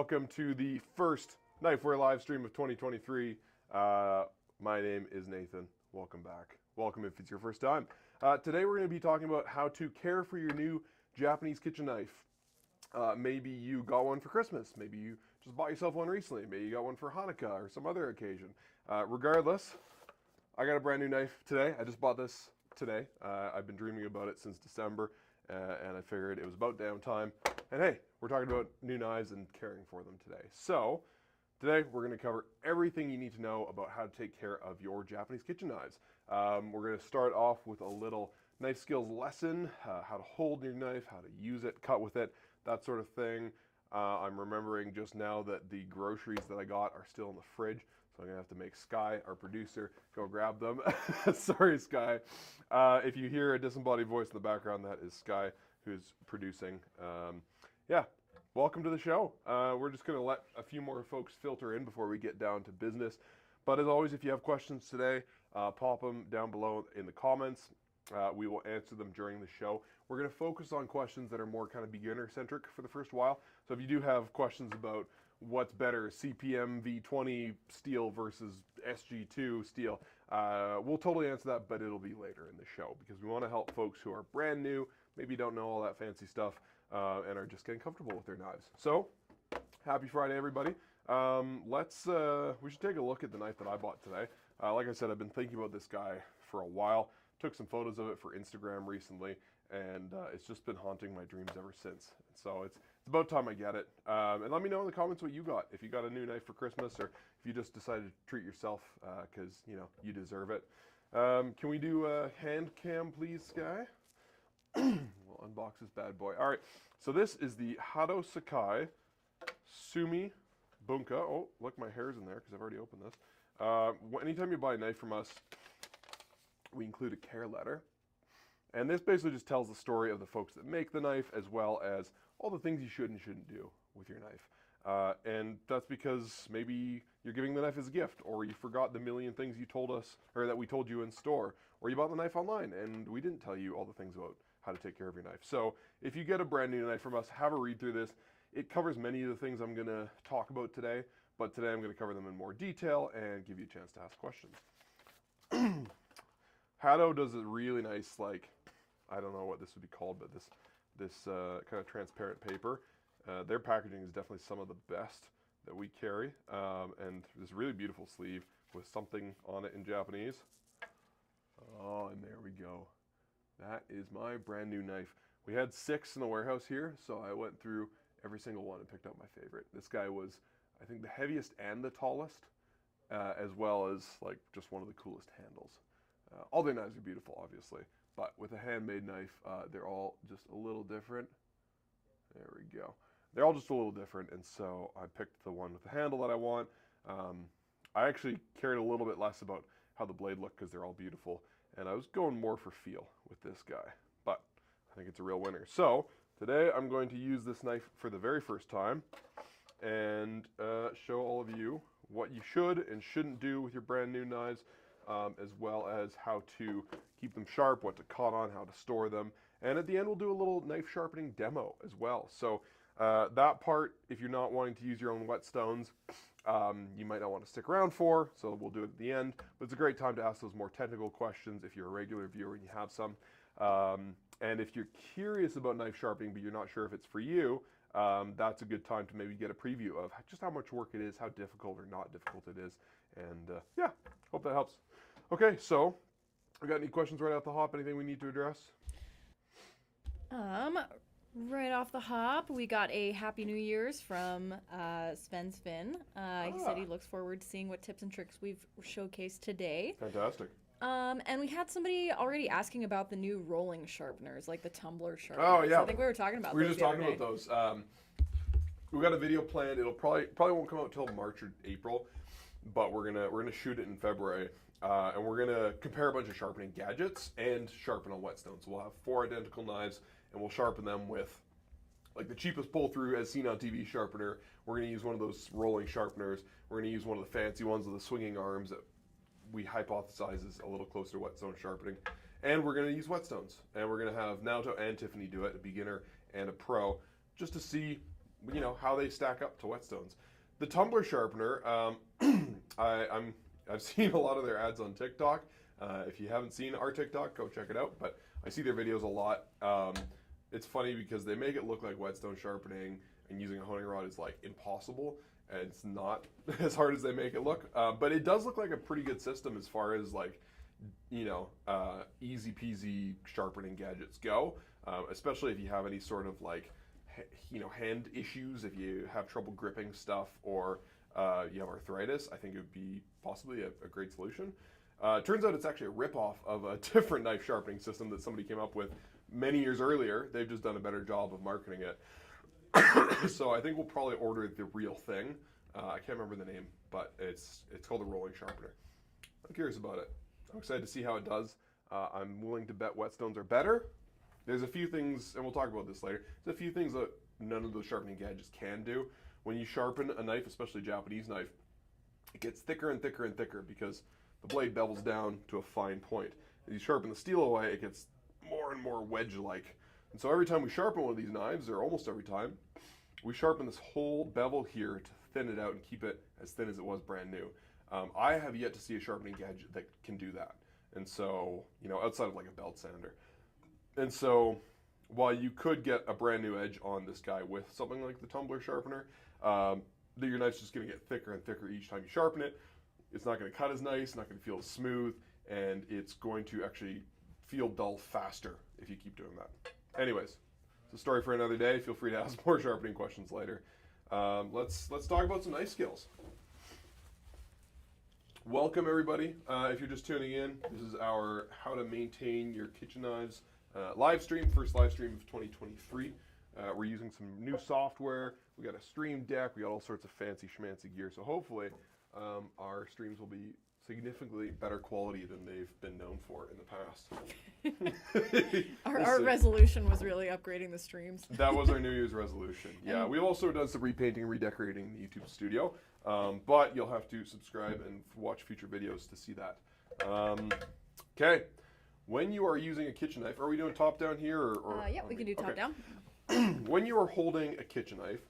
welcome to the first Knifewear live stream of 2023. My name is Nathan. Welcome back. Welcome if it's your first time. Today we're going to be talking about how to care for your new Japanese kitchen knife. Maybe you got one for Christmas. Maybe you just bought yourself one recently. Maybe you got one for Hanukkah or some other occasion. Regardless, I got a brand new knife today. I just bought this today. I've been dreaming about it since December, and I figured it was about damn time. And hey, we're talking about new knives and caring for them today. So today we're going to cover everything you need to know about how to take care of your Japanese kitchen knives. We're going to start off with a little knife skills lesson, how to hold your knife, how to use it, cut with it, that sort of thing. I'm remembering just now that the groceries that I got are still in the fridge, so I'm going to have to make Sky, our producer, go grab them. Sorry, Sky. If you hear a disembodied voice in the background, that is Sky, who's producing. Yeah, welcome to the show. We're just going to let a few more folks filter in before we get down to business. But as always, if you have questions today, pop them down below in the comments. We will answer them during the show. We're going to focus on questions that are more kind of beginner-centric for the first while. So if you do have questions about what's better, CPM V20 steel versus SG2 steel, we'll totally answer that, but it'll be later in the show because we want to help folks who are brand new, maybe don't know all that fancy stuff, and are just getting comfortable with their knives. So, happy Friday, everybody. We should take a look at the knife that I bought today. Like I said, I've been thinking about this guy for a while. Took some photos of it for Instagram recently, and it's just been haunting my dreams ever since. So it's about time I get it. And let me know in the comments what you got. If you got a new knife for Christmas, or if you just decided to treat yourself because you deserve it. Can we do a hand cam, please, Sky? We'll unbox this bad boy. All right, so this is the Hado Sakai Sumi Bunka. Oh, look, my hair's in there because I've already opened this. Anytime you buy a knife from us, we include a care letter. And this basically just tells the story of the folks that make the knife, as well as all the things you should and shouldn't do with your knife. And that's because maybe you're giving the knife as a gift, or you forgot the million things you told us, or that we told you in store, or you bought the knife online and we didn't tell you all the things about how to take care of your knife. So if you get a brand new knife from us, have a read through this. It covers many of the things I'm going to talk about today, but today I'm going to cover them in more detail and give you a chance to ask questions. Hado does a really nice, like, I don't know what this would be called, but this kind of transparent paper. Their packaging is definitely some of the best that we carry. And this really beautiful sleeve with something on it in Japanese. Oh, and there we go. That is my brand new knife. We had 6 in the warehouse here, so I went through every single one and picked out my favorite. This guy was, I think, the heaviest and the tallest, as well as like just one of the coolest handles. All their knives are beautiful, obviously, but with a handmade knife, they're all just a little different. There we go. They're all just a little different, and so I picked the one with the handle that I want. I actually cared a little bit less about how the blade looked because they're all beautiful, and I was going more for feel with this guy, but I think it's a real winner. So today I'm going to use this knife for the very first time and show all of you what you should and shouldn't do with your brand new knives, as well as how to keep them sharp, what to cut on, how to store them. And at the end, we'll do a little knife sharpening demo as well. So that part, if you're not wanting to use your own whetstones, you might not want to stick around for, so we'll do it at the end. But it's a great time to ask those more technical questions if you're a regular viewer and you have some. And if you're curious about knife sharpening, but you're not sure if it's for you, that's a good time to maybe get a preview of just how much work it is, how difficult or not difficult it is. And yeah, hope that helps. Okay, so we got any questions right off the hop? Anything we need to address? Right off the hop, we got a Happy New Year's from Sven. He said he looks forward to seeing what tips and tricks we've showcased today. Fantastic. And we had somebody already asking about the new rolling sharpeners, like the tumbler sharpeners. Oh yeah, I think we were talking about. We were just talking about those. We got a video planned. It'll probably won't come out until March or April, but we're gonna shoot it in February, and we're gonna compare a bunch of sharpening gadgets and sharpen on whetstones. We'll have 4 identical knives, and we'll sharpen them with like the cheapest pull-through as seen on TV sharpener. We're gonna use one of those rolling sharpeners. We're gonna use one of the fancy ones with the swinging arms that we hypothesize is a little closer to whetstone sharpening. And we're going to use whetstones. And we're going to have Naoto and Tiffany do it, a beginner and a pro, just to see you know, how they stack up to whetstones. The tumbler sharpener, I've seen a lot of their ads on TikTok. If you haven't seen our TikTok, go check it out. But I see their videos a lot. It's funny because they make it look like whetstone sharpening and using a honing rod is like impossible. And it's not as hard as they make it look. But it does look like a pretty good system as far as like, you know, easy peasy sharpening gadgets go. Especially if you have any sort of like, you know, hand issues, if you have trouble gripping stuff or you have arthritis, I think it would be possibly a great solution. Turns out it's actually a ripoff of a different knife sharpening system that somebody came up with many years earlier. They've just done a better job of marketing it. So I think we'll probably order the real thing. I can't remember the name, but it's called a rolling sharpener. I'm curious about it. I'm excited to see how it does. I'm willing to bet whetstones are better. There's a few things, and we'll talk about this later, there's a few things that none of those sharpening gadgets can do. When you sharpen a knife, especially a Japanese knife, it gets thicker and thicker and thicker because the blade bevels down to a fine point. As you sharpen the steel away, it gets more and more wedge-like. And so every time we sharpen one of these knives, or almost every time, we sharpen this whole bevel here to thin it out and keep it as thin as it was brand new. I have yet to see a sharpening gadget that can do that. And so, you know, outside of like a belt sander. And so, while you could get a brand new edge on this guy with something like the tumbler sharpener, your knife's just going to get thicker and thicker each time you sharpen it. It's not going to cut as nice, not going to feel as smooth, and it's going to actually feel dull faster if you keep doing that. Anyways, it's a story for another day. Feel free to ask more sharpening questions later. Let's talk about some knife skills. Welcome everybody. If you're just tuning in, this is our How to Maintain Your Kitchen Knives live stream, first live stream of 2023. We're using some new software. We got a stream deck. We got all sorts of fancy schmancy gear. So hopefully our streams will be significantly better quality than they've been known for in the past. Our resolution was really upgrading the streams. That was our New Year's resolution. Yeah, we've also done some repainting and redecorating the YouTube studio. But you'll have to subscribe and watch future videos to see that. Okay. When you are using a kitchen knife, are we doing top down here? Or yeah, we can do top down. When you are holding a kitchen knife,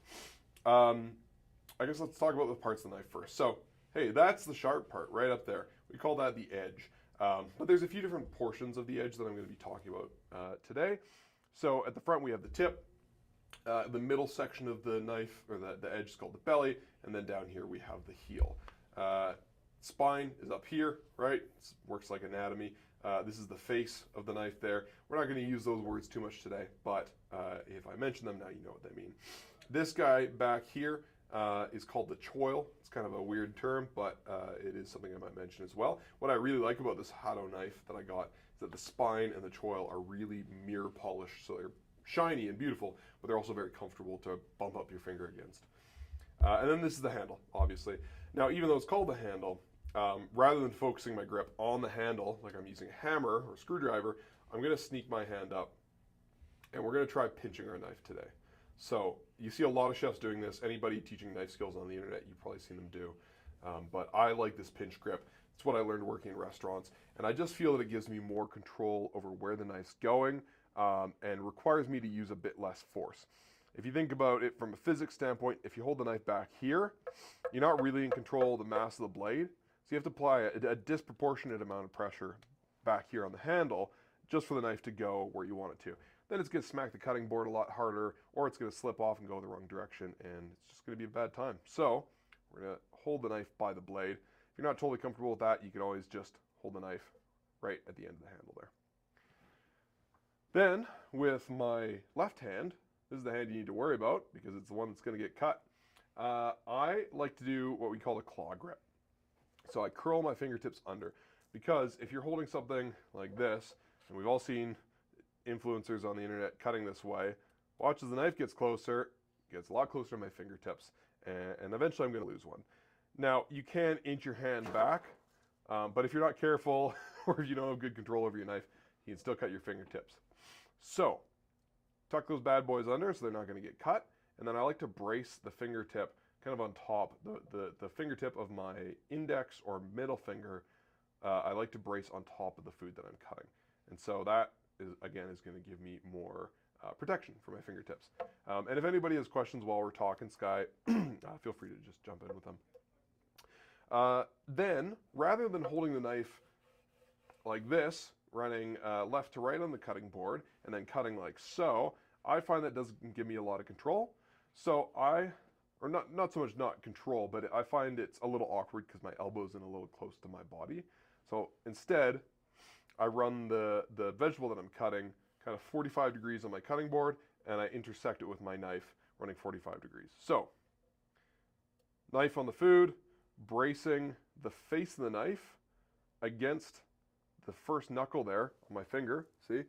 I guess let's talk about the parts of the knife first. So, hey, that's the sharp part right up there. We call that the edge. But there's a few different portions of the edge that I'm going to be talking about today. So at the front we have the tip. The middle section of the knife, or the edge, is called the belly. And then down here we have the heel. Spine is up here, right? It works like anatomy. This is the face of the knife there. We're not going to use those words too much today, but if I mention them now, you know what they mean. This guy back here is called the choil. It's kind of a weird term, but it is something I might mention as well. What I really like about this Hado knife that I got is that the spine and the choil are really mirror polished, so they're shiny and beautiful, but they're also very comfortable to bump up your finger against. And then this is the handle, obviously. Now, even though it's called the handle, rather than focusing my grip on the handle, like I'm using a hammer or a screwdriver, I'm going to sneak my hand up, and we're going to try pinching our knife today. So you see a lot of chefs doing this. Anybody teaching knife skills on the internet, you've probably seen them do. But I like this pinch grip. It's what I learned working in restaurants, and I just feel that it gives me more control over where the knife's going and requires me to use a bit less force. If you think about it from a physics standpoint, if you hold the knife back here, you're not really in control of the mass of the blade. So you have to apply a disproportionate amount of pressure back here on the handle just for the knife to go where you want it to. Then it's going to smack the cutting board a lot harder, or it's going to slip off and go the wrong direction, and it's just going to be a bad time. So we're going to hold the knife by the blade. If you're not totally comfortable with that, you can always just hold the knife right at the end of the handle there. Then with my left hand, this is the hand you need to worry about because it's the one that's going to get cut. I like to do what we call a claw grip. So I curl my fingertips under, because if you're holding something like this, and we've all seen influencers on the internet cutting this way, watch as the knife gets closer, gets a lot closer to my fingertips, and eventually I'm going to lose one. Now, you can inch your hand back, but if you're not careful or if you don't have good control over your knife, you can still cut your fingertips. So, tuck those bad boys under so they're not going to get cut, and then I like to brace the fingertip kind of on top, the fingertip of my index or middle finger, I like to brace on top of the food that I'm cutting. And so that is, again, is going to give me more protection for my fingertips. And if anybody has questions while we're talking, Sky, feel free to just jump in with them. Then, rather than holding the knife like this, running left to right on the cutting board, and then cutting like so, I find that doesn't give me a lot of control. So or not so much not control, but I find it's a little awkward because my elbow's in a little close to my body. So instead, I run the vegetable that I'm cutting kind of 45 degrees on my cutting board, and I intersect it with my knife running 45 degrees. So, knife on the food, bracing the face of the knife against the first knuckle there on my finger. See,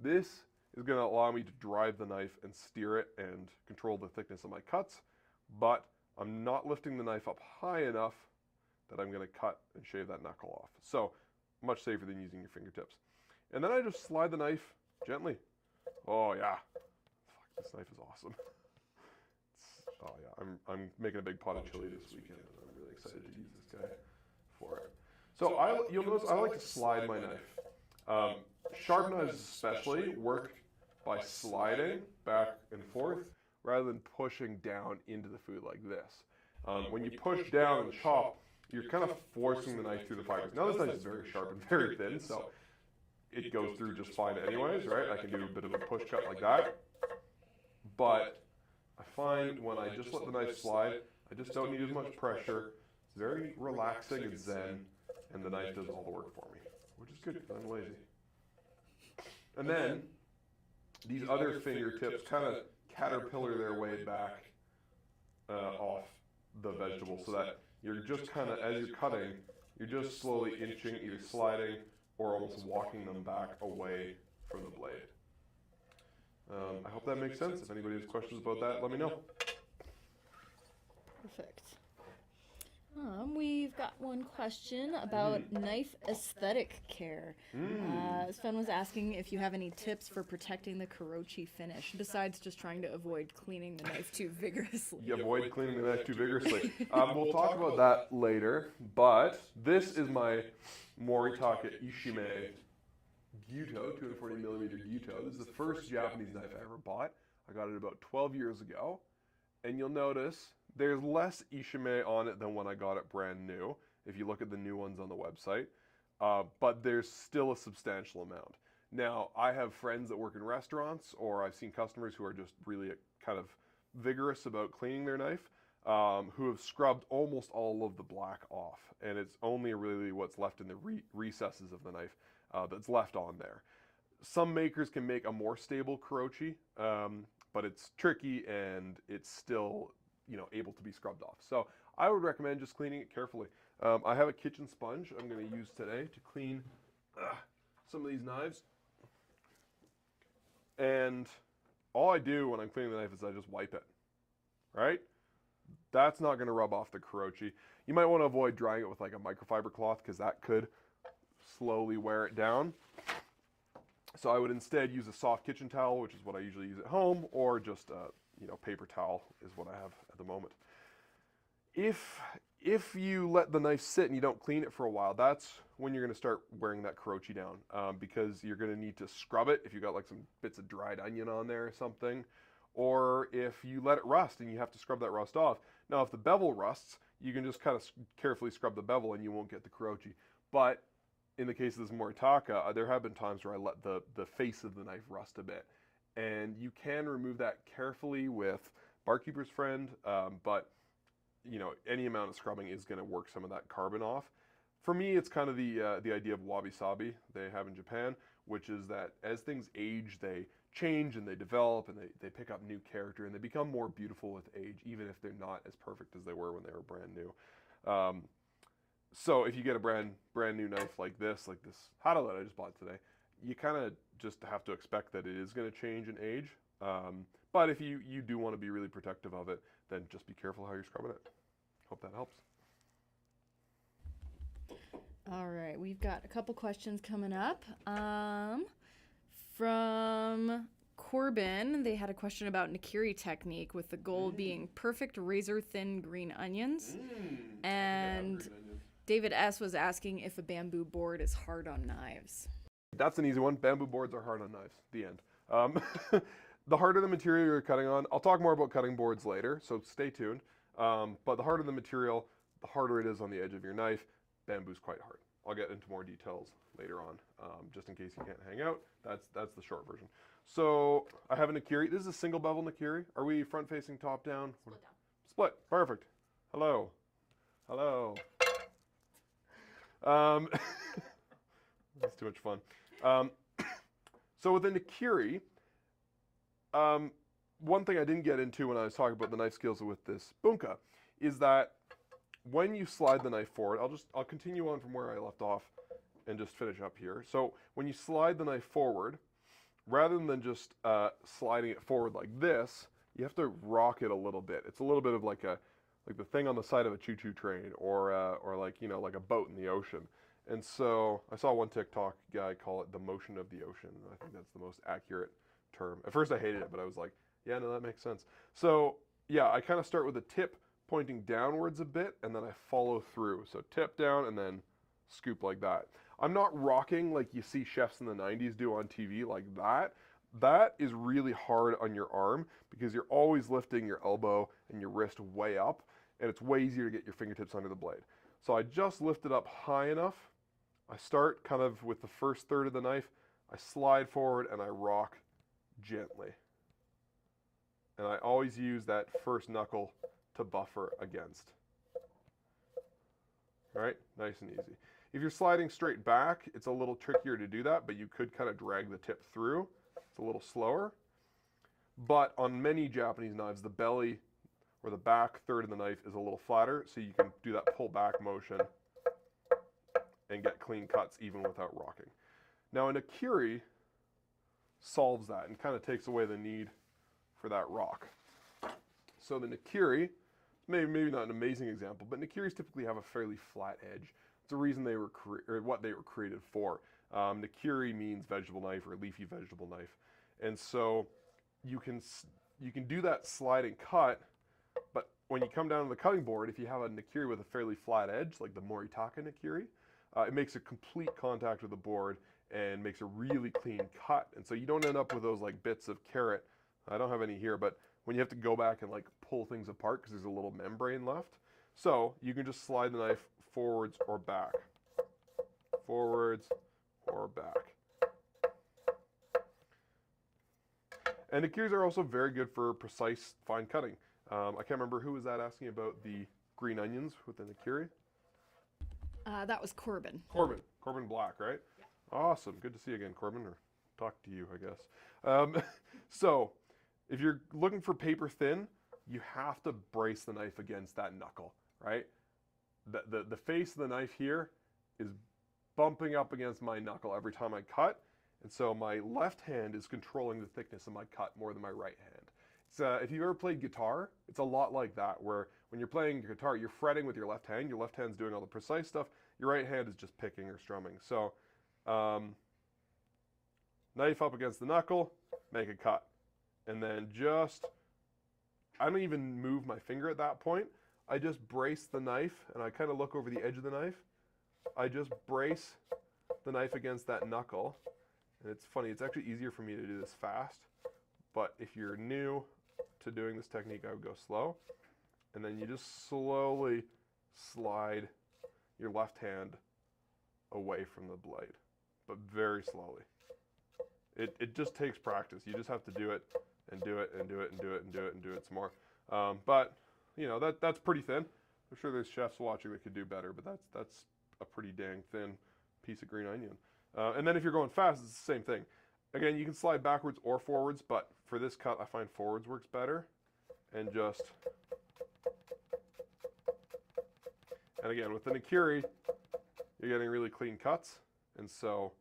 this is going to allow me to drive the knife and steer it and control the thickness of my cuts, but I'm not lifting the knife up high enough that I'm going to cut and shave that knuckle off. So, much safer than using your fingertips. And then I just slide the knife gently. Oh yeah, fuck, this knife is awesome. Oh yeah, I'm making a big pot of chili this weekend, and I'm really excited to use this guy for it. So you'll notice I like to slide my knife. Sharp knives especially work by sliding back and forth rather than pushing down into the food like this. When you push down and chop, you're kind of forcing the knife through the fibers. Now this knife is very sharp and very thin, so it goes through just fine anyways, right? I can do a bit of a push cut like that. But I find when I just let the knife slide, I just don't need as much pressure. It's very relaxing and zen, and the knife does all the work for me, which is good because I'm lazy. And then these other fingertips kind of caterpillar their way back off the vegetable so that you're just kind of, as you're cutting, you're just slowly inching, either sliding or almost walking them back away from the blade. I hope that makes sense. If anybody has questions about that, let me know. Perfect. We've got one question about knife aesthetic care. Sven was asking if you have any tips for protecting the karochi finish, besides just trying to avoid cleaning the knife too vigorously. You avoid cleaning the knife too vigorously. We'll talk about that later, but this is my Moritaka Ishime Gyuto, 240mm Gyuto. This is the first Japanese knife I ever bought. I got it about 12 years ago, and you'll notice there's less Ishime on it than when I got it brand new, if you look at the new ones on the website, but there's still a substantial amount. Now, I have friends that work in restaurants, or I've seen customers who are just really kind of vigorous about cleaning their knife, who have scrubbed almost all of the black off, and it's only really what's left in the recesses of the knife that's left on there. Some makers can make a more stable karochi, but it's tricky and it's still, able to be scrubbed off. So I would recommend just cleaning it carefully. I have a kitchen sponge I'm going to use today to clean some of these knives. And all I do when I'm cleaning the knife is I just wipe it, right? That's not going to rub off the karochi. You might want to avoid drying it with like a microfiber cloth because that could slowly wear it down. So I would instead use a soft kitchen towel, which is what I usually use at home, or just paper towel is what I have at the moment. If you let the knife sit and you don't clean it for a while, that's when you're going to start wearing that karochi down, because you're going to need to scrub it if you got like some bits of dried onion on there or something, or if you let it rust and you have to scrub that rust off. Now, if the bevel rusts, you can just kind of carefully scrub the bevel and you won't get the karochi. But in the case of this Moritaka, there have been times where I let the face of the knife rust a bit. And you can remove that carefully with Barkeeper's Friend, but any amount of scrubbing is going to work some of that carbon off. For me, it's kind of the idea of wabi-sabi they have in Japan, which is that as things age, they change and they develop and they pick up new character and they become more beautiful with age, even if they're not as perfect as they were when they were brand new. So if you get a brand new knife like this Hada that I just bought today, you kind of just have to expect that it is going to change in age. But if you do want to be really protective of it, then just be careful how you're scrubbing it. Hope that helps. All right, we've got a couple questions coming up. From Corbin, they had a question about Nikiri technique, with the goal being perfect razor-thin green onions. And David S. was asking if a bamboo board is hard on knives. That's an easy one. Bamboo boards are hard on knives. The end. The harder the material you're cutting on, I'll talk more about cutting boards later, so stay tuned. But the harder the material, the harder it is on the edge of your knife. Bamboo's quite hard. I'll get into more details later on, just in case you can't hang out. That's the short version. So I have a Nakiri. This is a single bevel Nakiri. Are we front facing, top down? Split down. Split. Perfect. Hello. Hello. That's too much fun. So with the Nakiri, one thing I didn't get into when I was talking about the knife skills with this bunka is that when you slide the knife forward, I'll continue on from where I left off and just finish up here. So when you slide the knife forward, rather than just sliding it forward like this, you have to rock it a little bit. It's a little bit of like the thing on the side of a choo-choo train, or like, you know, like a boat in the ocean. And so I saw one TikTok guy call it the motion of the ocean. I think that's the most accurate term. At first I hated it, but I was like, yeah, no, that makes sense. So yeah, I kind of start with the tip pointing downwards a bit, and then I follow through. So tip down and then scoop like that. I'm not rocking like you see chefs in the 90s do on TV like that. That is really hard on your arm because you're always lifting your elbow and your wrist way up, and it's way easier to get your fingertips under the blade. So I just lift it up high enough. I start kind of with the first third of the knife. I slide forward and I rock gently. And I always use that first knuckle to buffer against. All right, nice and easy. If you're sliding straight back, it's a little trickier to do that, but you could kind of drag the tip through. It's a little slower. But on many Japanese knives, the belly or the back third of the knife is a little flatter, so you can do that pull back motion and get clean cuts even without rocking. Now a Nakiri solves that and kind of takes away the need for that rock. So the Nakiri, maybe not an amazing example, but Nakiris typically have a fairly flat edge. It's the reason they were what they were created for. Nakiri means vegetable knife or leafy vegetable knife, and so you can do that slide and cut. But when you come down to the cutting board, if you have a Nakiri with a fairly flat edge, like the Moritaka Nakiri, it makes a complete contact with the board and makes a really clean cut. And so you don't end up with those like bits of carrot. I don't have any here, but when you have to go back and like pull things apart because there's a little membrane left. So you can just slide the knife forwards or back. Forwards or back. And Nakiris are also very good for precise fine cutting. I can't remember who was that asking about the green onions with the Nakiri. That was Corbin. Corbin Black, right? Yeah. Awesome. Good to see you again, Corbin, or talk to you, I guess. So if you're looking for paper thin, you have to brace the knife against that knuckle, right? The face of the knife here is bumping up against my knuckle every time I cut, and so my left hand is controlling the thickness of my cut more than my right hand. If you've ever played guitar, it's a lot like that, where when you're playing guitar, you're fretting with your left hand hand's doing all the precise stuff, your right hand is just picking or strumming. So knife up against the knuckle, make a cut. And then I don't even move my finger at that point. I just brace the knife, and I kind of look over the edge of the knife. I just brace the knife against that knuckle. And it's funny, it's actually easier for me to do this fast. But if you're new to doing this technique, I would go slow. And then you just slowly slide your left hand away from the blade, but very slowly. It just takes practice. You just have to do it and do it and do it and do it and do it and do it some more. But you know, that's pretty thin. I'm sure there's chefs watching that could do better, but that's a pretty dang thin piece of green onion. And then if you're going fast, it's the same thing. Again, you can slide backwards or forwards, but for this cut, I find forwards works better. And again, with the Nakiri, you're getting really clean cuts, and so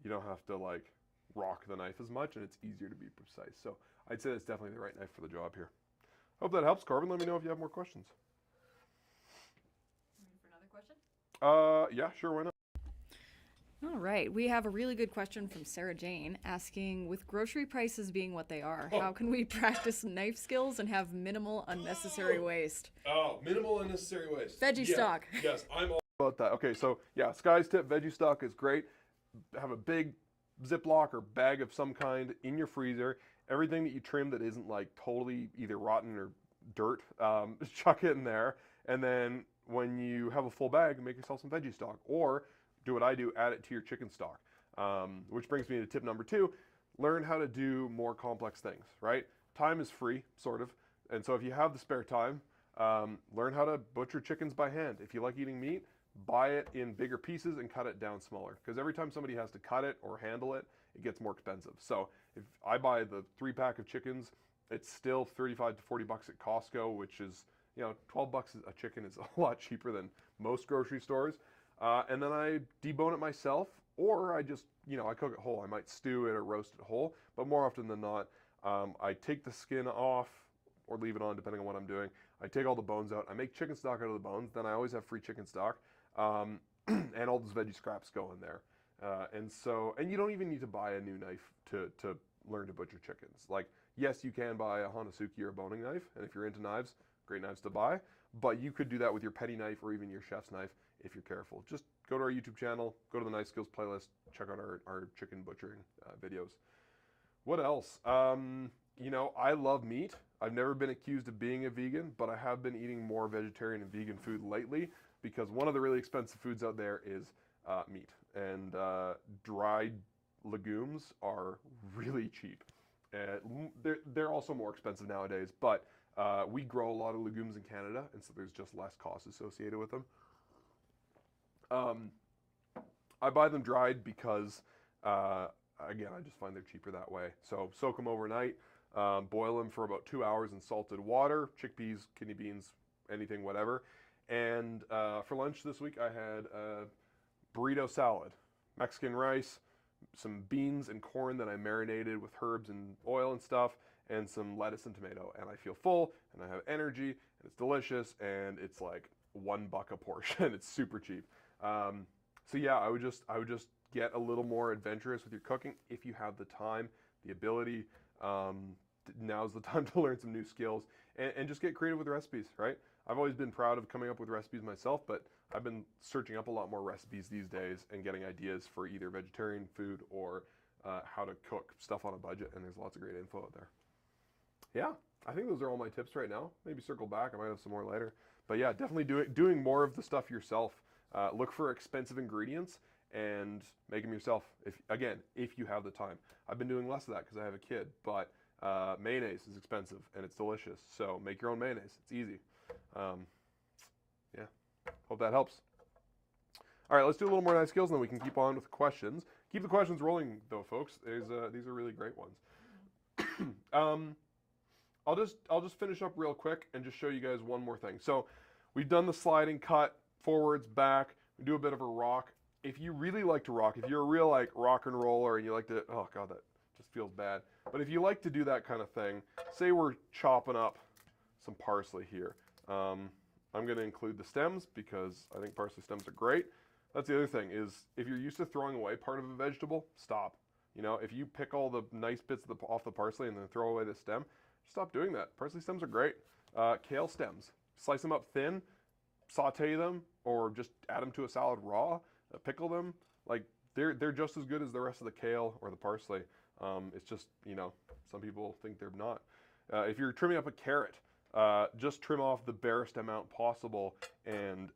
you don't have to like rock the knife as much, and it's easier to be precise. So I'd say that's definitely the right knife for the job here. Hope that helps, Corbin. Let me know if you have more questions. Ready for another question? Yeah, sure, why not? All right, we have a really good question from Sarah Jane asking, with grocery prices being what they are, how can we practice knife skills and have minimal unnecessary waste? Oh, minimal unnecessary waste. Veggie stock. Yes, I'm all about that. Okay, so yeah, Sky's tip, veggie stock is great. Have a big Ziploc or bag of some kind in your freezer. Everything that you trim that isn't like totally either rotten or dirt, chuck it in there. And then when you have a full bag, make yourself some veggie stock, or do what I do, add it to your chicken stock. Which brings me to tip number 2, learn how to do more complex things, right? Time is free, sort of. And so if you have the spare time, learn how to butcher chickens by hand. If you like eating meat, buy it in bigger pieces and cut it down smaller. Because every time somebody has to cut it or handle it, it gets more expensive. So if I buy the 3-pack of chickens, it's still 35 to 40 bucks at Costco, which is, 12 bucks a chicken is a lot cheaper than most grocery stores. And then I debone it myself, or I just, I cook it whole. I might stew it or roast it whole, but more often than not, I take the skin off or leave it on depending on what I'm doing. I take all the bones out. I make chicken stock out of the bones. Then I always have free chicken stock, and all those veggie scraps go in there. And you don't even need to buy a new knife to learn to butcher chickens. Like, yes, you can buy a Hanasuki or a boning knife, and if you're into knives, great knives to buy. But you could do that with your petty knife or even your chef's knife if you're careful. Just go to our YouTube channel, go to the Knife Skills playlist, check out our chicken butchering videos. What else? I love meat. I've never been accused of being a vegan, but I have been eating more vegetarian and vegan food lately because one of the really expensive foods out there is meat. And dried legumes are really cheap. They're also more expensive nowadays, but we grow a lot of legumes in Canada, and so there's just less cost associated with them. I buy them dried because, again, I just find they're cheaper that way. So soak them overnight, boil them for about 2 hours in salted water, chickpeas, kidney beans, anything, whatever. And for lunch this week, I had a burrito salad, Mexican rice, some beans and corn that I marinated with herbs and oil and stuff, and some lettuce and tomato. And I feel full, and I have energy, and it's delicious, and it's like $1 a portion. It's super cheap. So yeah, I would just get a little more adventurous with your cooking if you have the time, the ability. Now's the time to learn some new skills and just get creative with recipes, right? I've always been proud of coming up with recipes myself, but I've been searching up a lot more recipes these days and getting ideas for either vegetarian food or how to cook stuff on a budget, and there's lots of great info out there. Yeah, I think those are all my tips right now. Maybe circle back, I might have some more later. But yeah, definitely doing more of the stuff yourself. Look for expensive ingredients and make them yourself, if you have the time. I've been doing less of that because I have a kid, but mayonnaise is expensive and it's delicious. So make your own mayonnaise. It's easy. Yeah, hope that helps. All right, let's do a little more knife skills, and then we can keep on with questions. Keep the questions rolling, though, folks. These are really great ones. I'll just finish up real quick and just show you guys one more thing. So we've done the sliding cut, forwards, back. We do a bit of a rock. If you really like to rock, if you're a real like rock and roller and you like to, oh God, that just feels bad. But if you like to do that kind of thing, say we're chopping up some parsley here. I'm going to include the stems because I think parsley stems are great. That's the other thing is if you're used to throwing away part of a vegetable, stop. If you pick all the nice bits off the parsley and then throw away the stem, stop doing that. Parsley stems are great. Kale stems, slice them up thin, saute them, or just add them to a salad raw, pickle them. Like they're just as good as the rest of the kale or the parsley. It's just, some people think they're not. If you're trimming up a carrot, just trim off the barest amount possible and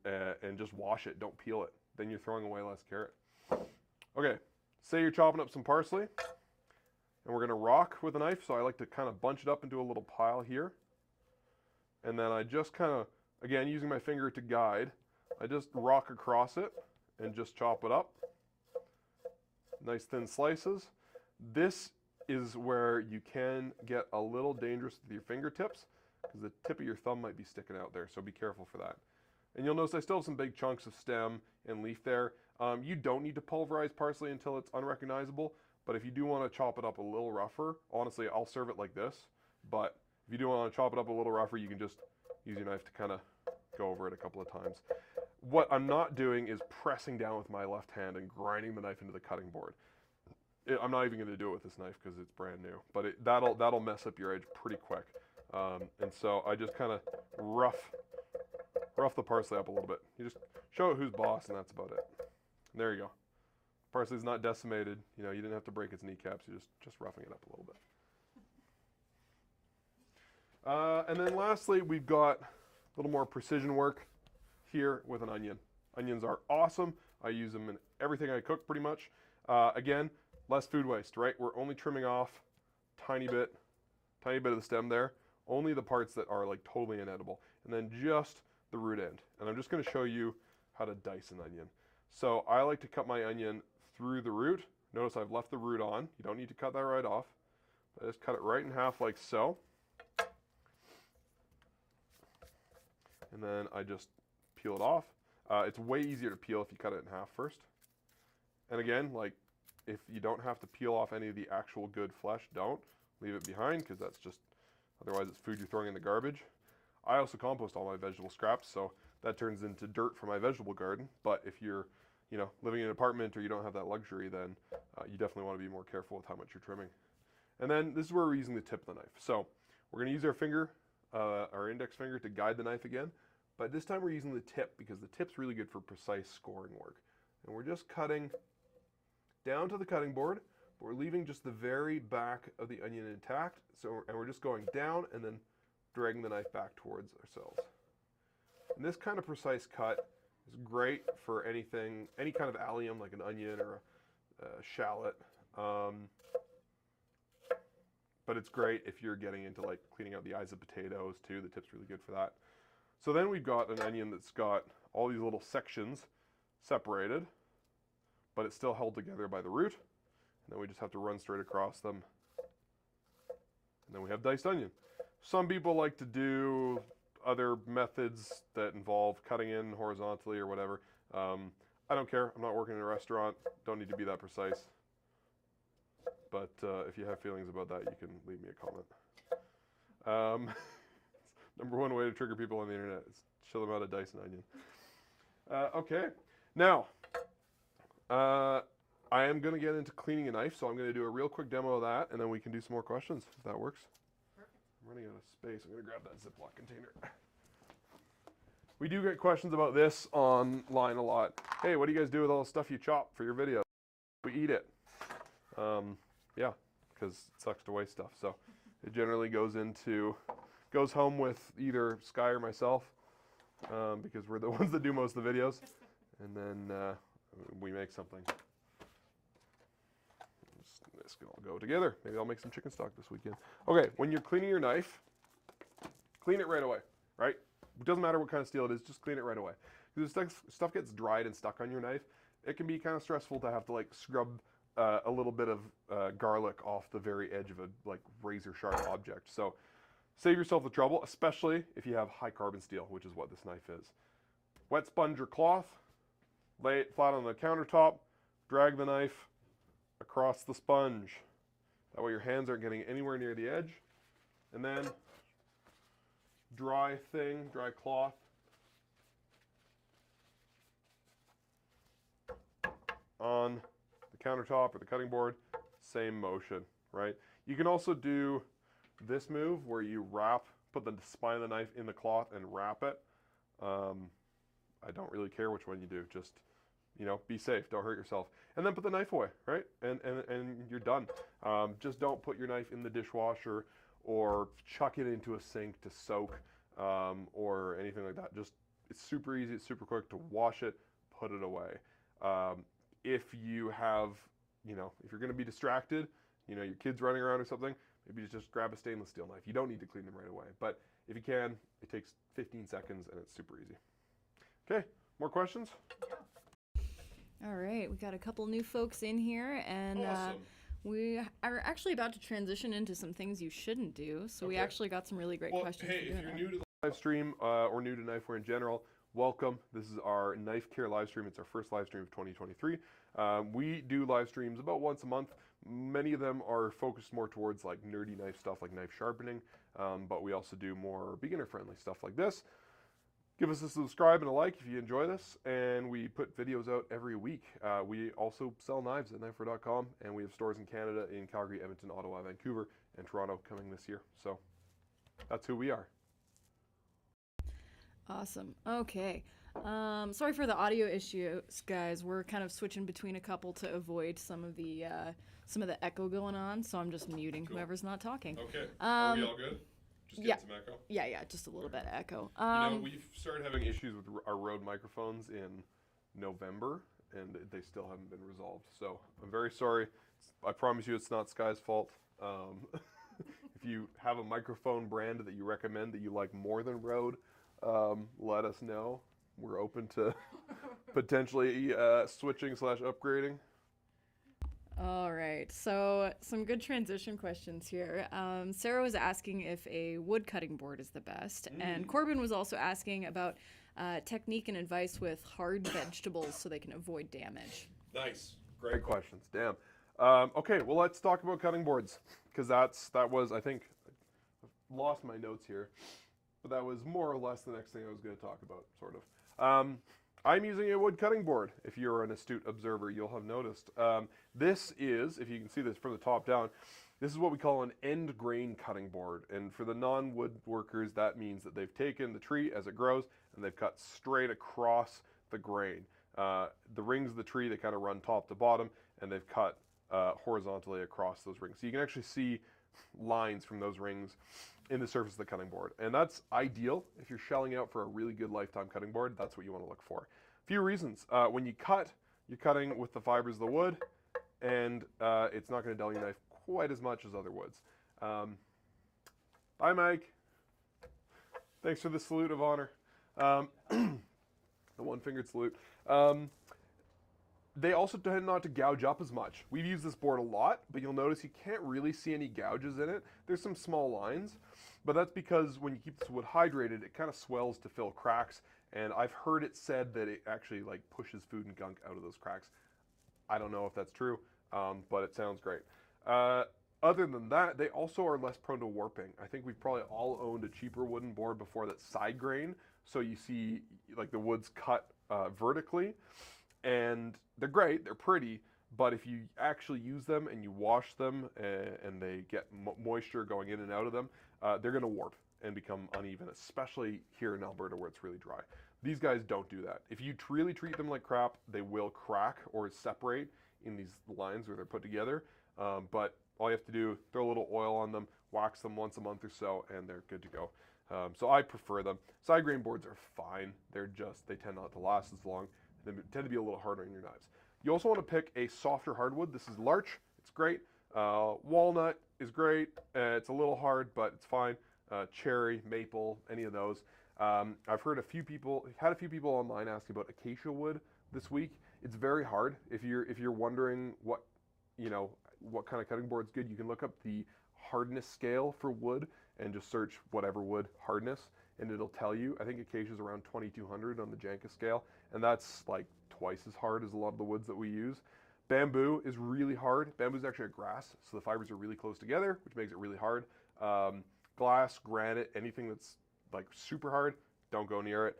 just wash it. Don't peel it. Then you're throwing away less carrot. Okay, say you're chopping up some parsley, and we're gonna rock with a knife. So I like to kind of bunch it up into a little pile here, and then I just kind of, again, using my finger to guide, I just rock across it and just chop it up. Nice thin slices. This is where you can get a little dangerous with your fingertips because the tip of your thumb might be sticking out there, so be careful for that. And you'll notice I still have some big chunks of stem and leaf there. You don't need to pulverize parsley until it's unrecognizable, but if you do want to chop it up a little rougher, honestly, I'll serve it like this, but if you do want to chop it up a little rougher, you can just use your knife to kind of go over it a couple of times. What I'm not doing is pressing down with my left hand and grinding the knife into the cutting board. I'm not even going to do it with this knife because it's brand new, but that'll mess up your edge pretty quick. And so I just kind of rough the parsley up a little bit. You just show it who's boss, and that's about it. And there you go. Parsley's not decimated. You know, you didn't have to break its kneecaps. You're just roughing it up a little bit. And then lastly, we've got a little more precision work here with an onion. Onions are awesome. I use them in everything I cook pretty much. Again, less food waste, right? We're only trimming off tiny bit of the stem there. Only the parts that are like totally inedible. And then just the root end. And I'm just going to show you how to dice an onion. So I like to cut my onion through the root. Notice I've left the root on. You don't need to cut that right off. I just cut it right in half like so. And then I just peel it off. It's way easier to peel if you cut it in half first. And again, like, if you don't have to peel off any of the actual good flesh, don't. Leave it behind, because that's just, otherwise it's food you're throwing in the garbage. I also compost all my vegetable scraps, so that turns into dirt for my vegetable garden. But if you're, you know, living in an apartment or you don't have that luxury, then you definitely want to be more careful with how much you're trimming. And then this is where we're using the tip of the knife. So we're going to use our finger, our index finger, to guide the knife again. But this time we're using the tip, because the tip's really good for precise scoring work. And we're just cutting down to the cutting board, but we're leaving just the very back of the onion intact. And we're just going down and then dragging the knife back towards ourselves. And this kind of precise cut is great for anything, any kind of allium like an onion or a shallot. But it's great if you're getting into like cleaning out the eyes of potatoes too. The tip's really good for that. So then we've got an onion that's got all these little sections separated, but it's still held together by the root. And then we just have to run straight across them. And then we have diced onion. Some people like to do other methods that involve cutting in horizontally or whatever. I don't care. I'm not working in a restaurant. Don't need to be that precise. But if you have feelings about that, you can leave me a comment. Number one way to trigger people on the internet is show them how to dice an onion. Okay, now I am going to get into cleaning a knife, so I'm going to do a real quick demo of that, and then we can do some more questions if that works. Perfect. I'm running out of space. I'm going to grab that Ziploc container. We do get questions about this online a lot. Hey, what do you guys do with all the stuff you chop for your videos? We eat it. Yeah, because it sucks to waste stuff. So it generally goes home with either Sky or myself, because we're the ones that do most of the videos, and then we make something. This can all go together. Maybe I'll make some chicken stock this weekend. Okay, when you're cleaning your knife, clean it right away, right? It doesn't matter what kind of steel it is, just clean it right away. Because if stuff gets dried and stuck on your knife, it can be kind of stressful to have to like scrub a little bit of garlic off the very edge of a like razor sharp object. So save yourself the trouble, especially if you have high carbon steel, which is what this knife is. Wet sponge or cloth, lay it flat on the countertop, drag the knife across the sponge. That way your hands aren't getting anywhere near the edge. And then dry cloth. On the countertop or the cutting board, same motion, right? You can also do this move where you put the spine of the knife in the cloth and wrap it. I don't really care which one you do, just, you know, be safe, don't hurt yourself. And then put the knife away, right? And you're done. Just don't put your knife in the dishwasher or chuck it into a sink to soak or anything like that. Just, it's super easy, it's super quick to wash it, put it away. If you have, you know, if you're going to be distracted, you know, your kid's running around or something, maybe just grab a stainless steel knife. You don't need to clean them right away. But if you can, it takes 15 seconds and it's super easy. Okay, more questions? All right, we got a couple new folks in here, and Awesome. we are actually about to transition into some things you shouldn't do. So we actually got some really great questions. Hey, if you're new to the live stream or new to Knifewear in general, welcome. This is our knife care live stream. It's our first live stream of 2023. We do live streams about once a month. Many of them are focused more towards like nerdy knife stuff like knife sharpening, but we also do more beginner friendly stuff like this. Give us a subscribe and a like if you enjoy this, and we put videos out every week. We also sell knives at knifewear.com, and we have stores in Canada, in Calgary, Edmonton, Ottawa, Vancouver, and Toronto coming this year. So that's who we are. Awesome. Okay. Sorry for the audio issues, guys. We're kind of switching between a couple to avoid some of the echo going on. So I'm just muting whoever's not talking. Okay. Are we all good? Just Yeah. get some echo? Yeah, just a little bit of echo. We've started having issues with our Rode microphones in November, and they still haven't been resolved. So I'm very sorry. I promise you it's not Sky's fault. If you have a microphone brand that you recommend that you like more than Rode, let us know. We're open to potentially switching/upgrading. All right, so some good transition questions here. Sarah was asking if a wood cutting board is the best, and Corbin was also asking about technique and advice with hard vegetables so they can avoid damage. Nice, great questions. Damn. Okay, well let's talk about cutting boards because that was I think I've lost my notes here, but that was more or less the next thing I was going to talk about, sort of. I'm using a wood cutting board. If you're an astute observer, you'll have noticed. This is, if you can see this from the top down, this is what we call an end grain cutting board. And for the non-woodworkers, that means that they've taken the tree as it grows and they've cut straight across the grain. The rings of the tree, they kind of run top to bottom, and they've cut horizontally across those rings. So you can actually see lines from those rings in the surface of the cutting board. And that's ideal if you're shelling out for a really good lifetime cutting board. That's what you want to look for. A few reasons. When you cut, you're cutting with the fibers of the wood, and it's not going to dull your knife quite as much as other woods. Bye, Mike. Thanks for the salute of honor. The one-fingered salute. They also tend not to gouge up as much. We've used this board a lot, but you'll notice you can't really see any gouges in it. There's some small lines, but that's because when you keep this wood hydrated, it kind of swells to fill cracks, and I've heard it said that it actually like pushes food and gunk out of those cracks. I don't know if that's true, but it sounds great. Other than that, they also are less prone to warping. I think we've probably all owned a cheaper wooden board before that's side grain, so you see like the wood's cut vertically. And they're great, they're pretty, but if you actually use them and you wash them and they get moisture going in and out of them, they're going to warp and become uneven, especially here in Alberta where it's really dry. These guys don't do that. If you really treat them like crap, they will crack or separate in these lines where they're put together, but all you have to do, throw a little oil on them, wax them once a month or so, and they're good to go. So I prefer them. Side grain boards are fine. They tend not to last as long. They tend to be a little harder on your knives. You also want to pick a softer hardwood. This is larch. It's great. Walnut is great. It's a little hard, but it's fine. Cherry, maple, any of those. I've had a few people online asking about acacia wood this week. It's very hard. If you're wondering what kind of cutting board is good, you can look up the hardness scale for wood and just search whatever wood hardness, and it'll tell you. I think acacia is around 2200 on the Janka scale, and that's like twice as hard as a lot of the woods that we use. Bamboo is really hard. Bamboo is actually a grass, so the fibers are really close together, which makes it really hard. Glass, granite, anything that's like super hard, don't go near it.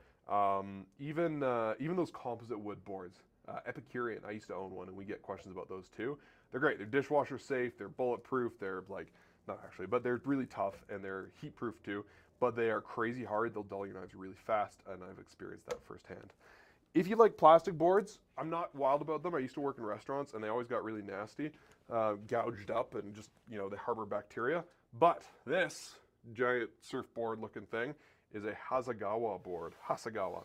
Even those composite wood boards, Epicurean, I used to own one, and we get questions about those too. They're great. They're dishwasher safe. They're bulletproof. They're like, not actually, but they're really tough, and they're heat proof too. But they are crazy hard. They'll dull your knives really fast, and I've experienced that firsthand. If you like plastic boards, I'm not wild about them. I used to work in restaurants, and they always got really nasty, gouged up, and just, they harbor bacteria. But this giant surfboard-looking thing is a Hasegawa board. Hasegawa.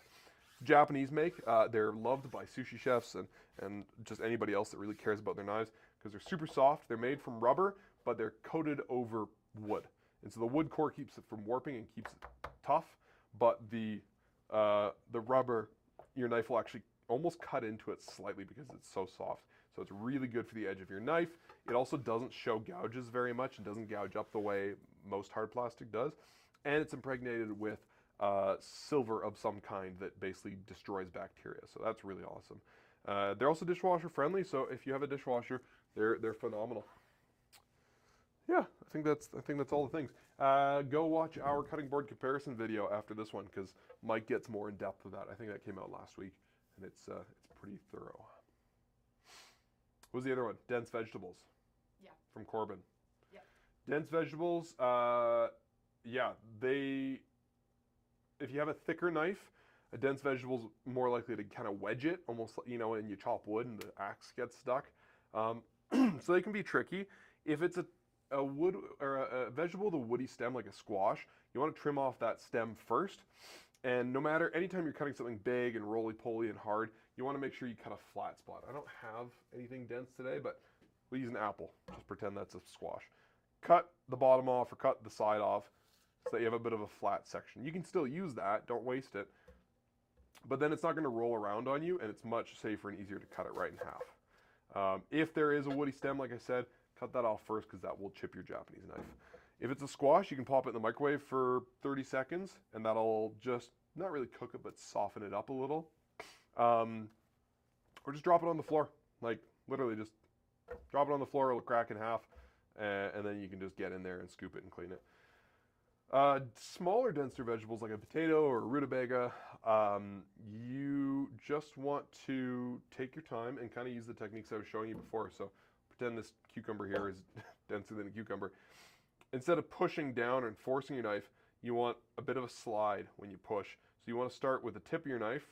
Japanese make. They're loved by sushi chefs and just anybody else that really cares about their knives because they're super soft. They're made from rubber, but they're coated over wood. And so the wood core keeps it from warping and keeps it tough, but the rubber, your knife will actually almost cut into it slightly because it's so soft. So it's really good for the edge of your knife. It also doesn't show gouges very much. It doesn't gouge up the way most hard plastic does. And it's impregnated with silver of some kind that basically destroys bacteria. So that's really awesome. They're also dishwasher friendly. So if you have a dishwasher, they're phenomenal. Yeah, I think that's all the things. Go watch our cutting board comparison video after this one because Mike gets more in depth with that. I think that came out last week, and it's pretty thorough. What was the other one? Dense vegetables. Yeah. From Corbin. Yeah. Dense vegetables. Yeah, if you have a thicker knife, A dense vegetable is more likely to kind of wedge it, almost, you know, when you chop wood and the axe gets stuck. So they can be tricky. If it's a wood or a vegetable with a woody stem like a squash, you want to trim off that stem first. And no matter, anytime you're cutting something big and roly-poly and hard, you want to make sure you cut a flat spot. I don't have anything dense today, but we'll use an apple. Just pretend that's a squash. Cut the bottom off or cut the side off so that you have a bit of a flat section. You can still use that, don't waste it. But then it's not going to roll around on you, and it's much safer and easier to cut it right in half. If there is a woody stem, like I said, cut that off first because that will chip your Japanese knife. If it's a squash, you can pop it in the microwave for 30 seconds, and that'll just, not really cook it, but soften it up a little. Or just drop it on the floor. Like, literally just drop it on the floor, it'll crack in half, and then you can just get in there and scoop it and clean it. Smaller, denser vegetables like a potato or a rutabaga, you just want to take your time and kind of use the techniques I was showing you before. So pretend this cucumber here is denser than a cucumber. Instead of pushing down and forcing your knife, you want a bit of a slide when you push. So you want to start with the tip of your knife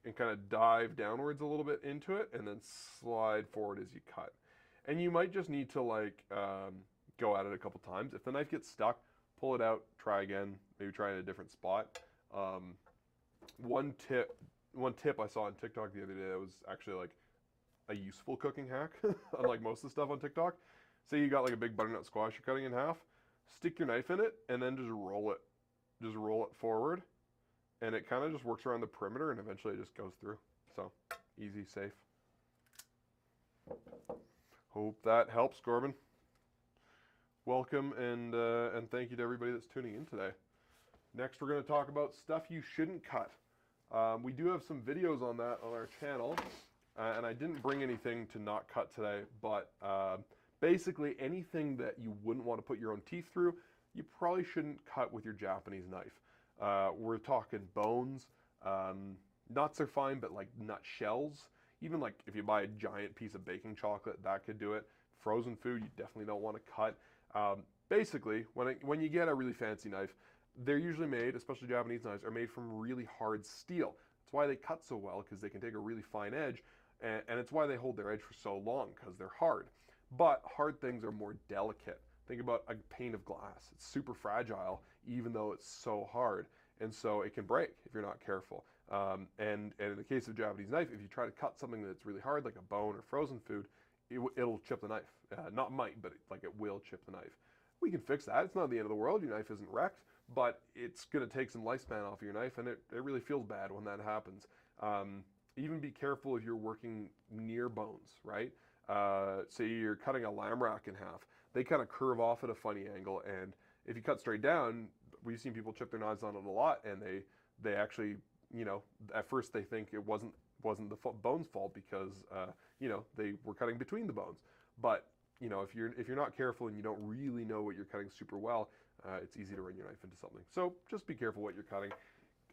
and kind of dive downwards a little bit into it and then slide forward as you cut. And you might just need to like go at it a couple times. If the knife gets stuck, pull it out, try again, maybe try in a different spot. One tip I saw on TikTok the other day that was actually like a useful cooking hack, unlike most of the stuff on TikTok. Say you got like a big butternut squash you're cutting in half, stick your knife in it and then just roll it. Just roll it forward and it kind of just works around the perimeter and eventually it just goes through. So easy, safe. Hope that helps, Corbin. Welcome and thank you to everybody that's tuning in today. Next, we're going to talk about stuff you shouldn't cut. We do have some videos on that on our channel, and I didn't bring anything to not cut today, but basically anything that you wouldn't want to put your own teeth through, you probably shouldn't cut with your Japanese knife. We're talking bones. Nuts are fine, but like nut shells, even like if you buy a giant piece of baking chocolate, that could do it. Frozen food, you definitely don't want to cut. Basically, when you get a really fancy knife, they're usually made, especially Japanese knives, are made from really hard steel. That's why they cut so well, because they can take a really fine edge, and it's why they hold their edge for so long, because they're hard. But hard things are more delicate. Think about a pane of glass. It's super fragile, even though it's so hard, and so it can break if you're not careful. And in the case of a Japanese knife, if you try to cut something that's really hard, like a bone or frozen food, it'll chip the knife. Not might, but like it will chip the knife. We can fix that. It's not the end of the world. Your knife isn't wrecked, but it's going to take some lifespan off your knife, and it really feels bad when that happens. Even be careful if you're working near bones, right? Say you're cutting a lamb rack in half. They kind of curve off at a funny angle, and if you cut straight down, we've seen people chip their knives on it a lot, and they actually, you know, at first they think it wasn't the bone's fault because you know, they were cutting between the bones. But you know, if you're not careful and you don't really know what you're cutting super well, it's easy to run your knife into something. So just be careful what you're cutting.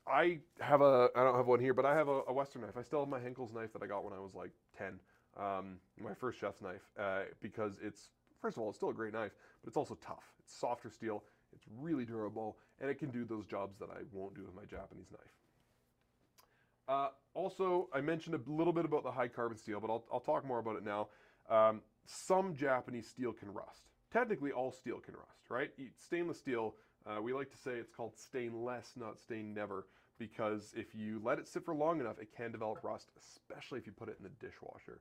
I don't have one here, but I have a Western knife. I still have my Henkel's knife that I got when I was like 10, my first chef's knife, because it's, first of all, it's still a great knife, but it's also tough. It's softer steel, it's really durable, and it can do those jobs that I won't do with my Japanese knife. Also, I mentioned a little bit about the high carbon steel, but I'll talk more about it now. Some Japanese steel can rust. Technically, all steel can rust, right? Stainless steel, we like to say it's called stainless, not stain never, because if you let it sit for long enough, it can develop rust, especially if you put it in the dishwasher.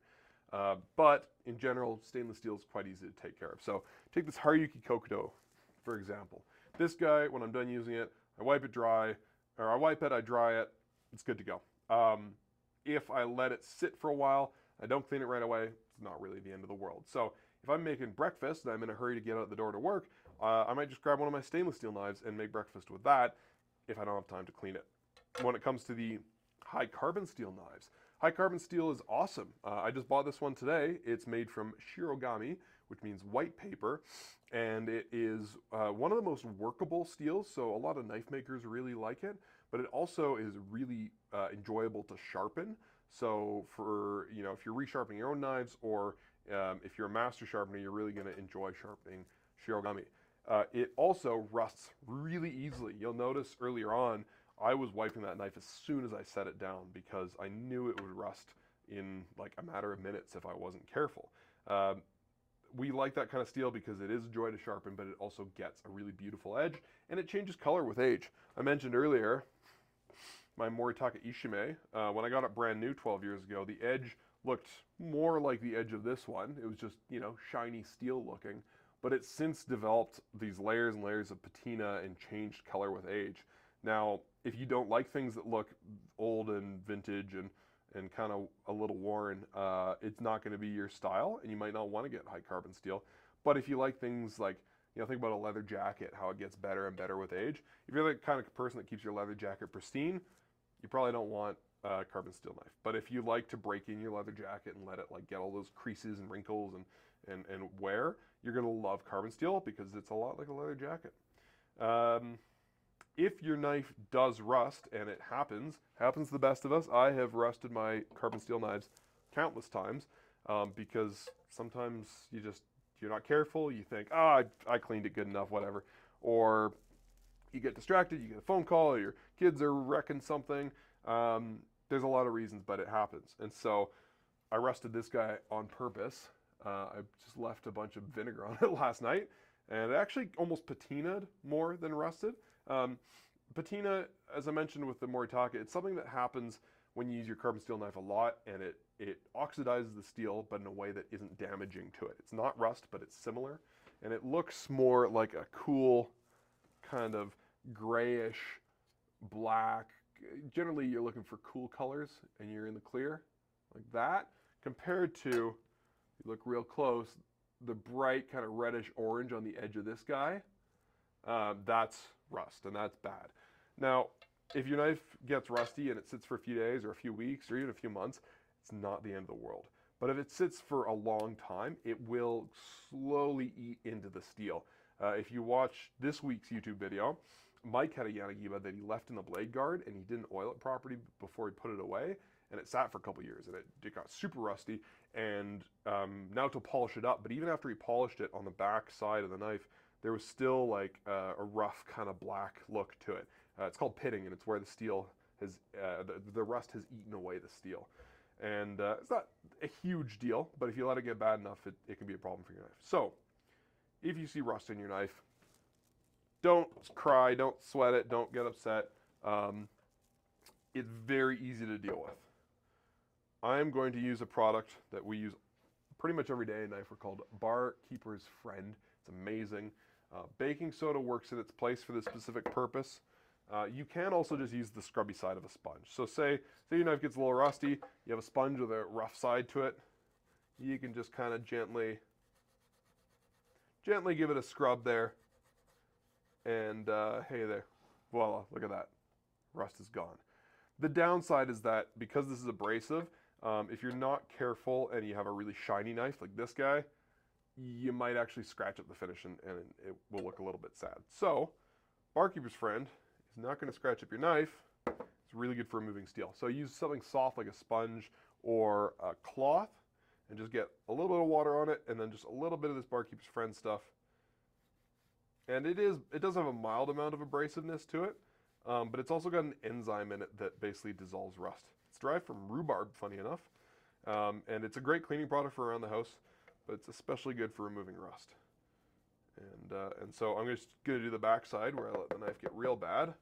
But in general, stainless steel is quite easy to take care of. So take this Haruki Kokudo, for example. This guy, when I'm done using it, I wipe it dry, or I wipe it, I dry it, it's good to go. If I let it sit for a while, I don't clean it right away, it's not really the end of the world. So if I'm making breakfast and I'm in a hurry to get out the door to work, I might just grab one of my stainless steel knives and make breakfast with that if I don't have time to clean it. When it comes to the high carbon steel knives, high carbon steel is awesome. I just bought this one today. It's made from shirogami, which means white paper, and it is one of the most workable steels, so a lot of knife makers really like it, but it also is really enjoyable to sharpen. So for, you know, if you're resharpening your own knives, or if you're a master sharpener, you're really going to enjoy sharpening shirogami. It also rusts really easily. You'll notice earlier on I was wiping that knife as soon as I set it down because I knew it would rust in like a matter of minutes if I wasn't careful. We like that kind of steel because it is a joy to sharpen, but it also gets a really beautiful edge, and it changes color with age. I mentioned earlier my Moritaka Ishime. When I got it brand new 12 years ago, the edge looked more like the edge of this one. It was just, you know, shiny steel looking, but it's since developed these layers and layers of patina and changed color with age. Now, if you don't like things that look old and vintage and kind of a little worn, it's not going to be your style, and you might not want to get high carbon steel. But if you like things like, you know, think about a leather jacket, how it gets better and better with age. If you're the kind of person that keeps your leather jacket pristine, you probably don't want a carbon steel knife. But if you like to break in your leather jacket and let it like get all those creases and wrinkles and wear, you're going to love carbon steel because it's a lot like a leather jacket. If your knife does rust, and it happens to the best of us, I have rusted my carbon steel knives countless times because sometimes you're not careful, you think, I cleaned it good enough, whatever. Or you get distracted, you get a phone call, or your kids are wrecking something. There's a lot of reasons, but it happens. And so I rusted this guy on purpose. I just left a bunch of vinegar on it last night, and it actually almost patinaed more than rusted. Patina, as I mentioned with the Moritaka, it's something that happens when you use your carbon steel knife a lot, and it oxidizes the steel, but in a way that isn't damaging to it. It's not rust, but it's similar, and it looks more like a cool kind of grayish black. Generally, you're looking for cool colors, and you're in the clear, like that, compared to, you look real close, the bright kind of reddish orange on the edge of this guy. That's rust, and that's bad. Now, if your knife gets rusty and it sits for a few days or a few weeks or even a few months, it's not the end of the world. But if it sits for a long time, it will slowly eat into the steel. If you watch this week's YouTube video, Mike had a Yanagiba that he left in the blade guard and he didn't oil it properly before he put it away, and it sat for a couple years and it got super rusty. And now to polish it up, but even after he polished it on the back side of the knife, there was still like a rough kind of black look to it. It's called pitting, and it's where the steel has, the rust has eaten away the steel. And it's not a huge deal, but if you let it get bad enough, it can be a problem for your knife. So, if you see rust in your knife, don't cry, don't sweat it, don't get upset. It's very easy to deal with. I'm going to use a product that we use pretty much every day in Knifewear called Barkeeper's Friend. It's amazing. Baking soda works in its place for this specific purpose. You can also just use the scrubby side of a sponge. So say your knife gets a little rusty, you have a sponge with a rough side to it, you can just kind of gently give it a scrub there, and hey there, voila, look at that, rust is gone. The downside is that because this is abrasive, if you're not careful and you have a really shiny knife like this guy, you might actually scratch up the finish and it will look a little bit sad. So, Barkeeper's Friend is not going to scratch up your knife. It's really good for removing steel. So use something soft like a sponge or a cloth and just get a little bit of water on it and then just a little bit of this Barkeeper's Friend stuff. And it does have a mild amount of abrasiveness to it, but it's also got an enzyme in it that basically dissolves rust. It's derived from rhubarb, funny enough, and it's a great cleaning product for around the house, but it's especially good for removing rust. And so I'm just going to do the back side where I let the knife get real bad.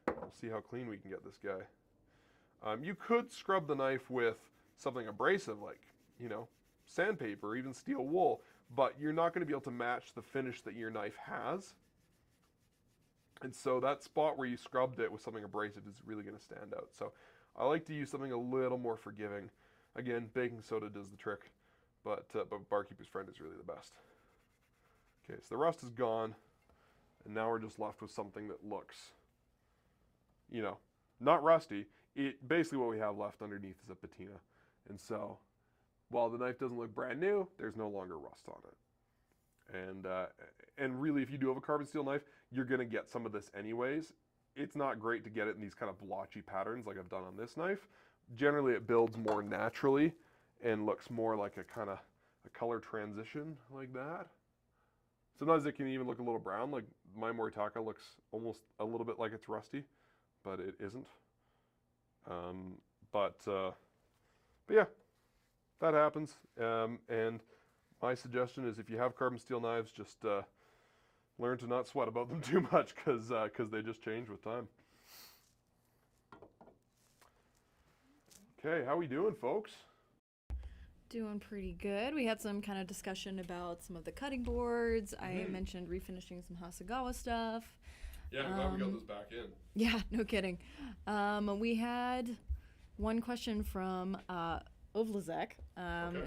We'll see how clean we can get this guy. You could scrub the knife with something abrasive like, you know, sandpaper or even steel wool, but you're not going to be able to match the finish that your knife has. And so that spot where you scrubbed it with something abrasive is really going to stand out. So I like to use something a little more forgiving. Again, baking soda does the trick, but Barkeeper's Friend is really the best. Okay, so the rust is gone, and now we're just left with something that looks, you know, not rusty. Basically what we have left underneath is a patina. And so, while the knife doesn't look brand new, there's no longer rust on it. And really, if you do have a carbon steel knife, you're going to get some of this anyways. It's not great to get it in these kind of blotchy patterns like I've done on this knife. Generally, it builds more naturally and looks more like a kind of a color transition like that. Sometimes it can even look a little brown, like my Moritaka looks almost a little bit like it's rusty, but it isn't. But yeah, that happens. And my suggestion is if you have carbon steel knives, just learn to not sweat about them too much because they just change with time. Okay, how we doing, folks? Doing pretty good. We had some kind of discussion about some of the cutting boards. I mentioned refinishing some Hasegawa stuff. Yeah, I'm glad we got those back in. Yeah, no kidding. We had one question from Ovlazek,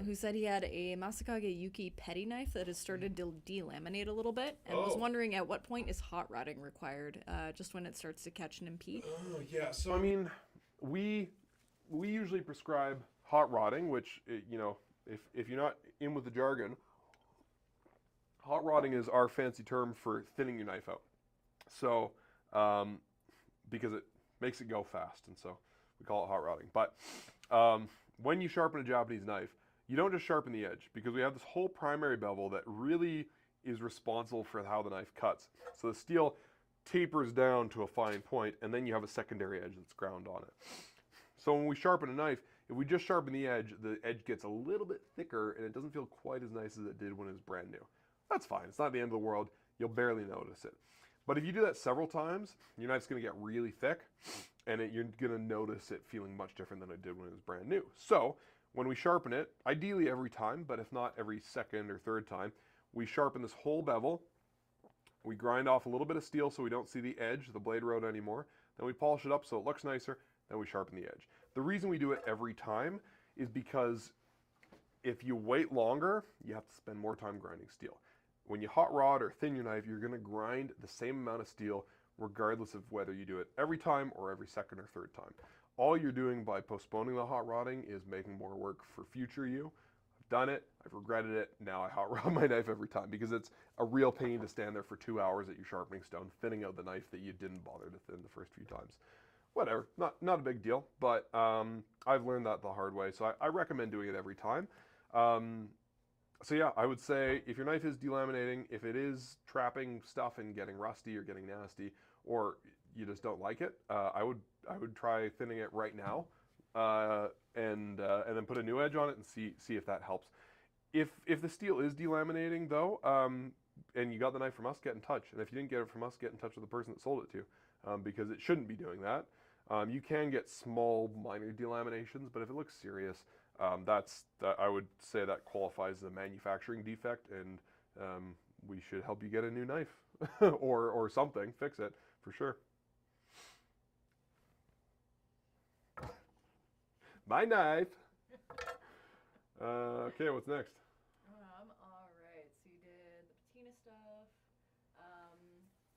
who said he had a Masakage Yuki petty knife that has started to delaminate a little bit, and was wondering at what point is hot rodding required, just when it starts to catch and impede. Oh, yeah. So, I mean, we usually prescribe hot rodding, which, you know, if you're not in with the jargon, hot rodding is our fancy term for thinning your knife out. So, because it makes it go fast, and so we call it hot rodding. But when you sharpen a Japanese knife, you don't just sharpen the edge, because we have this whole primary bevel that really is responsible for how the knife cuts. So the steel tapers down to a fine point, and then you have a secondary edge that's ground on it. So when we sharpen a knife, if we just sharpen the edge gets a little bit thicker, and it doesn't feel quite as nice as it did when it was brand new. That's fine. It's not the end of the world. You'll barely notice it. But if you do that several times, your knife's going to get really thick, and you're going to notice it feeling much different than it did when it was brand new. So when we sharpen it, ideally every time, but if not every second or third time, we sharpen this whole bevel. We grind off a little bit of steel so we don't see the edge, the blade road anymore. Then we polish it up so it looks nicer. Then we sharpen the edge. The reason we do it every time is because if you wait longer, you have to spend more time grinding steel. When you hot rod or thin your knife, you're going to grind the same amount of steel regardless of whether you do it every time or every second or third time. All you're doing by postponing the hot rodding is making more work for future you. I've done it, I've regretted it, now I hot rod my knife every time because it's a real pain to stand there for 2 hours at your sharpening stone thinning out the knife that you didn't bother to thin the first few times. Whatever, not a big deal, but I've learned that the hard way, so I recommend doing it every time. So yeah, I would say if your knife is delaminating, if it is trapping stuff and getting rusty or getting nasty, or you just don't like it, I would try thinning it right now, and then put a new edge on it and see if that helps. If the steel is delaminating though, and you got the knife from us, get in touch. And if you didn't get it from us, get in touch with the person that sold it to you, because it shouldn't be doing that. You can get small, minor delaminations, but if it looks serious, I would say that qualifies as a manufacturing defect, and we should help you get a new knife or something, fix it for sure. My knife. Okay, what's next? All right, so you did the patina stuff.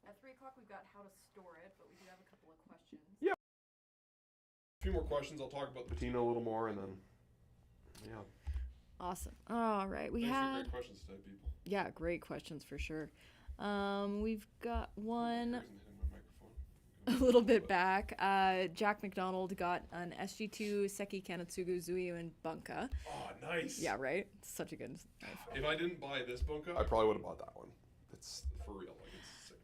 At 3 o'clock, we've got how to store it, but we do have a couple of questions. Yeah. A few more questions. I'll talk about the patina a little more, and then, yeah. Awesome. All right, we Thanks had... for great questions today, people. Yeah, great questions for sure. We've got one a little bit back. Jack McDonald got an SG2 Seki Kanetsugu Zuyu and Bunka. Oh, nice. Yeah, right? Such a good knife. If I didn't buy this Bunka, I probably would have bought that one. It's for real. Like, it's a sick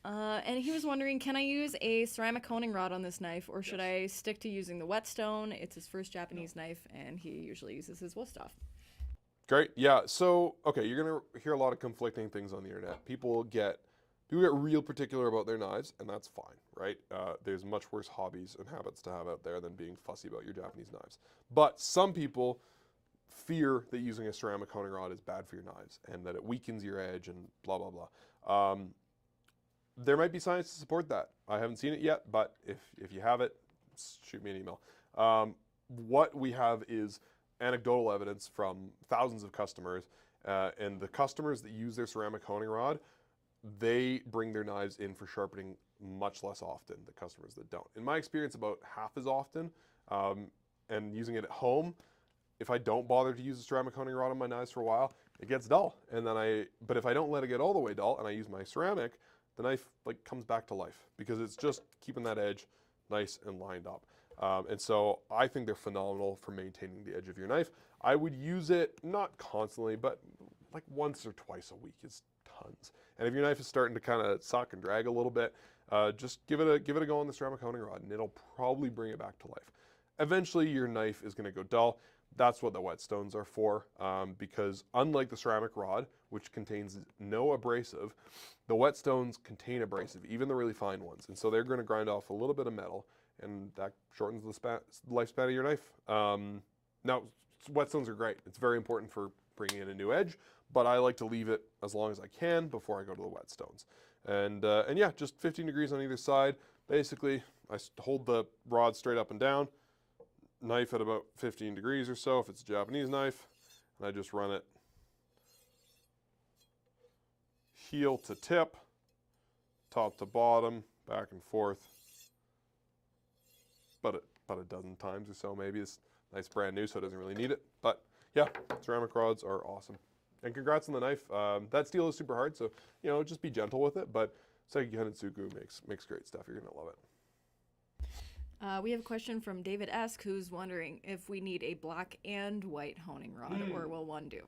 knife. And he was wondering, can I use a ceramic honing rod on this knife, or should I stick to using the whetstone? It's his first Japanese knife, and he usually uses his Wusthof. Great. Yeah. So, okay, you're going to hear a lot of conflicting things on the internet. People get real particular about their knives, and that's fine, right? There's much worse hobbies and habits to have out there than being fussy about your Japanese knives. But some people fear that using a ceramic honing rod is bad for your knives and that it weakens your edge and blah, blah, blah. There might be science to support that. I haven't seen it yet, but if you have it, shoot me an email. What we have is anecdotal evidence from thousands of customers, and the customers that use their ceramic honing rod, they bring their knives in for sharpening much less often than customers that don't. In my experience, about half as often, and using it at home, if I don't bother to use a ceramic honing rod on my knives for a while, it gets dull. And then but if I don't let it get all the way dull and I use my ceramic, the knife like comes back to life because it's just keeping that edge nice and lined up. And so I think they're phenomenal for maintaining the edge of your knife. I would use it not constantly, but like once or twice a week is tons. And if your knife is starting to kind of suck and drag a little bit, just give it a go on the ceramic honing rod, and it'll probably bring it back to life. Eventually, your knife is going to go dull. That's what the whetstones are for, because unlike the ceramic rod, which contains no abrasive, the whetstones contain abrasive, even the really fine ones. And so they're going to grind off a little bit of metal, and that shortens the lifespan of your knife. Now, whetstones are great. It's very important for bringing in a new edge, but I like to leave it as long as I can before I go to the whetstones. And yeah, just 15 degrees on either side. Basically, I hold the rod straight up and down, knife at about 15 degrees or so if it's a Japanese knife, and I just run it heel to tip, top to bottom, back and forth, about a dozen times or so maybe. It's nice brand new, so it doesn't really need it. But yeah, ceramic rods are awesome. And congrats on the knife. That steel is super hard, so just be gentle with it. But Seiki Hanetsuku makes great stuff. You're gonna love it. We have a question from David S., who's wondering if we need a black and white honing rod, or will one do?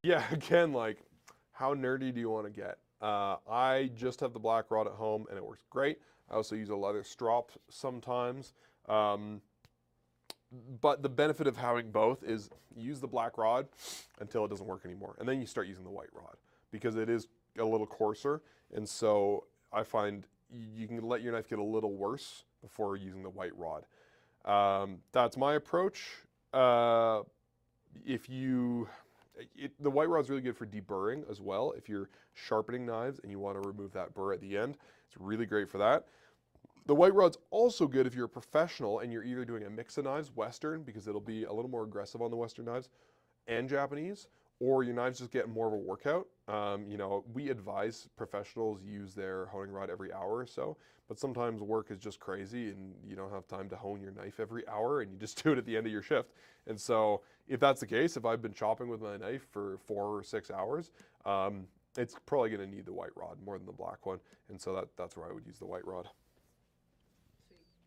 Yeah, again, like, how nerdy do you want to get? I just have the black rod at home, and it works great. I also use a leather strop sometimes. But the benefit of having both is you use the black rod until it doesn't work anymore. And then you start using the white rod because it is a little coarser. And so I find you can let your knife get a little worse before using the white rod. That's my approach. The white rod's really good for deburring as well. If you're sharpening knives and you want to remove that burr at the end, it's really great for that. The white rod's also good if you're a professional and you're either doing a mix of knives, Western, because it'll be a little more aggressive on the Western knives, and Japanese, or your knives just get more of a workout. We advise professionals use their honing rod every hour or so, but sometimes work is just crazy and you don't have time to hone your knife every hour and you just do it at the end of your shift. And so if that's the case, if I've been chopping with my knife for 4 or 6 hours, it's probably going to need the white rod more than the black one. And so that's where I would use the white rod.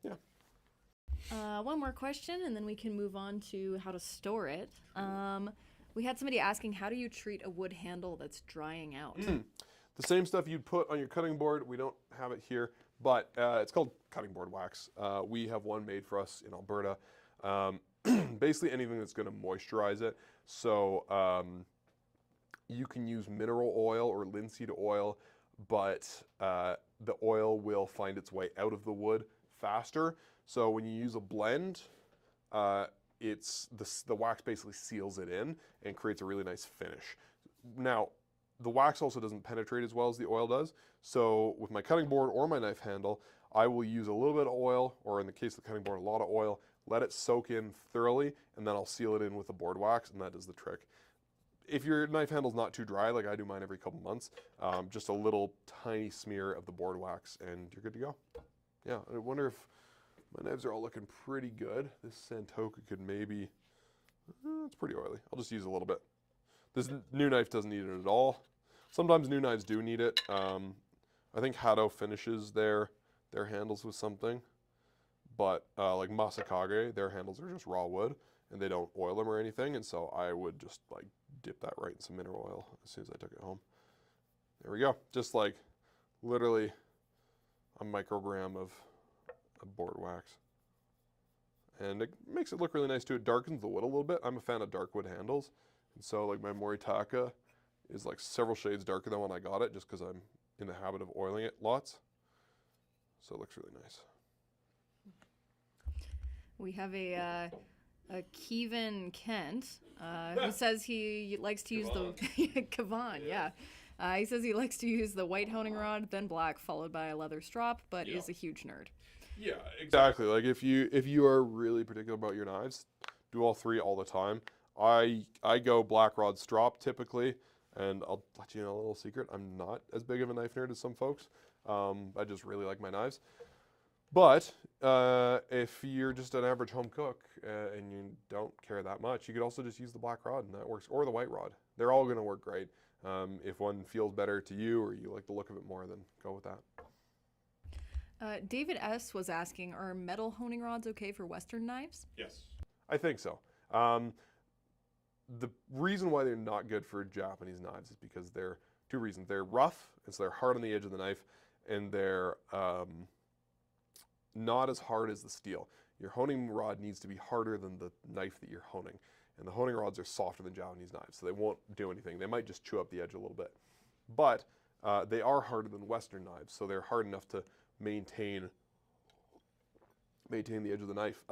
Yeah. One more question, and then we can move on to how to store it. We had somebody asking, how do you treat a wood handle that's drying out? The same stuff you'd put on your cutting board. We don't have it here, but it's called cutting board wax. We have one made for us in Alberta. Basically anything that's going to moisturize it. So you can use mineral oil or linseed oil, but the oil will find its way out of the wood faster. So when you use a blend, the wax basically seals it in and creates a really nice finish. Now, the wax also doesn't penetrate as well as the oil does. So with my cutting board or my knife handle, I will use a little bit of oil, or in the case of the cutting board, a lot of oil, let it soak in thoroughly, and then I'll seal it in with the board wax, and that does the trick. If your knife handle's not too dry, like I do mine every couple months, just a little tiny smear of the board wax, and you're good to go. Yeah, I wonder if my knives are all looking pretty good. This Santoku could maybe, it's pretty oily. I'll just use a little bit. This new knife doesn't need it at all. Sometimes new knives do need it. I think Hado finishes their handles with something, but like Masakage, their handles are just raw wood and they don't oil them or anything, and so I would just like dip that right in some mineral oil as soon as I took it home. There we go. Just like literally a microgram of board wax. And it makes it look really nice too. It darkens the wood a little bit. I'm a fan of dark wood handles. And so like my Moritaka is like several shades darker than when I got it, just because I'm in the habit of oiling it lots. So it looks really nice. We have a Kevin Kent who says he likes to use the Kavan, yeah. He says he likes to use the white honing rod, then black, followed by a leather strop, but is a huge nerd. Yeah, exactly. Like if you are really particular about your knives, do all three all the time. I go black rod strop typically, and I'll let you know a little secret. I'm not as big of a knife nerd as some folks. I just really like my knives. But if you're just an average home cook and you don't care that much, you could also just use the black rod, and that works, or the white rod. They're all going to work great. If one feels better to you or you like the look of it more, then go with that. David S. was asking, are metal honing rods okay for Western knives? Yes. I think so. The reason why they're not good for Japanese knives is because they're two reasons. They're rough, and so they're hard on the edge of the knife, and they're not as hard as the steel. Your honing rod needs to be harder than the knife that you're honing. And the honing rods are softer than Japanese knives, so they won't do anything. They might just chew up the edge a little bit. But they are harder than Western knives, so they're hard enough to maintain the edge of the knife.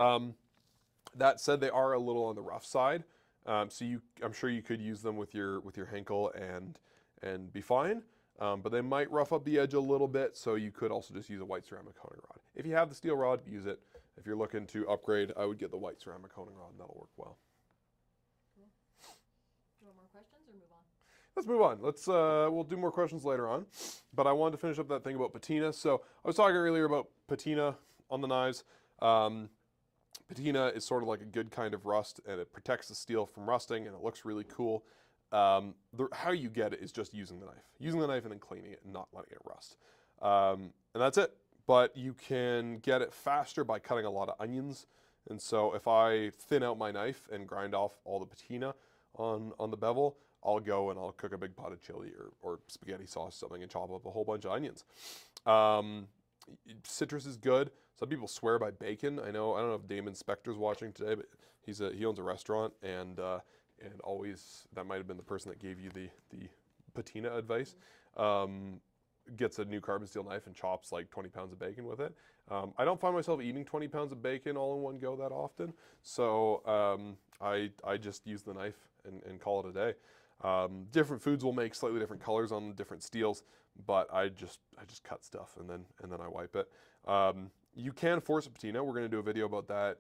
That said, they are a little on the rough side, so I'm sure you could use them with your Henkel and be fine. But they might rough up the edge a little bit, so you could also just use a white ceramic honing rod. If you have the steel rod, use it. If you're looking to upgrade, I would get the white ceramic honing rod, and that'll work well. Cool. Do you want more questions or move on? Let's move on. We'll do more questions later on. But I wanted to finish up that thing about patina. So I was talking earlier about patina on the knives. Patina is sort of like a good kind of rust, and it protects the steel from rusting, and it looks really cool. How you get it is just using the knife. Using the knife and then cleaning it and not letting it rust. And that's it. But you can get it faster by cutting a lot of onions. And so if I thin out my knife and grind off all the patina on the bevel, I'll go and I'll cook a big pot of chili or spaghetti sauce or something and chop up a whole bunch of onions. Citrus is good. Some people swear by bacon. I don't know if Damon Spector's watching today, but he owns a restaurant, and always, that might have been the person that gave you the patina advice, gets a new carbon steel knife and chops like 20 pounds of bacon with it. I don't find myself eating 20 pounds of bacon all in one go that often, so I just use the knife and call it a day. Different foods will make slightly different colors on different steels, but I just cut stuff and then I wipe it. You can force a patina. We're going to do a video about that.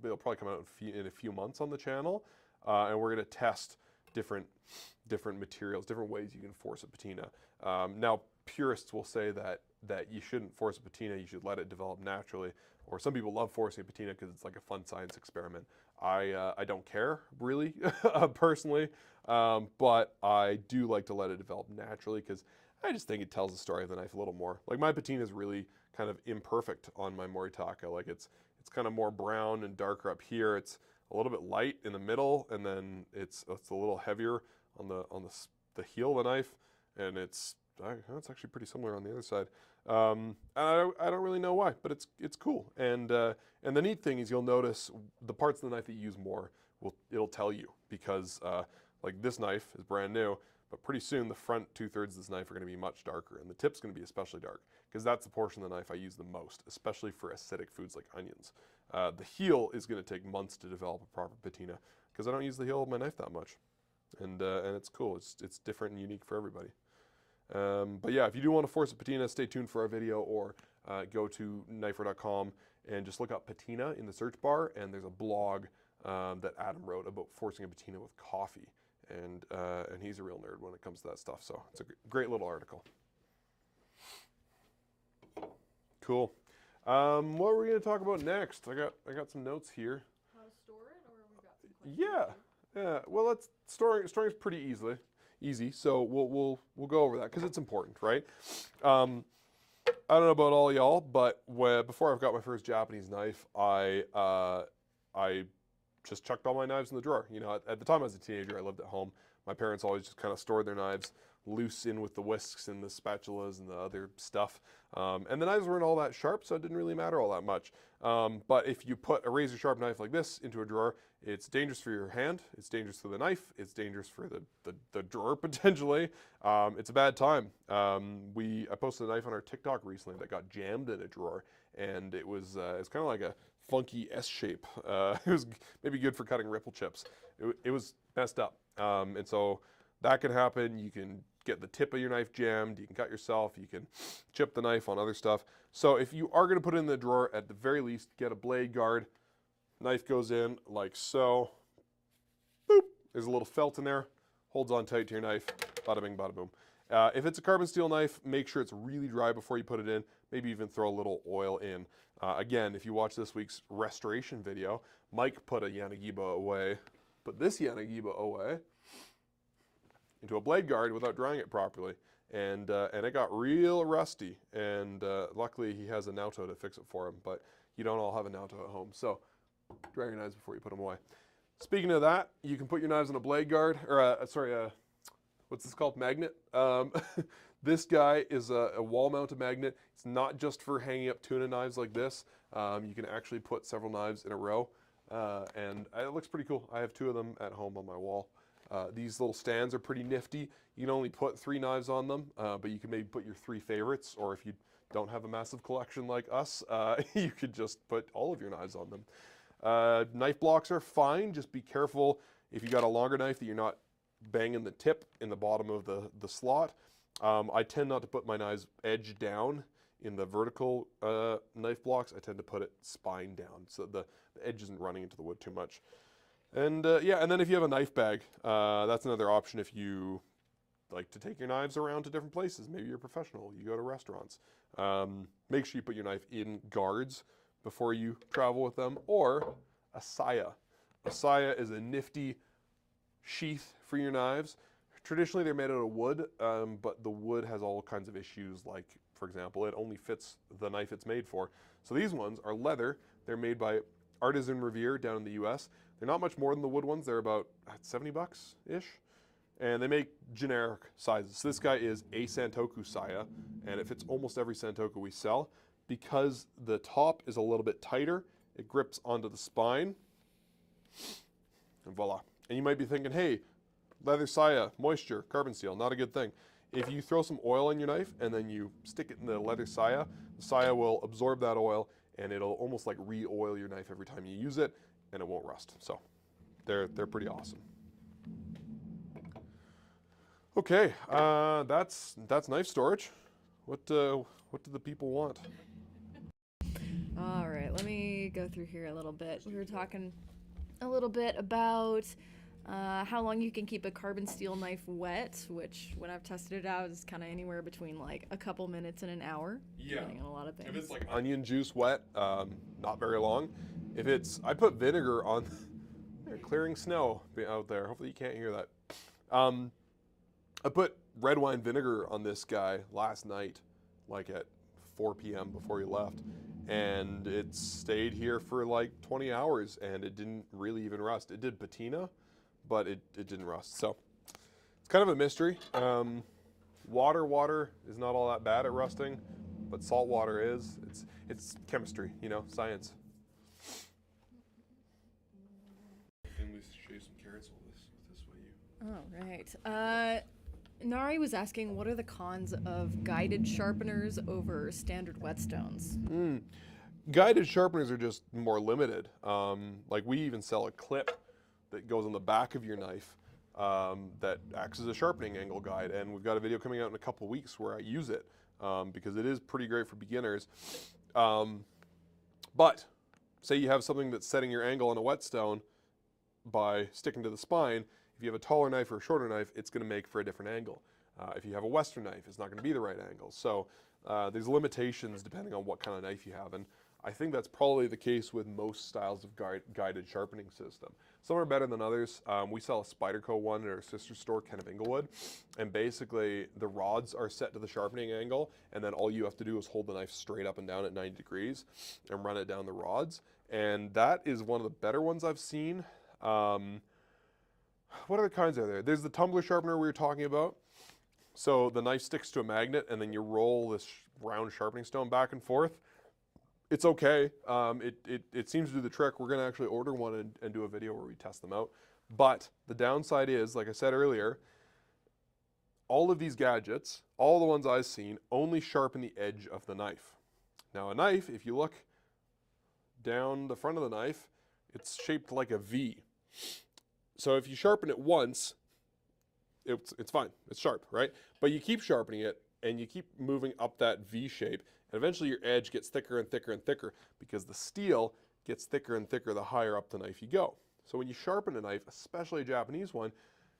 It'll probably come out in a few months on the channel, and we're going to test different materials, different ways you can force a patina. Now, purists will say that you shouldn't force a patina. You should let it develop naturally. Or some people love forcing a patina because it's like a fun science experiment. I don't care really personally, but I do like to let it develop naturally because I just think it tells the story of the knife a little more. Like, my patina is really kind of imperfect on my Moritaka. Like, it's kind of more brown and darker up here. It's a little bit light in the middle, and then it's a little heavier on the heel of the knife, and it's actually pretty similar on the other side. And I don't really know why, but it's cool. And the neat thing is, you'll notice the parts of the knife that you use more, it'll tell you, because like this knife is brand new, but pretty soon the front 2/3 of this knife are going to be much darker, and the tip's going to be especially dark, because that's the portion of the knife I use the most, especially for acidic foods like onions. The heel is going to take months to develop a proper patina, because I don't use the heel of my knife that much, and it's cool. It's different and unique for everybody. But yeah, if you do want to force a patina, stay tuned for our video, or go to knifewear.com and just look up patina in the search bar, and there's a blog that Adam wrote about forcing a patina with coffee, and he's a real nerd when it comes to that stuff, so it's a great little article. Cool. What are we going to talk about next? I got some notes here. How to store it, or we got some questions? Yeah. Well, storing's pretty easy. So we'll go over that because it's important, right? I don't know about all y'all, but before I've got my first Japanese knife, I just chucked all my knives in the drawer. You know, at the time I was a teenager, I lived at home. My parents always just kind of stored their knives loose in with the whisks and the spatulas and the other stuff. And the knives weren't all that sharp, so it didn't really matter all that much. But if you put a razor sharp knife like this into a drawer, it's dangerous for your hand, it's dangerous for the knife, it's dangerous for the drawer potentially. It's a bad time. I posted a knife on our TikTok recently that got jammed in a drawer, and it's kind of like a funky S shape. It was maybe good for cutting ripple chips. It was messed up. And so that can happen. You can get the tip of your knife jammed, you can cut yourself, you can chip the knife on other stuff. So if you are going to put it in the drawer, at the very least, get a blade guard. Knife goes in like so. Boop. There's a little felt in there. Holds on tight to your knife. Bada bing, bada boom. If it's a carbon steel knife, make sure it's really dry before you put it in. Maybe even throw a little oil in. Again, if you watch this week's restoration video, Mike put this Yanagiba away into a blade guard without drying it properly, and it got real rusty, and luckily he has a Naoto to fix it for him, but you don't all have a Naoto at home, so dry your knives before you put them away. Speaking of that, you can put your knives in a blade guard, or what's this called, magnet. This guy is a wall-mounted magnet. It's not just for hanging up tuna knives like this. You can actually put several knives in a row, and it looks pretty cool. I have 2 of them at home on my wall. These little stands are pretty nifty. You can only put 3 knives on them, but you can maybe put your 3 favorites, or if you don't have a massive collection like us, you could just put all of your knives on them. Knife blocks are fine. Just be careful if you got a longer knife that you're not banging the tip in the bottom of the slot. I tend not to put my knives edge down in the vertical knife blocks. I tend to put it spine down so the edge isn't running into the wood too much. And yeah, and then if you have a knife bag, that's another option if you like to take your knives around to different places. Maybe you're a professional, you go to restaurants. Make sure you put your knife in guards before you travel with them, or a saya. A saya is a nifty sheath for your knives. Traditionally, they're made out of wood, but the wood has all kinds of issues, like, for example, it only fits the knife it's made for. So these ones are leather. They're made by Artisan Revere down in the US. They're not much more than the wood ones. They're about 70 bucks-ish. And they make generic sizes. So this guy is a Santoku saya, and it fits almost every Santoku we sell. Because the top is a little bit tighter, it grips onto the spine, and voila. And you might be thinking, hey, leather saya, moisture, carbon steel, not a good thing. If you throw some oil on your knife and then you stick it in the leather saya, the saya will absorb that oil and it'll almost like re-oil your knife every time you use it, and it won't rust. So they're pretty awesome. Okay, that's knife storage. What do the people want? All right, let me go through here a little bit. We were talking a little bit about how long you can keep a carbon steel knife wet, which when I've tested it out is kind of anywhere between like a couple minutes and an hour, depending on a lot of things. If it's like onion juice wet, not very long. If it's, I put vinegar on, they're clearing snow out there. Hopefully you can't hear that. I put red wine vinegar on this guy last night, like at 4 p.m. before he left. And it stayed here for like 20 hours and it didn't really even rust. It did patina, but it didn't rust. So it's kind of a mystery. Water is not all that bad at rusting, but salt water is. It's chemistry, you know, science. And we show you some carrots with this way. All right. Nari was asking, what are the cons of guided sharpeners over standard whetstones? Guided sharpeners are just more limited. Like we even sell a clip that goes on the back of your knife that acts as a sharpening angle guide, and we've got a video coming out in a couple of weeks where I use it because it is pretty great for beginners. But say you have something that's setting your angle on a whetstone by sticking to the spine. If you have a taller knife or a shorter knife, it's going to make for a different angle. If you have a Western knife, it's not going to be the right angle. So there's limitations depending on what kind of knife you have. And I think that's probably the case with most styles of guided sharpening system. Some are better than others. We sell a Spyderco one at our sister store, Ken of Inglewood. And basically, the rods are set to the sharpening angle, and then all you have to do is hold the knife straight up and down at 90 degrees and run it down the rods. And that is one of the better ones I've seen. What other kinds are there? There's the tumbler sharpener we were talking about. So the knife sticks to a magnet and then you roll this round sharpening stone back and forth. It's okay. It seems to do the trick. We're going to actually order one and do a video where we test them out. But the downside is, like I said earlier, all of these gadgets, all the ones I've seen, only sharpen the edge of the knife. Now a knife, if you look down the front of the knife, it's shaped like a V. So if you sharpen it once, it's fine. It's sharp, right? But you keep sharpening it and you keep moving up that V shape, and eventually your edge gets thicker and thicker and thicker because the steel gets thicker and thicker the higher up the knife you go. So when you sharpen a knife, especially a Japanese one,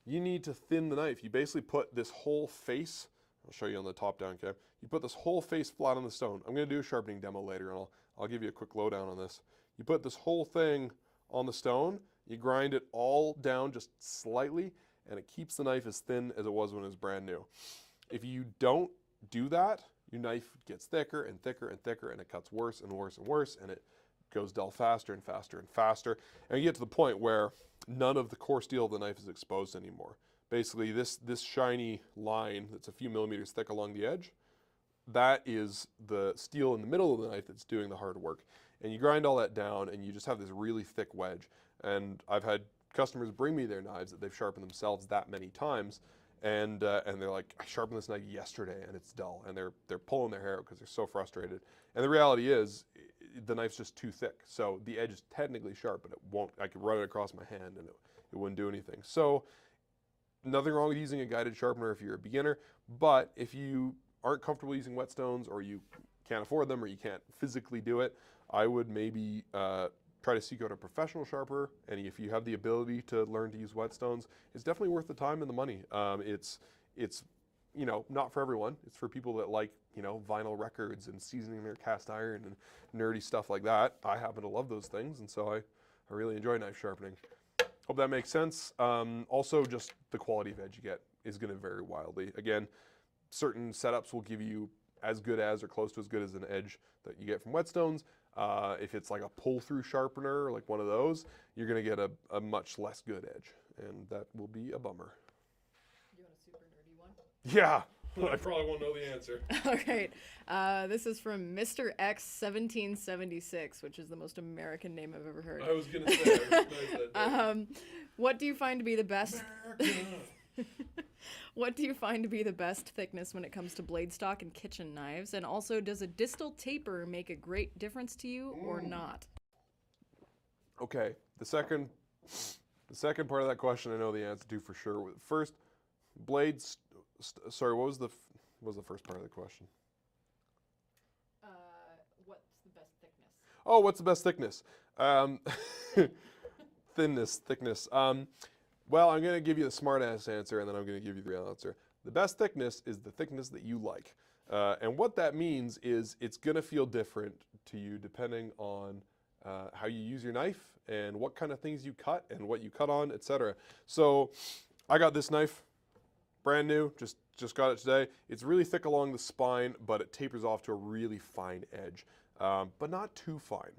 you need to thin the knife. You basically put this whole face, I'll show you on the top down cam, you put this whole face flat on the stone. I'm going to do a sharpening demo later and I'll give you a quick lowdown on this. You put this whole thing on the stone, you grind it all down just slightly, and it keeps the knife as thin as it was when it was brand new. If you don't do that, your knife gets thicker and thicker and thicker, and it cuts worse and worse and worse, and it goes dull faster and faster and faster. And you get to the point where none of the core steel of the knife is exposed anymore basically this shiny line that's a few millimeters thick along the edge, that is the steel in the middle of the knife that's doing the hard work. And you grind all that down and you just have this really thick wedge. And I've had customers bring me their knives that they've sharpened themselves that many times, and they're like, I sharpened this knife yesterday and it's dull, and they're pulling their hair out because they're so frustrated. And the reality is, the knife's just too thick. So the edge is technically sharp, but it won't. I could run it across my hand and it wouldn't do anything. So nothing wrong with using a guided sharpener if you're a beginner, but if you aren't comfortable using whetstones, or you can't afford them, or you can't physically do it, I would maybe try to seek out a professional sharpener. And if you have the ability to learn to use whetstones, it's definitely worth the time and the money. It's you know, not for everyone. It's for people that like, you know, vinyl records and seasoning their cast iron and nerdy stuff like that. I happen to love those things, and so I really enjoy knife sharpening. Hope that makes sense. Also, just the quality of edge you get is going to vary wildly. Again, certain setups will give you as good as or close to as good as an edge that you get from whetstones. If it's like a pull-through sharpener, like one of those, you're going to get a much less good edge, and that will be a bummer. You want a super nerdy one? Yeah, I probably won't know the answer. All right. This is from Mr. X 1776, which is the most American name I've ever heard. I was going to say, I recognize that. What do you find to be the best? What do you find to be the best thickness when it comes to blade stock and kitchen knives? And also, does a distal taper make a great difference to you or not? Okay, the second part of that question I know the answer to for sure. First, blades. Sorry, what was the first part of the question? What's the best thickness? Oh, what's the best thickness? Thickness. Well, I'm going to give you the smart-ass answer, and then I'm going to give you the real answer. The best thickness is the thickness that you like. And what that means is it's going to feel different to you depending on how you use your knife and what kind of things you cut and what you cut on, etc. So I got this knife, brand new, just got it today. It's really thick along the spine, but it tapers off to a really fine edge, but not too fine.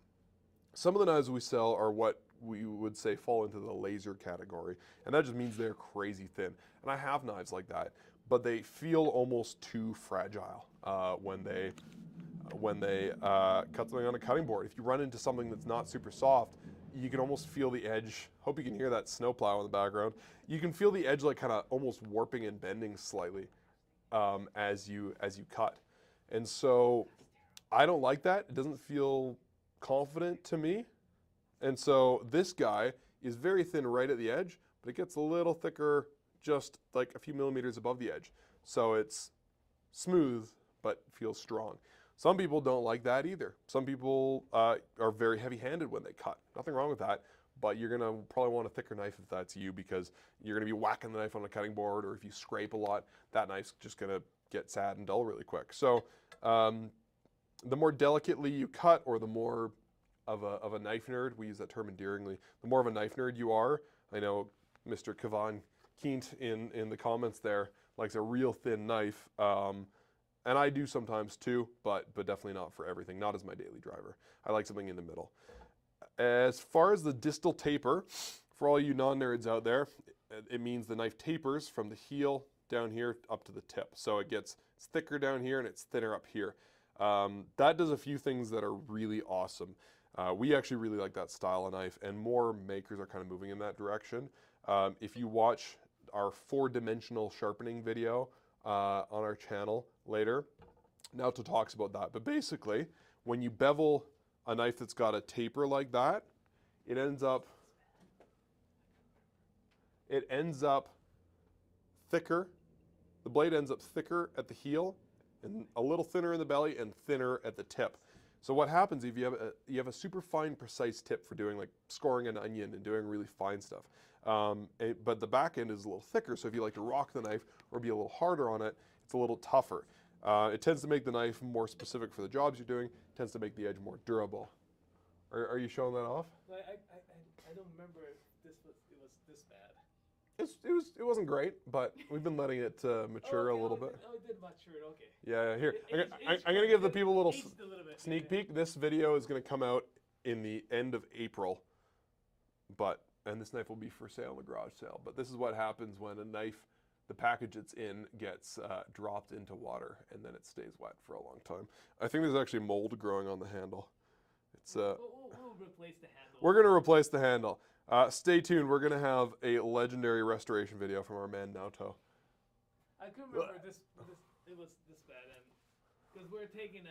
Some of the knives we sell are what we would say fall into the laser category, and that just means they're crazy thin. And I have knives like that, but they feel almost too fragile when they cut something on a cutting board. If you run into something that's not super soft, you can almost feel the edge. Hope you can hear that snowplow in the background. You can feel the edge like kind of almost warping and bending slightly as you cut. And so I don't like that. It doesn't feel confident to me. And so this guy is very thin right at the edge, but it gets a little thicker just like a few millimeters above the edge. So it's smooth, but feels strong. Some people don't like that either. Some people are very heavy-handed when they cut. Nothing wrong with that, but you're gonna probably want a thicker knife if that's you, because you're gonna be whacking the knife on a cutting board, or if you scrape a lot, that knife's just gonna get sad and dull really quick. So the more delicately you cut, or the more of a knife nerd, we use that term endearingly, the more of a knife nerd you are. I know Mr. Kavan Keent in the comments there likes a real thin knife, and I do sometimes too, but definitely not for everything, not as my daily driver. I like something in the middle. As far as the distal taper, for all you non-nerds out there, it means the knife tapers from the heel down here up to the tip. So it's thicker down here and it's thinner up here. That does a few things that are really awesome. We actually really like that style of knife, and more makers are kind of moving in that direction. If you watch our 4-dimensional sharpening video on our channel later, Naoto talks about that. But basically, when you bevel a knife that's got a taper like that, it ends up thicker. The blade ends up thicker at the heel and a little thinner in the belly and thinner at the tip. So what happens if you have a super fine, precise tip for doing like scoring an onion and doing really fine stuff, but the back end is a little thicker. So if you like to rock the knife or be a little harder on it, it's a little tougher. It tends to make the knife more specific for the jobs you're doing. It tends to make the edge more durable. Are you showing that off? I don't remember if it was this bad. It wasn't great, but we've been letting it mature a little bit. It did mature. Okay. Yeah, here. I'm going to give the people a little sneak peek. This video is going to come out in the end of April, but and this knife will be for sale in the garage sale. But this is what happens when a knife, the package it's in, gets dropped into water, and then it stays wet for a long time. I think there's actually mold growing on the handle. It's We'll replace the handle. We're gonna replace the handle. Stay tuned. We're gonna have a legendary restoration video from our man Naoto. I could remember this. It was this bad, and because we're taking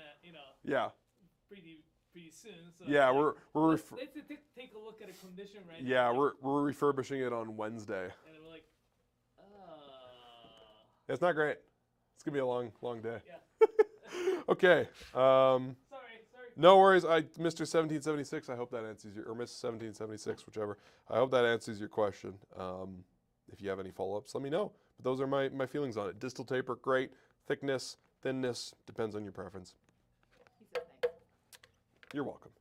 Yeah. pretty soon. So Yeah, let's take a look at a condition right now. Yeah, we're refurbishing it on Wednesday. And we're like, It's not great. It's gonna be a long day. yeah. Okay. Sorry. No worries. Mr. 1776. I hope that answers your, or Miss 1776, whichever. I hope that answers your question. If you have any follow-ups, let me know. But those are my feelings on it. Distal taper, great. Thickness, thinness, depends on your preference. He said thanks. You're welcome.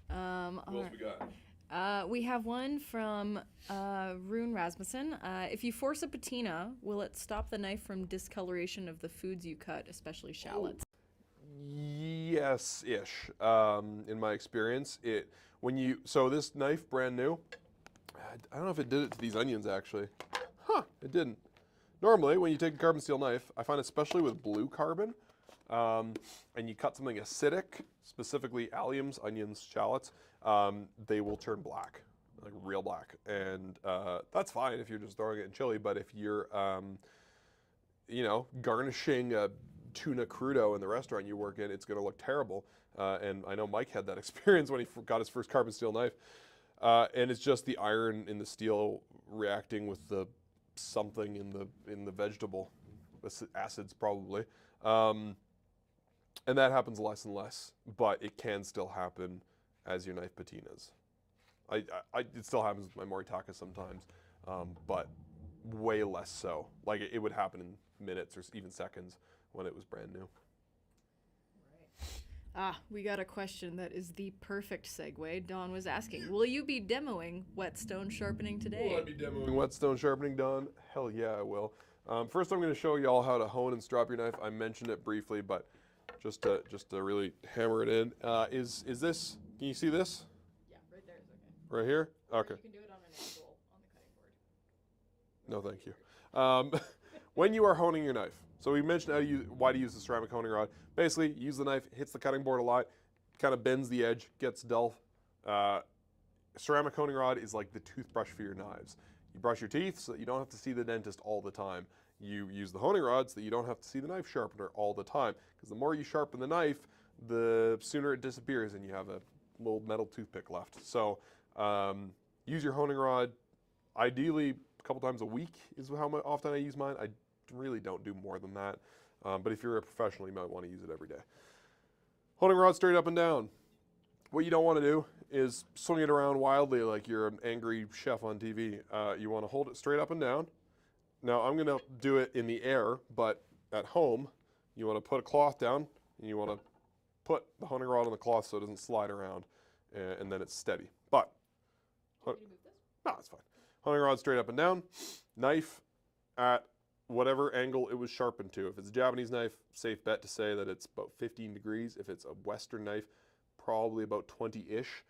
What else we got? We have one from Rune Rasmussen. If you force a patina, will it stop the knife from discoloration of the foods you cut, especially shallots? Yes-ish. In my experience, so this knife, brand new. I don't know if it did it to these onions actually. It didn't. Normally, when you take a carbon steel knife, I find especially with blue carbon, and you cut something acidic, specifically alliums, onions, shallots, they will turn black, like real black. And that's fine if you're just throwing it in chili, but if you're, garnishing a tuna crudo in the restaurant you work in, it's going to look terrible. And I know Mike had that experience when he got his first carbon steel knife. And it's just the iron in the steel reacting with the something in the vegetable acids probably. And that happens less and less, but it can still happen as your knife patinas. It still happens with my Moritaka sometimes, but way less so. Like it would happen in minutes or even seconds when it was brand new. We got a question that is the perfect segue. Don was asking, will you be demoing whetstone sharpening today? Will I be demoing whetstone sharpening, Don? Hell yeah, I will. First, I'm going to show you all how to hone and strop your knife. I mentioned it briefly, but just to really hammer it in, is this? Can you see this? Yeah, right there is okay. Right here? Okay. You can do it on an angle on the cutting board. No, thank you. When you are honing your knife, so we mentioned why to use the ceramic honing rod. Basically, use the knife, hits the cutting board a lot, kind of bends the edge, gets dull. Ceramic honing rod is like the toothbrush for your knives. You brush your teeth so that you don't have to see the dentist all the time. You use the honing rod so that you don't have to see the knife sharpener all the time. Because the more you sharpen the knife, the sooner it disappears and you have a little metal toothpick left. So use your honing rod ideally a couple times a week is how often I use mine. I really don't do more than that. But if you're a professional, you might want to use it every day. Honing rod straight up and down. What you don't want to do is swing it around wildly like you're an angry chef on TV. You want to hold it straight up and down. Now I'm going to do it in the air, but at home, you want to put a cloth down and you want to put the honing rod on the cloth so it doesn't slide around, and then it's steady. But, Can you move this? no, it's fine. Honing rod straight up and down. Knife at whatever angle it was sharpened to. If it's a Japanese knife, safe bet to say that it's about 15 degrees. If it's a Western knife, probably about 20-ish.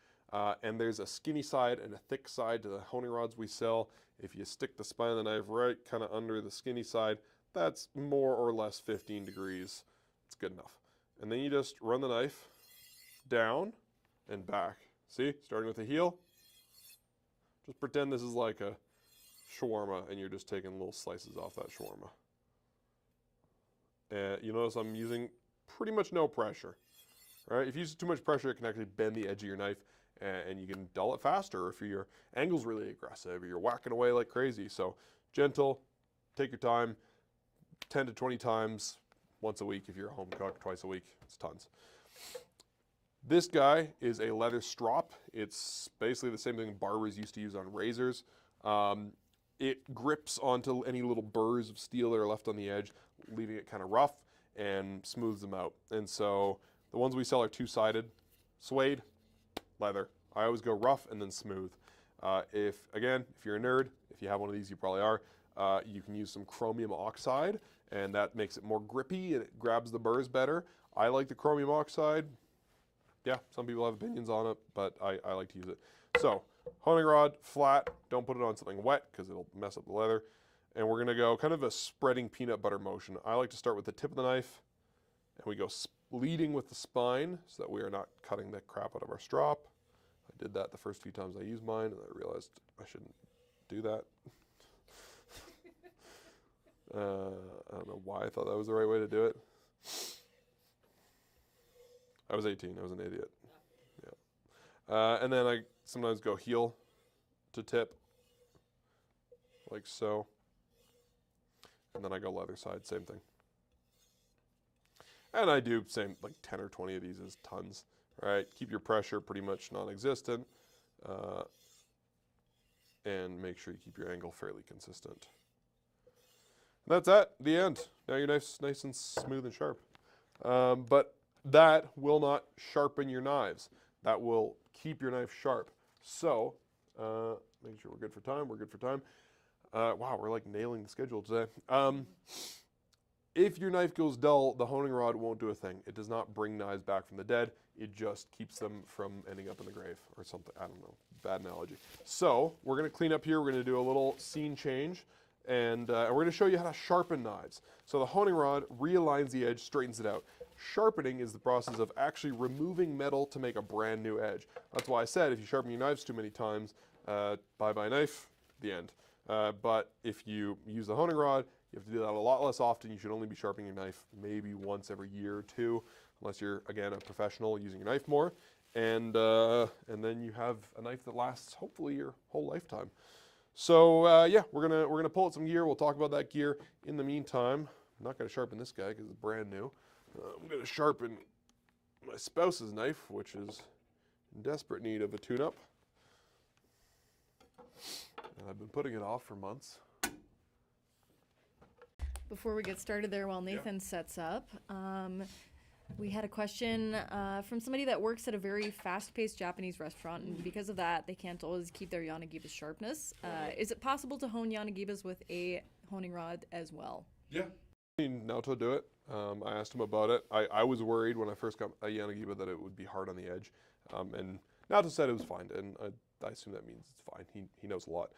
And there's a skinny side and a thick side to the honing rods we sell. If you stick the spine of the knife right kind of under the skinny side, that's more or less 15 degrees. It's good enough. And then you just run the knife down and back. See, starting with the heel. Just pretend this is like a shawarma and you're just taking little slices off that shawarma. And you notice I'm using pretty much no pressure. Right? If you use too much pressure, it can actually bend the edge of your knife and you can dull it faster if your angle's really aggressive or you're whacking away like crazy. So gentle, take your time, 10 to 20 times once a week if you're a home cook, twice a week, it's tons. This guy is a leather strop. It's basically the same thing barbers used to use on razors. It grips onto any little burrs of steel that are left on the edge, leaving it kind of rough and smooths them out. And so the ones we sell are two-sided, suede, leather. I always go rough and then smooth. If you're a nerd, if you have one of these, you probably are, you can use some chromium oxide and that makes it more grippy and it grabs the burrs better. I like the chromium oxide. yeah, some people have opinions on it, but I like to use it. So, honing rod, flat. Don't put it on something wet because it'll mess up the leather. And we're going to go kind of a spreading peanut butter motion. I like to start with the tip of the knife, and we go leading with the spine so that we are not cutting the crap out of our strop. I did that the first few times I used mine, and I realized I shouldn't do that. I don't know why I thought that was the right way to do it. I was 18. I was an idiot. Yeah. And then I sometimes go heel to tip, like so. And then I go leather side, same thing. And I do same, like 10 or 20 of these is tons, right? Keep your pressure pretty much non-existent. And make sure you keep your angle fairly consistent. And that's at the end. Now your knife's nice and smooth and sharp. But that will not sharpen your knives. That will keep your knife sharp. So, make sure we're good for time. We're good for time. Wow, we're like nailing the schedule today. If your knife goes dull, the honing rod won't do a thing. It does not bring knives back from the dead. It just keeps them from ending up in the grave or something. I don't know. Bad analogy. So we're going to clean up here. We're going to do a little scene change. And we're going to show you how to sharpen knives. So the honing rod realigns the edge, straightens it out. Sharpening is the process of actually removing metal to make a brand new edge. That's why I said if you sharpen your knives too many times, bye-bye knife, the end. But if you use the honing rod, you have to do that a lot less often. You should only be sharpening your knife maybe once every year or two, unless you're, again, a professional using your knife more. And then you have a knife that lasts hopefully your whole lifetime. So yeah, we're gonna pull out some gear. We'll talk about that gear. In the meantime, I'm not gonna sharpen this guy because it's brand new. I'm gonna sharpen my spouse's knife, which is in desperate need of a tune-up. And I've been putting it off for months. Before we get started there, while Nathan sets up, we had a question from somebody that works at a very fast-paced Japanese restaurant, and because of that, they can't always keep their Yanagiba's sharpness. Is it possible to hone Yanagibas with a honing rod as well? Yeah. Naoto do it. I asked him about it. I was worried when I first got a Yanagiba that it would be hard on the edge, and Naoto said it was fine, and I assume that means it's fine. He knows a lot.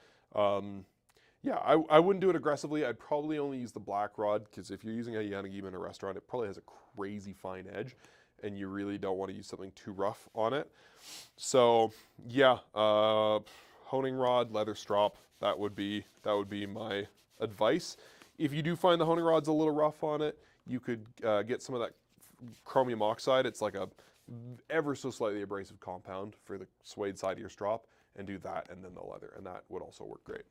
Yeah, I wouldn't do it aggressively. I'd probably only use the black rod because if you're using a Yanagiba in a restaurant, it probably has a crazy fine edge, and you really don't want to use something too rough on it. So yeah, honing rod, leather strop. That would be my advice. If you do find the honing rod's a little rough on it, you could get some of that chromium oxide. It's like a ever so slightly abrasive compound for the suede side of your strop, and do that and then the leather, and that would also work great.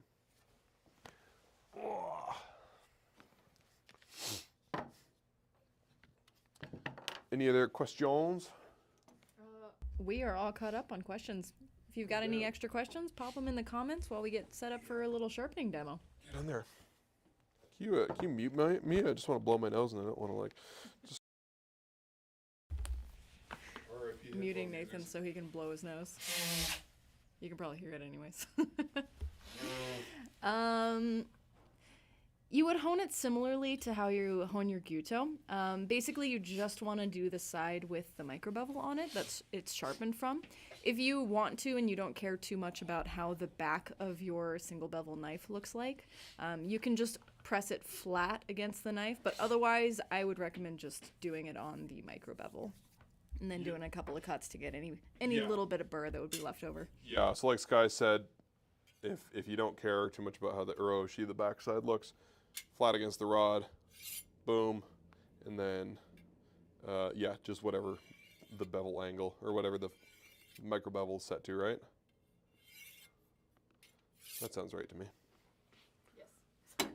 Any other questions? We are all caught up on questions. If you've got any extra questions, pop them in the comments while we get set up for a little sharpening demo. Get in there. Can you mute me? I just want to blow my nose and I don't want to like just... Muting Nathan so he can blow his nose. You can probably hear it anyways. You would hone it similarly to how you hone your Gyuto. Basically, you just want to do the side with the micro bevel on it that's it's sharpened from. If you want to and you don't care too much about how the back of your single bevel knife looks like, you can just press it flat against the knife, but otherwise I would recommend just doing it on the micro bevel and then doing a couple of cuts to get any little bit of burr that would be left over. Yeah, so like Sky said, if you don't care too much about how the Uroshi, the backside looks, flat against the rod, boom, and then yeah, just whatever the bevel angle or whatever the micro bevel is set to, right? That sounds right to me. Yes.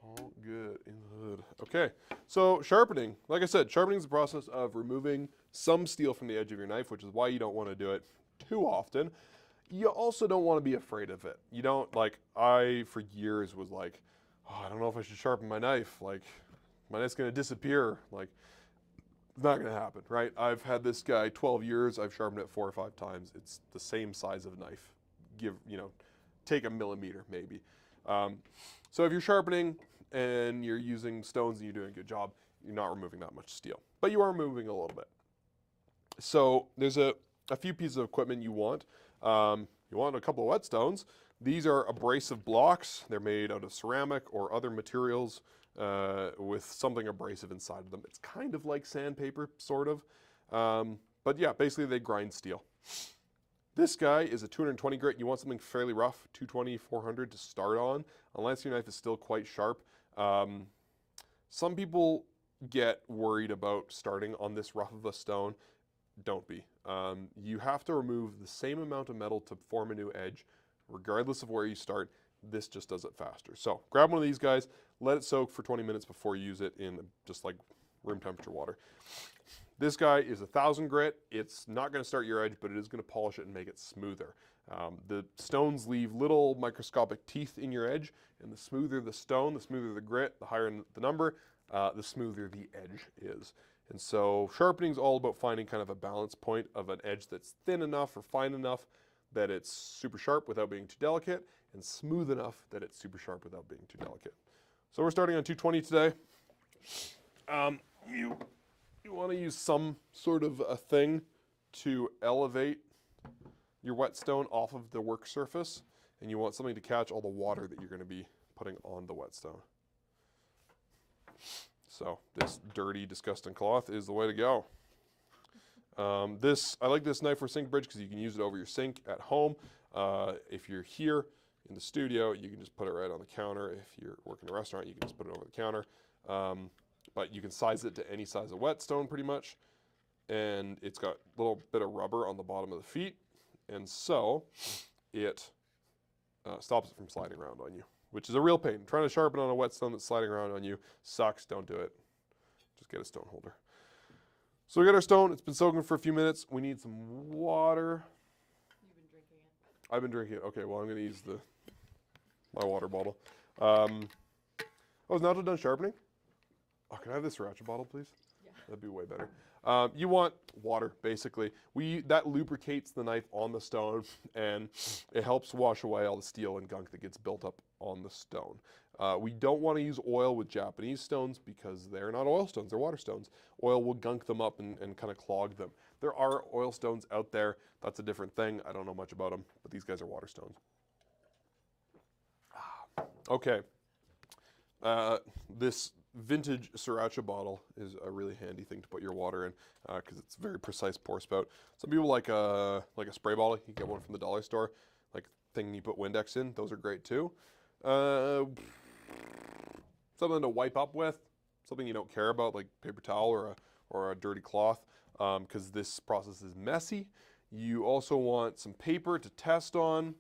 All good in the hood. Okay, so sharpening. Like I said, sharpening is the process of removing some steel from the edge of your knife, which is why you don't want to do it too often. You also don't want to be afraid of it. You don't, like, I, for years, was like, oh, I don't know if I should sharpen my knife. Like, my knife's going to disappear. Like, it's not going to happen, right? I've had this guy 12 years. I've sharpened it 4 or 5 times. It's the same size of knife. Take a millimeter, maybe. So if you're sharpening and you're using stones and you're doing a good job, you're not removing that much steel. But you are removing a little bit. So there's a few pieces of equipment you want. You want a couple of whetstones. These are abrasive blocks. They're made out of ceramic or other materials with something abrasive inside of them. It's kind of like sandpaper, sort of. But yeah, basically they grind steel. This guy is a 220 grit. You want something fairly rough, 220, 400 to start on, unless your knife is still quite sharp. Some people get worried about starting on this rough of a stone. Don't be. You have to remove the same amount of metal to form a new edge, regardless of where you start. This just does it faster. So grab one of these guys, let it soak for 20 minutes before you use it in just like room temperature water. This guy is 1,000 grit. It's not going to start your edge, but it is going to polish it and make it smoother. The stones leave little microscopic teeth in your edge, and the smoother the stone, the smoother the grit, the higher the number, the smoother the edge is. And so sharpening is all about finding kind of a balance point of an edge that's thin enough or fine enough that it's super sharp without being too delicate, and smooth enough that it's super sharp without being too delicate. So we're starting on 220 today. You want to use some sort of a thing to elevate your whetstone off of the work surface, and you want something to catch all the water that you're going to be putting on the whetstone. So this dirty, disgusting cloth is the way to go. I like this Knifewear sink bridge because you can use it over your sink at home. If you're here in the studio, you can just put it right on the counter. If you're working in a restaurant, you can just put it over the counter. But you can size it to any size of whetstone pretty much. And it's got a little bit of rubber on the bottom of the feet. And so it stops it from sliding around on you, which is a real pain. Trying to sharpen on a whetstone that's sliding around on you sucks. Don't do it. Just get a stone holder. So we got our stone. It's been soaking for a few minutes. We need some water. You've been drinking it. I've been drinking it. Okay, well, I'm going to use my water bottle. Oh, is Nato done sharpening? Oh, can I have this sriracha bottle, please? Yeah. That'd be way better. You want water, basically. That lubricates the knife on the stone, and it helps wash away all the steel and gunk that gets built up on the stone. We don't want to use oil with Japanese stones because they're not oil stones, they're water stones. Oil will gunk them up and kind of clog them. There are oil stones out there. That's a different thing. I don't know much about them, but these guys are water stones. Okay. This vintage sriracha bottle is a really handy thing to put your water in because it's a very precise pour spout. Some people like a spray bottle. You can get one from the dollar store, like thing you put Windex in. Those are great too. Something to wipe up with, something you don't care about, like paper towel or a dirty cloth, because this process is messy. You also want some paper to test on.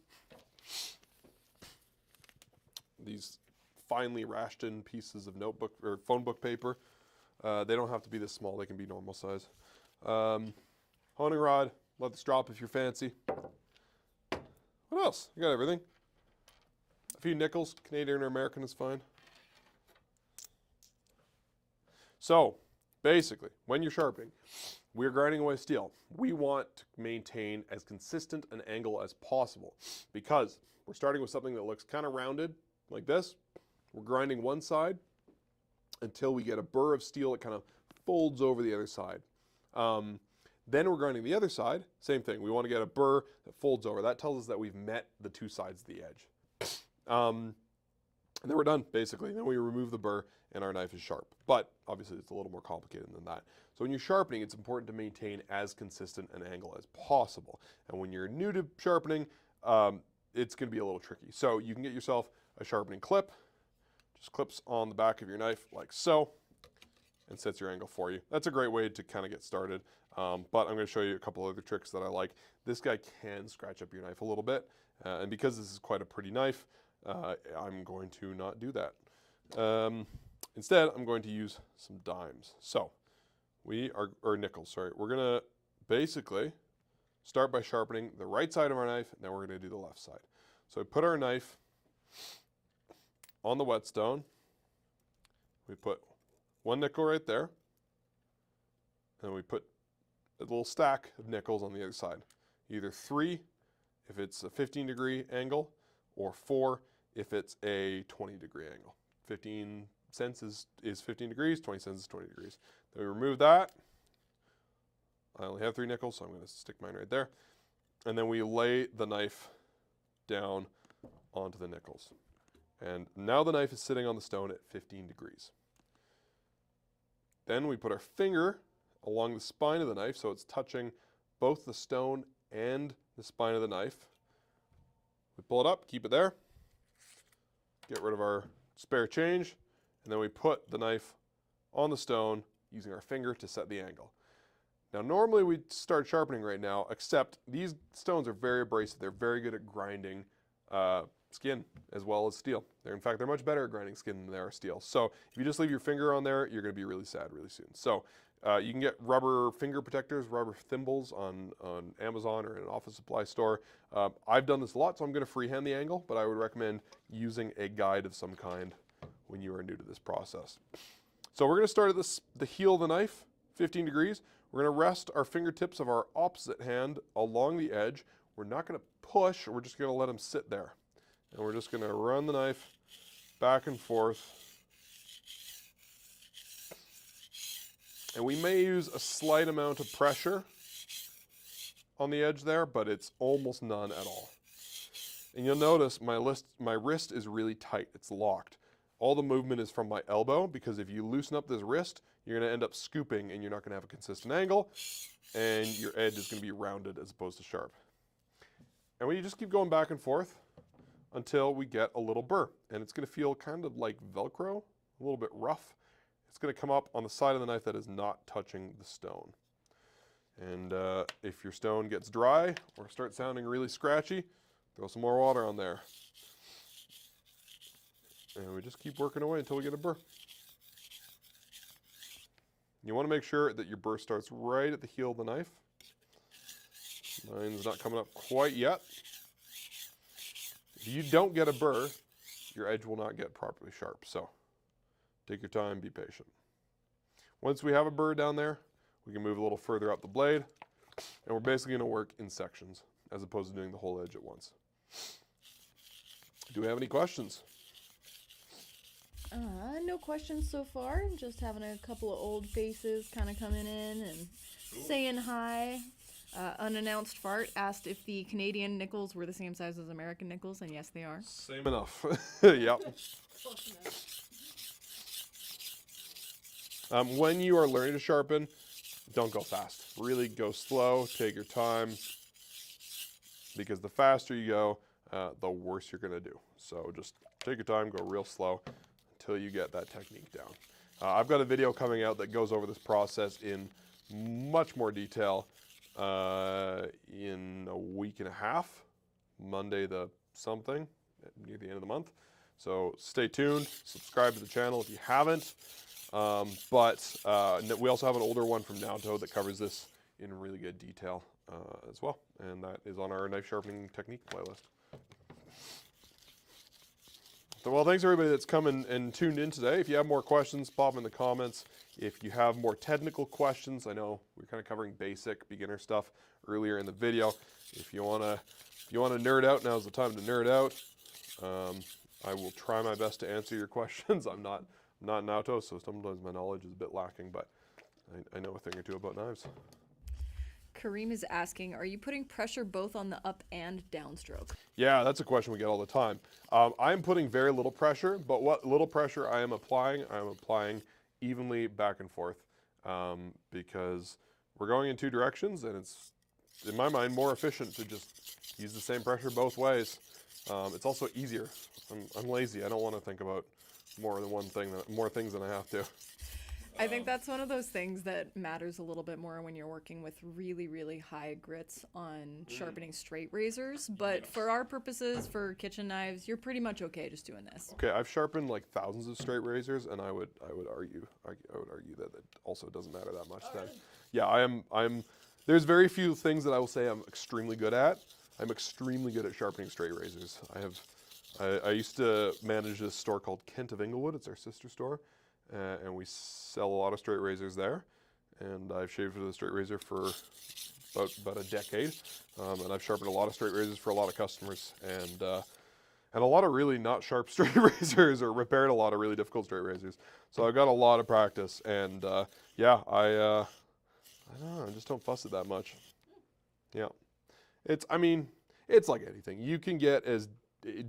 These finely rashed in pieces of notebook or phone book paper. They don't have to be this small, they can be normal size. Honing rod, let this drop if you're fancy. What else? You got everything. A few nickels, Canadian or American is fine. So, basically, when you're sharpening, we're grinding away steel. We want to maintain as consistent an angle as possible because we're starting with something that looks kind of rounded, like this. We're grinding one side until we get a burr of steel that kind of folds over the other side. Then we're grinding the other side, same thing. We want to get a burr that folds over. That tells us that we've met the two sides of the edge. And then we're done, basically. Then we remove the burr and our knife is sharp. But obviously it's a little more complicated than that. So when you're sharpening, it's important to maintain as consistent an angle as possible. And when you're new to sharpening, it's going to be a little tricky. So you can get yourself a sharpening clip. Just clips on the back of your knife like so and sets your angle for you. That's a great way to kind of get started. But I'm going to show you a couple other tricks that I like. This guy can scratch up your knife a little bit. And because this is quite a pretty knife, I'm going to not do that. Instead, I'm going to use some dimes. So or nickels, sorry. We're going to basically start by sharpening the right side of our knife, and then we're going to do the left side. So I put our knife on the whetstone. We put one nickel right there, and we put a little stack of nickels on the other side. Either 3 if it's a 15-degree angle, or 4 if it's a 20-degree angle. 15 cents is 15 degrees, 20 cents is 20 degrees. Then we remove that. I only have 3 nickels, so I'm going to stick mine right there. And then we lay the knife down onto the nickels. And now the knife is sitting on the stone at 15 degrees. Then we put our finger along the spine of the knife so it's touching both the stone and the spine of the knife. We pull it up, keep it there, get rid of our spare change, and then we put the knife on the stone using our finger to set the angle. Now normally we'd start sharpening right now, except these stones are very abrasive. They're very good at grinding skin as well as steel. In fact, they're much better at grinding skin than they are steel. So if you just leave your finger on there, you're going to be really sad really soon. So you can get rubber finger protectors, rubber thimbles on Amazon or in an office supply store. I've done this a lot, so I'm going to freehand the angle, but I would recommend using a guide of some kind when you are new to this process. So we're going to start at the heel of the knife, 15 degrees. We're going to rest our fingertips of our opposite hand along the edge. We're not going to push, we're just going to let them sit there. And we're just going to run the knife back and forth. And we may use a slight amount of pressure on the edge there, but it's almost none at all. And you'll notice my wrist is really tight, it's locked. All the movement is from my elbow, because if you loosen up this wrist, you're going to end up scooping and you're not going to have a consistent angle, and your edge is going to be rounded as opposed to sharp. And we just keep going back and forth until we get a little burr. And it's going to feel kind of like Velcro, a little bit rough. It's going to come up on the side of the knife that is not touching the stone. And if your stone gets dry or starts sounding really scratchy, throw some more water on there. And we just keep working away until we get a burr. You want to make sure that your burr starts right at the heel of the knife. Mine's not coming up quite yet. If you don't get a burr, your edge will not get properly sharp. So take your time, be patient. Once we have a burr down there, we can move a little further up the blade, and we're basically going to work in sections as opposed to doing the whole edge at once. Do we have any questions? No questions so far. Just having a couple of old faces kind of coming in and saying hi. Unannounced Fart asked if the Canadian nickels were the same size as American nickels, and yes, they are. Same enough. Yep. When you are learning to sharpen, don't go fast. Really go slow, take your time, because the faster you go, the worse you're going to do. So just take your time, go real slow until you get that technique down. I've got a video coming out that goes over this process in much more detail in a week and a half, Monday the something, near the end of the month. So stay tuned, subscribe to the channel if you haven't. But we also have an older one from Naoto that covers this in really good detail as well. And that is on our knife sharpening technique playlist. So, well, thanks everybody that's come and tuned in today. If you have more questions, pop them in the comments. If you have more technical questions, I know we're kind of covering basic beginner stuff earlier in the video. If you wanna nerd out, now's the time to nerd out. I will try my best to answer your questions. I'm not Naoto, so sometimes my knowledge is a bit lacking, but I know a thing or two about knives. Kareem is asking, are you putting pressure both on the up and downstroke? Yeah, that's a question we get all the time. I'm putting very little pressure, but what little pressure I am applying evenly back and forth because we're going in two directions, and it's, in my mind, more efficient to just use the same pressure both ways. It's also easier. I'm lazy. I don't want to think about more things than I have to. I think that's one of those things that matters a little bit more when you're working with really, really high grits on sharpening straight razors. But for our purposes, for kitchen knives, you're pretty much okay just doing this. Okay, I've sharpened like thousands of straight razors, and I would argue that it also doesn't matter that much. Then, yeah, I'm. There's very few things that I will say I'm extremely good at. I'm extremely good at sharpening straight razors. I used to manage this store called Kent of Inglewood. It's our sister store. And we sell a lot of straight razors there, and I've shaved with a straight razor for about a decade, and I've sharpened a lot of straight razors for a lot of customers, and a lot of really not sharp straight razors, or repaired a lot of really difficult straight razors. So I've got a lot of practice, and yeah, I I don't know, I just don't fuss it that much. Yeah. I mean, it's like anything. You can get as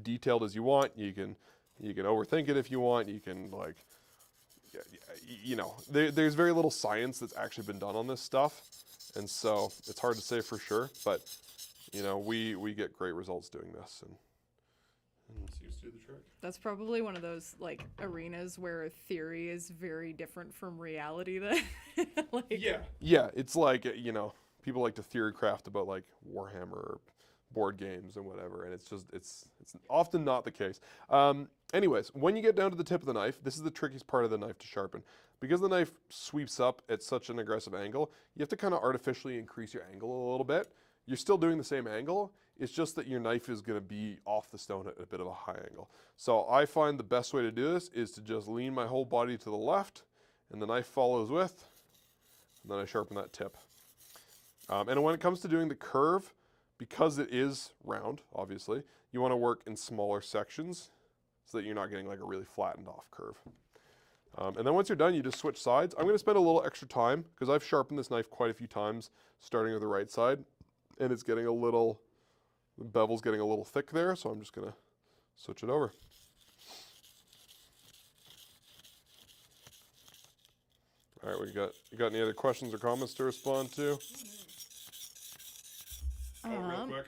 detailed as you want. You can overthink it if you want. You can like, you know, there's very little science that's actually been done on this stuff. And so it's hard to say for sure, but you know, we get great results doing this, and it seems to do the trick. That's probably one of those like arenas where theory is very different from reality. That like, yeah, it's like, you know, people like to theory craft about like Warhammer or board games and whatever, and it's often not the case. Anyways, when you get down to the tip of the knife, this is the trickiest part of the knife to sharpen. Because the knife sweeps up at such an aggressive angle, you have to kind of artificially increase your angle a little bit. You're still doing the same angle, it's just that your knife is going to be off the stone at a bit of a high angle. So I find the best way to do this is to just lean my whole body to the left, and the knife follows with, and then I sharpen that tip. And when it comes to doing the curve, because it is round, obviously, you want to work in smaller sections so that you're not getting like a really flattened off curve. And then once you're done, you just switch sides. I'm going to spend a little extra time because I've sharpened this knife quite a few times, starting with the right side, and it's getting a little, the bevel's getting a little thick there, so I'm just going to switch it over. All right, you got any other questions or comments to respond to? Real quick.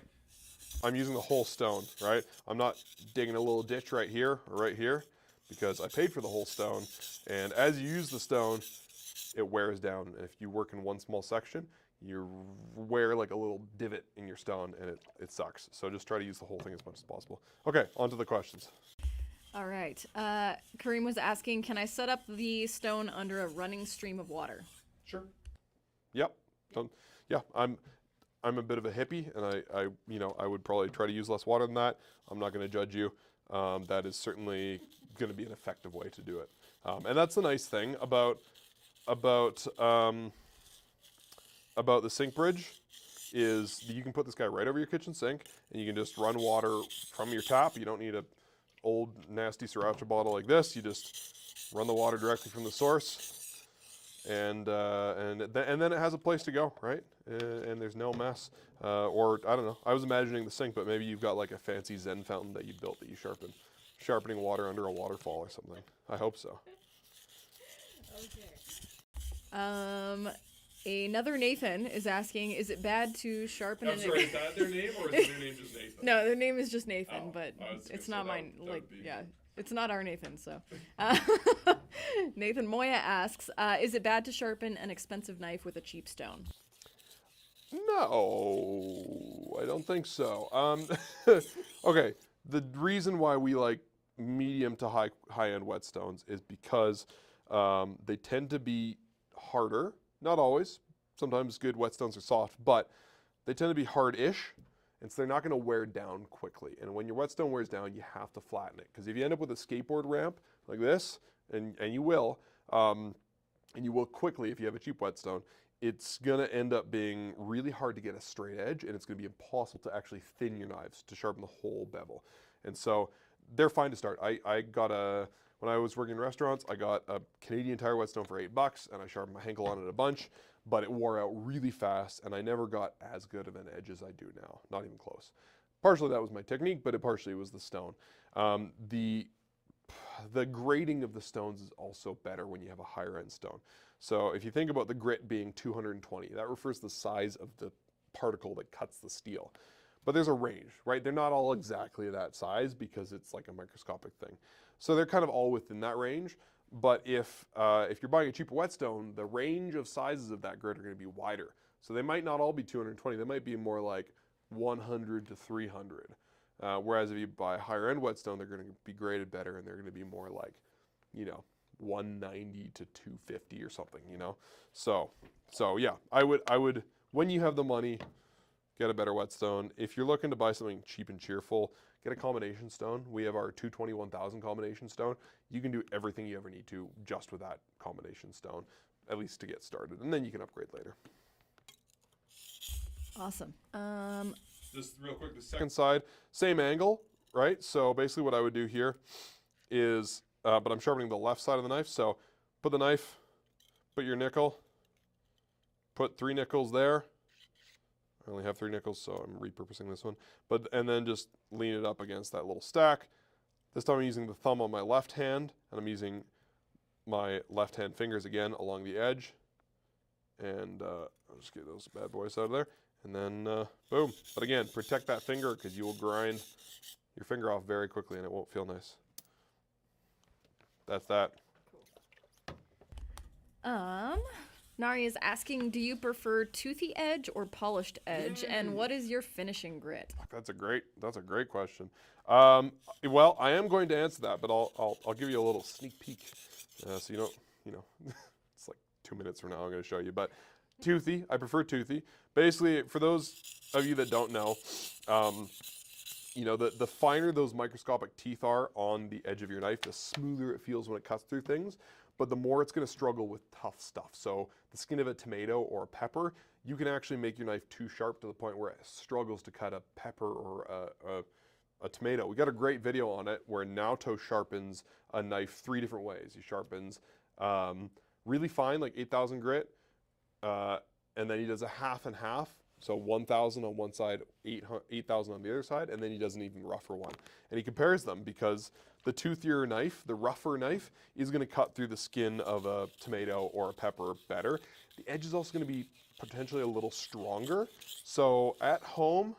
I'm using the whole stone, right? I'm not digging a little ditch right here or right here because I paid for the whole stone. And as you use the stone, it wears down. And if you work in one small section, you wear like a little divot in your stone, and it sucks. So just try to use the whole thing as much as possible. Okay, on to the questions. All right. Kareem was asking, can I set up the stone under a running stream of water? Sure. Yep. Yeah, I'm a bit of a hippie, and I would probably try to use less water than that. I'm not going to judge you. That is certainly going to be an effective way to do it. And that's the nice thing about the sink bridge is that you can put this guy right over your kitchen sink, and you can just run water from your tap. You don't need a old nasty sriracha bottle like this. You just run the water directly from the source, and then it has a place to go, right? And there's no mess. Or I don't know. I was imagining the sink, but maybe you've got like a fancy Zen fountain that you built that you sharpening water under a waterfall or something. I hope so. Okay. Another Nathan is asking, is it bad to sharpen I'm sorry, is that their name, or is their name just Nathan? No, their name is just Nathan, but it's not mine. It's not our Nathan, so. Nathan Moya asks, is it bad to sharpen an expensive knife with a cheap stone? No, I don't think so. Okay, the reason why we like medium to high-end whetstones is because they tend to be harder. Not always. Sometimes good whetstones are soft, but they tend to be hard-ish, and so they're not going to wear down quickly. And when your whetstone wears down, you have to flatten it, because if you end up with a skateboard ramp like this, and you will quickly if you have a cheap whetstone, it's going to end up being really hard to get a straight edge, and it's going to be impossible to actually thin your knives to sharpen the whole bevel. And so they're fine to start. When I was working in restaurants, I got a Canadian Tire whetstone for $8, and I sharpened my Henkel on it a bunch, but it wore out really fast, and I never got as good of an edge as I do now. Not even close. Partially that was my technique, but it partially was the stone. The grading of the stones is also better when you have a higher end stone. So if you think about the grit being 220, that refers to the size of the particle that cuts the steel. But there's a range, right? They're not all exactly that size because it's like a microscopic thing. So they're kind of all within that range. But if you're buying a cheaper whetstone, the range of sizes of that grit are going to be wider. So they might not all be 220. They might be more like 100 to 300. Whereas if you buy a higher end whetstone, they're going to be graded better, and they're going to be more like, 190 to 250 or something, So yeah, I would, when you have the money, get a better whetstone. If you're looking to buy something cheap and cheerful, get a combination stone. We have our 220-1000 combination stone. You can do everything you ever need to just with that combination stone, at least to get started, and then you can upgrade later. Awesome. Just real quick, the second side, same angle, right? So basically what I would do here is, but I'm sharpening the left side of the knife. So put the knife, put your nickel put 3 nickels there. I only have 3 nickels, so I'm repurposing this one. And then just lean it up against that little stack. This time I'm using the thumb on my left hand, and I'm using my left hand fingers again along the edge. And I'll just get those bad boys out of there. And then, boom. But again, protect that finger because you will grind your finger off very quickly and it won't feel nice. That's that. Nari is asking, do you prefer toothy edge or polished edge? And what is your finishing grit? That's a great question. Well, I am going to answer that, but I'll give you a little sneak peek, so you know, it's like 2 minutes from now I'm going to show you. But toothy, I prefer toothy. Basically, for those of you that don't know, you know, the finer those microscopic teeth are on the edge of your knife, the smoother it feels when it cuts through things. But the more it's going to struggle with tough stuff. So the skin of a tomato or a pepper, you can actually make your knife too sharp to the point where it struggles to cut a pepper or a tomato. We got a great video on it where Naoto sharpens a knife 3 different ways. He sharpens really fine, like 8,000 grit, and then he does a half and half. So 1,000 on one side, 8,000 on the other side, and then he does an even rougher one. And he compares them because the toothier knife, the rougher knife, is going to cut through the skin of a tomato or a pepper better. The edge is also going to be potentially a little stronger. So at home,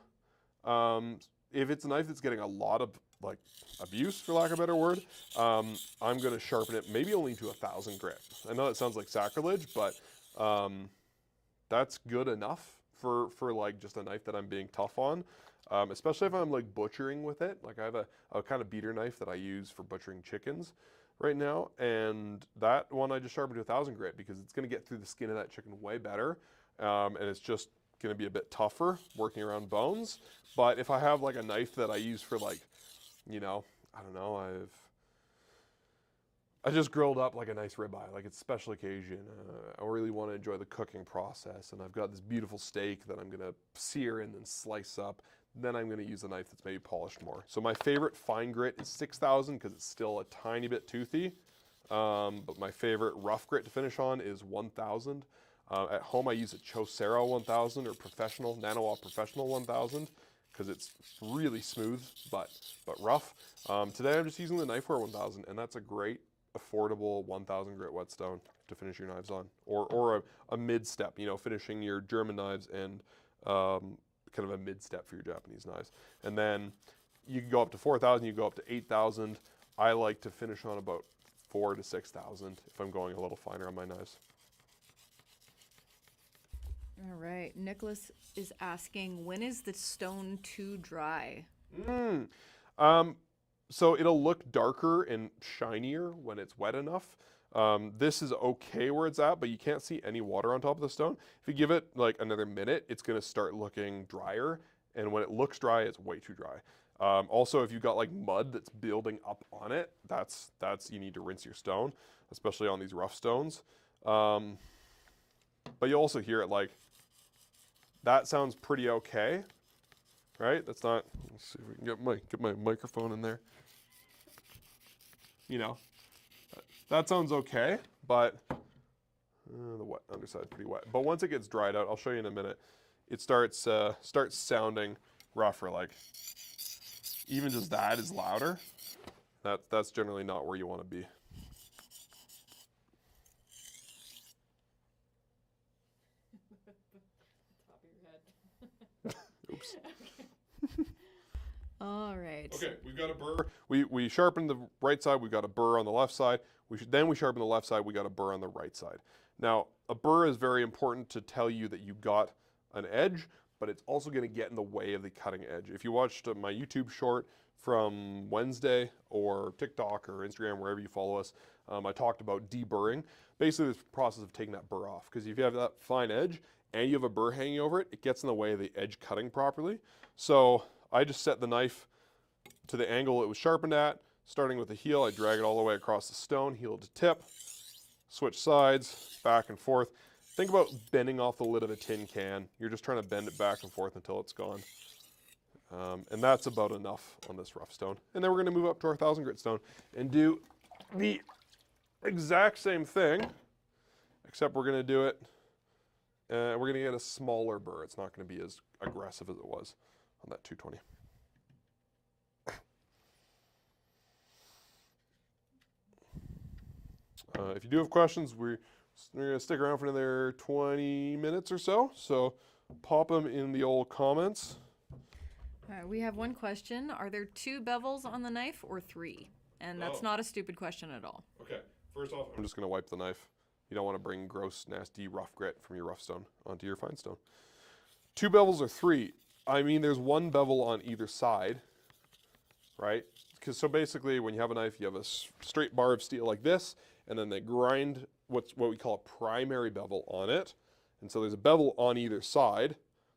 if it's a knife that's getting a lot of like abuse, for lack of a better word, I'm going to sharpen it maybe only to 1,000 grit. I know that sounds like sacrilege, but that's good enough for like just a knife that I'm being tough on. Especially if I'm like butchering with it. Like I have a kind of beater knife that I use for butchering chickens right now. And that one I just sharpened to 1,000 grit because it's going to get through the skin of that chicken way better. And it's just going to be a bit tougher working around bones. But if I have like a knife that I use for like, you know, I don't know, I just grilled up like a nice ribeye, like it's a special occasion. I really want to enjoy the cooking process. And I've got this beautiful steak that I'm going to sear and then slice up. Then I'm going to use a knife that's maybe polished more. So my favorite fine grit is 6,000 because it's still a tiny bit toothy. But my favorite rough grit to finish on is 1,000. At home I use a Chocero 1,000 or professional, Nanowa Professional 1,000 because it's really smooth but rough. Today I'm just using the Knifewear 1,000 and that's a great affordable 1,000 grit whetstone to finish your knives on. Or a mid-step, you know, finishing your German knives and kind of a mid-step for your Japanese knives. And then you can go up to 4,000, you go up to 8,000. I like to finish on about 4,000 to 6,000 if I'm going a little finer on my knives. All right. Nicholas is asking, when is the stone too dry? So it'll look darker and shinier when it's wet enough. This is okay where it's at, but you can't see any water on top of the stone. If you give it like another minute, it's going to start looking drier. And when it looks dry, it's way too dry. Also, if you've got like mud that's building up on it, that's you need to rinse your stone, especially on these rough stones. But you'll also hear it like, that sounds pretty okay, right? That's not, let's see if we can get my microphone in there. You know, that sounds okay, but the wet underside's pretty wet. But once it gets dried out, I'll show you in a minute, it starts sounding rougher. Like even just that is louder. That's generally not where you want to be. Top of your head. Oops. All right. Okay, we've got a burr. We sharpened the right side. We've got a burr on the left side. Then we sharpen the left side. We got a burr on the right side. Now, a burr is very important to tell you that you got an edge, but it's also going to get in the way of the cutting edge. If you watched my YouTube short from Wednesday or TikTok or Instagram, wherever you follow us, I talked about deburring. Basically, this process of taking that burr off. Because if you have that fine edge and you have a burr hanging over it, it gets in the way of the edge cutting properly. So I just set the knife to the angle it was sharpened at. Starting with the heel, I drag it all the way across the stone, heel to tip, switch sides, back and forth. Think about bending off the lid of a tin can. You're just trying to bend it back and forth until it's gone. And that's about enough on this rough stone. And then we're going to move up to our 1,000 grit stone and do the exact same thing, except we're going to do it we're going to get a smaller burr. It's not going to be as aggressive as it was on that 220. If you do have questions, we're going to stick around for another 20 minutes or so. So pop them in the old comments. All right, we have one question. Are there 2 bevels on the knife or 3? And that's not a stupid question at all. Okay, first off, I'm just going to wipe the knife. You don't want to bring gross, nasty, rough grit from your rough stone onto your fine stone. 2 bevels or 3? I mean, there's 1 bevel on either side, right? Because so basically, when you have a knife, you have a straight bar of steel like this, and then they grind what we call a primary bevel on it. And so there's a bevel on either side.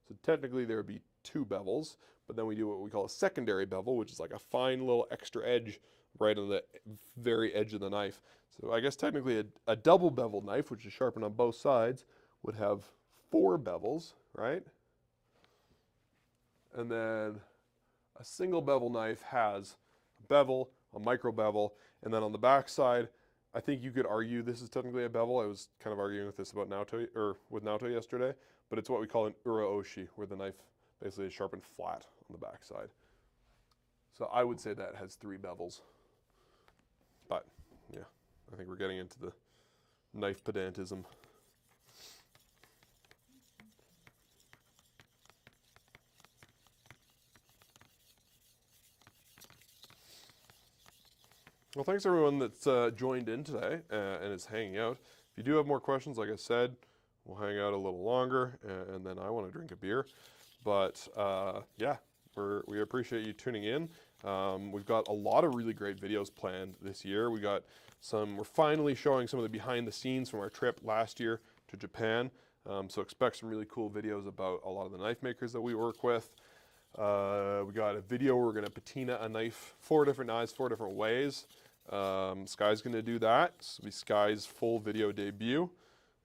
So technically, there would be 2 bevels, but then we do what we call a secondary bevel, which is like a fine little extra edge right on the very edge of the knife. So I guess technically a double beveled knife, which is sharpened on both sides, would have 4 bevels, right? And then a single bevel knife has a bevel, a micro bevel, and then on the back side, I think you could argue this is technically a bevel. I was kind of arguing with this about Naoto, or with Naoto yesterday, but it's what we call an uraoshi, where the knife basically is sharpened flat on the back side. So I would say that has 3 bevels. But yeah, I think we're getting into the knife pedantism. Well, thanks everyone that's joined in today and is hanging out. If you do have more questions, like I said, we'll hang out a little longer, and then I want to drink a beer. But yeah, we appreciate you tuning in. We've got a lot of really great videos planned this year. We're finally showing some of the behind the scenes from our trip last year to Japan. So expect some really cool videos about a lot of the knife makers that we work with. We got a video where we're going to patina a knife, 4 different knives, 4 different ways. Sky's going to do that. This will be Sky's full video debut.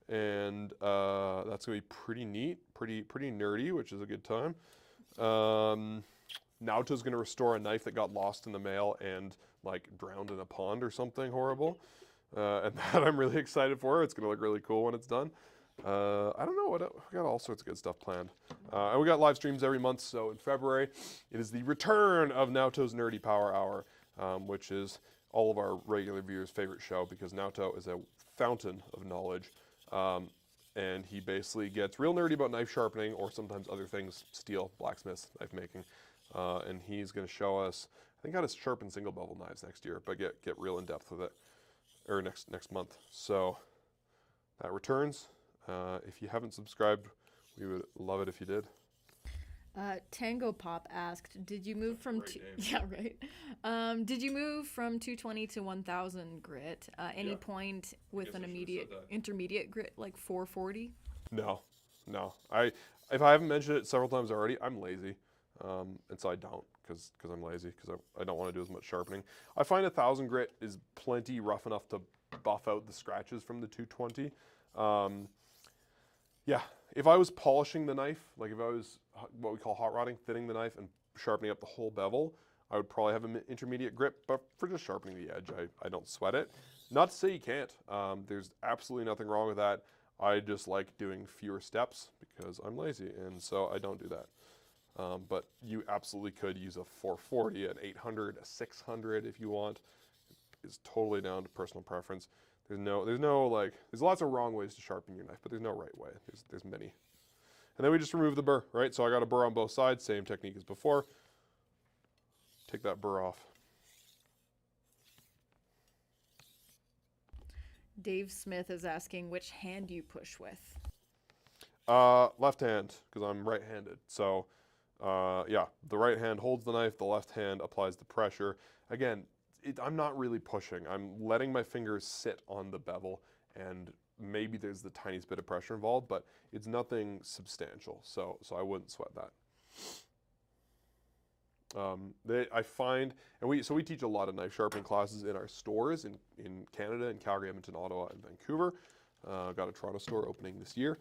And that's going to be pretty neat, pretty nerdy, which is a good time. Naoto's going to restore a knife that got lost in the mail and like drowned in a pond or something horrible. And that I'm really excited for. It's going to look really cool when it's done. I don't know, we got all sorts of good stuff planned. And we got live streams every month. So in February, it is the return of Naoto's Nerdy Power Hour, which is all of our regular viewers' favorite show because Naoto is a fountain of knowledge. And he basically gets real nerdy about knife sharpening or sometimes other things, steel, blacksmiths, knife making. And he's going to show us, I think, how to sharpen single bevel knives next year, but get real in depth with it, or next month. So that returns. If you haven't subscribed, we would love it if you did. Tango Pop asked, "Did you move from Did you move from 220 to 1000 grit? Any point with an intermediate grit like 440?" No. If I haven't mentioned it several times already, I'm lazy, and so I don't because I'm lazy because I don't want to do as much sharpening. I find 1000 grit is plenty rough enough to buff out the scratches from the 220. Yeah, if I was polishing the knife, like if I was what we call hot rodding, thinning the knife and sharpening up the whole bevel, I would probably have an intermediate grip, but for just sharpening the edge, I don't sweat it. Not to say you can't. There's absolutely nothing wrong with that. I just like doing fewer steps because I'm lazy, and so I don't do that. But you absolutely could use a 440, an 800, a 600 if you want. It's totally down to personal preference. There's lots of wrong ways to sharpen your knife, but there's no right way. There's many. And then we just remove the burr, right? So I got a burr on both sides, same technique as before. Take that burr off. Dave Smith is asking which hand you push with. Left hand, because I'm right-handed. So yeah, the right hand holds the knife, the left hand applies the pressure. Again, I'm not really pushing. I'm letting my fingers sit on the bevel, and maybe there's the tiniest bit of pressure involved, but it's nothing substantial. So I wouldn't sweat that. I find, and we teach a lot of knife sharpening classes in our stores in Canada, in Calgary, Edmonton, Ottawa, and Vancouver. Got a Toronto store opening this year.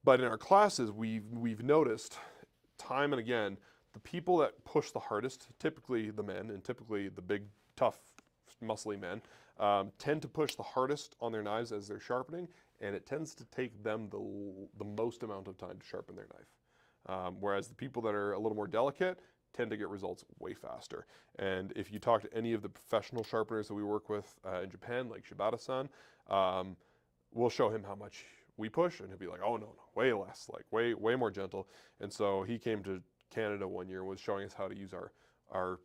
But in our classes, we've noticed time and again, the people that push the hardest, typically the men, and typically the big, tough, muscly men, tend to push the hardest on their knives as they're sharpening, and it tends to take them the most amount of time to sharpen their knife. Whereas the people that are a little more delicate tend to get results way faster. And if you talk to any of the professional sharpeners that we work with in Japan, like Shibata-san, we'll show him how much we push, and he'll be like, oh, no, way less, like way more gentle. And so he came to Canada one year and was showing us how to use our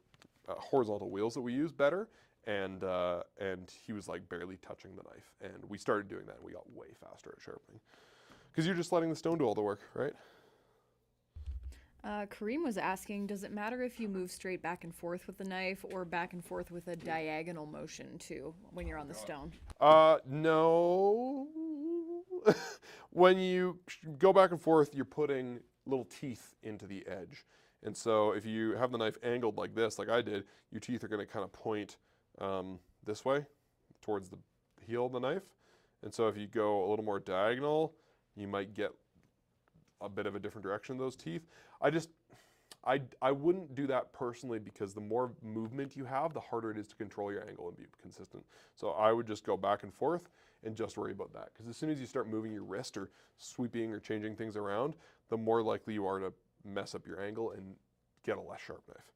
horizontal wheels that we use better. And he was like barely touching the knife. And we started doing that, and we got way faster at sharpening. Because you're just letting the stone do all the work, right? Kareem was asking, does it matter if you move straight back and forth with the knife or back and forth with a diagonal motion too when you're on the stone? No. When you go back and forth, you're putting little teeth into the edge. And so if you have the knife angled like this, like I did, your teeth are going to kind of point this way towards the heel of the knife. And so if you go a little more diagonal, you might get a bit of a different direction of those teeth. I wouldn't do that personally, because the more movement you have, the harder it is to control your angle and be consistent. So I would just go back and forth and just worry about that. Because as soon as you start moving your wrist or sweeping or changing things around, the more likely you are to mess up your angle and get a less sharp knife.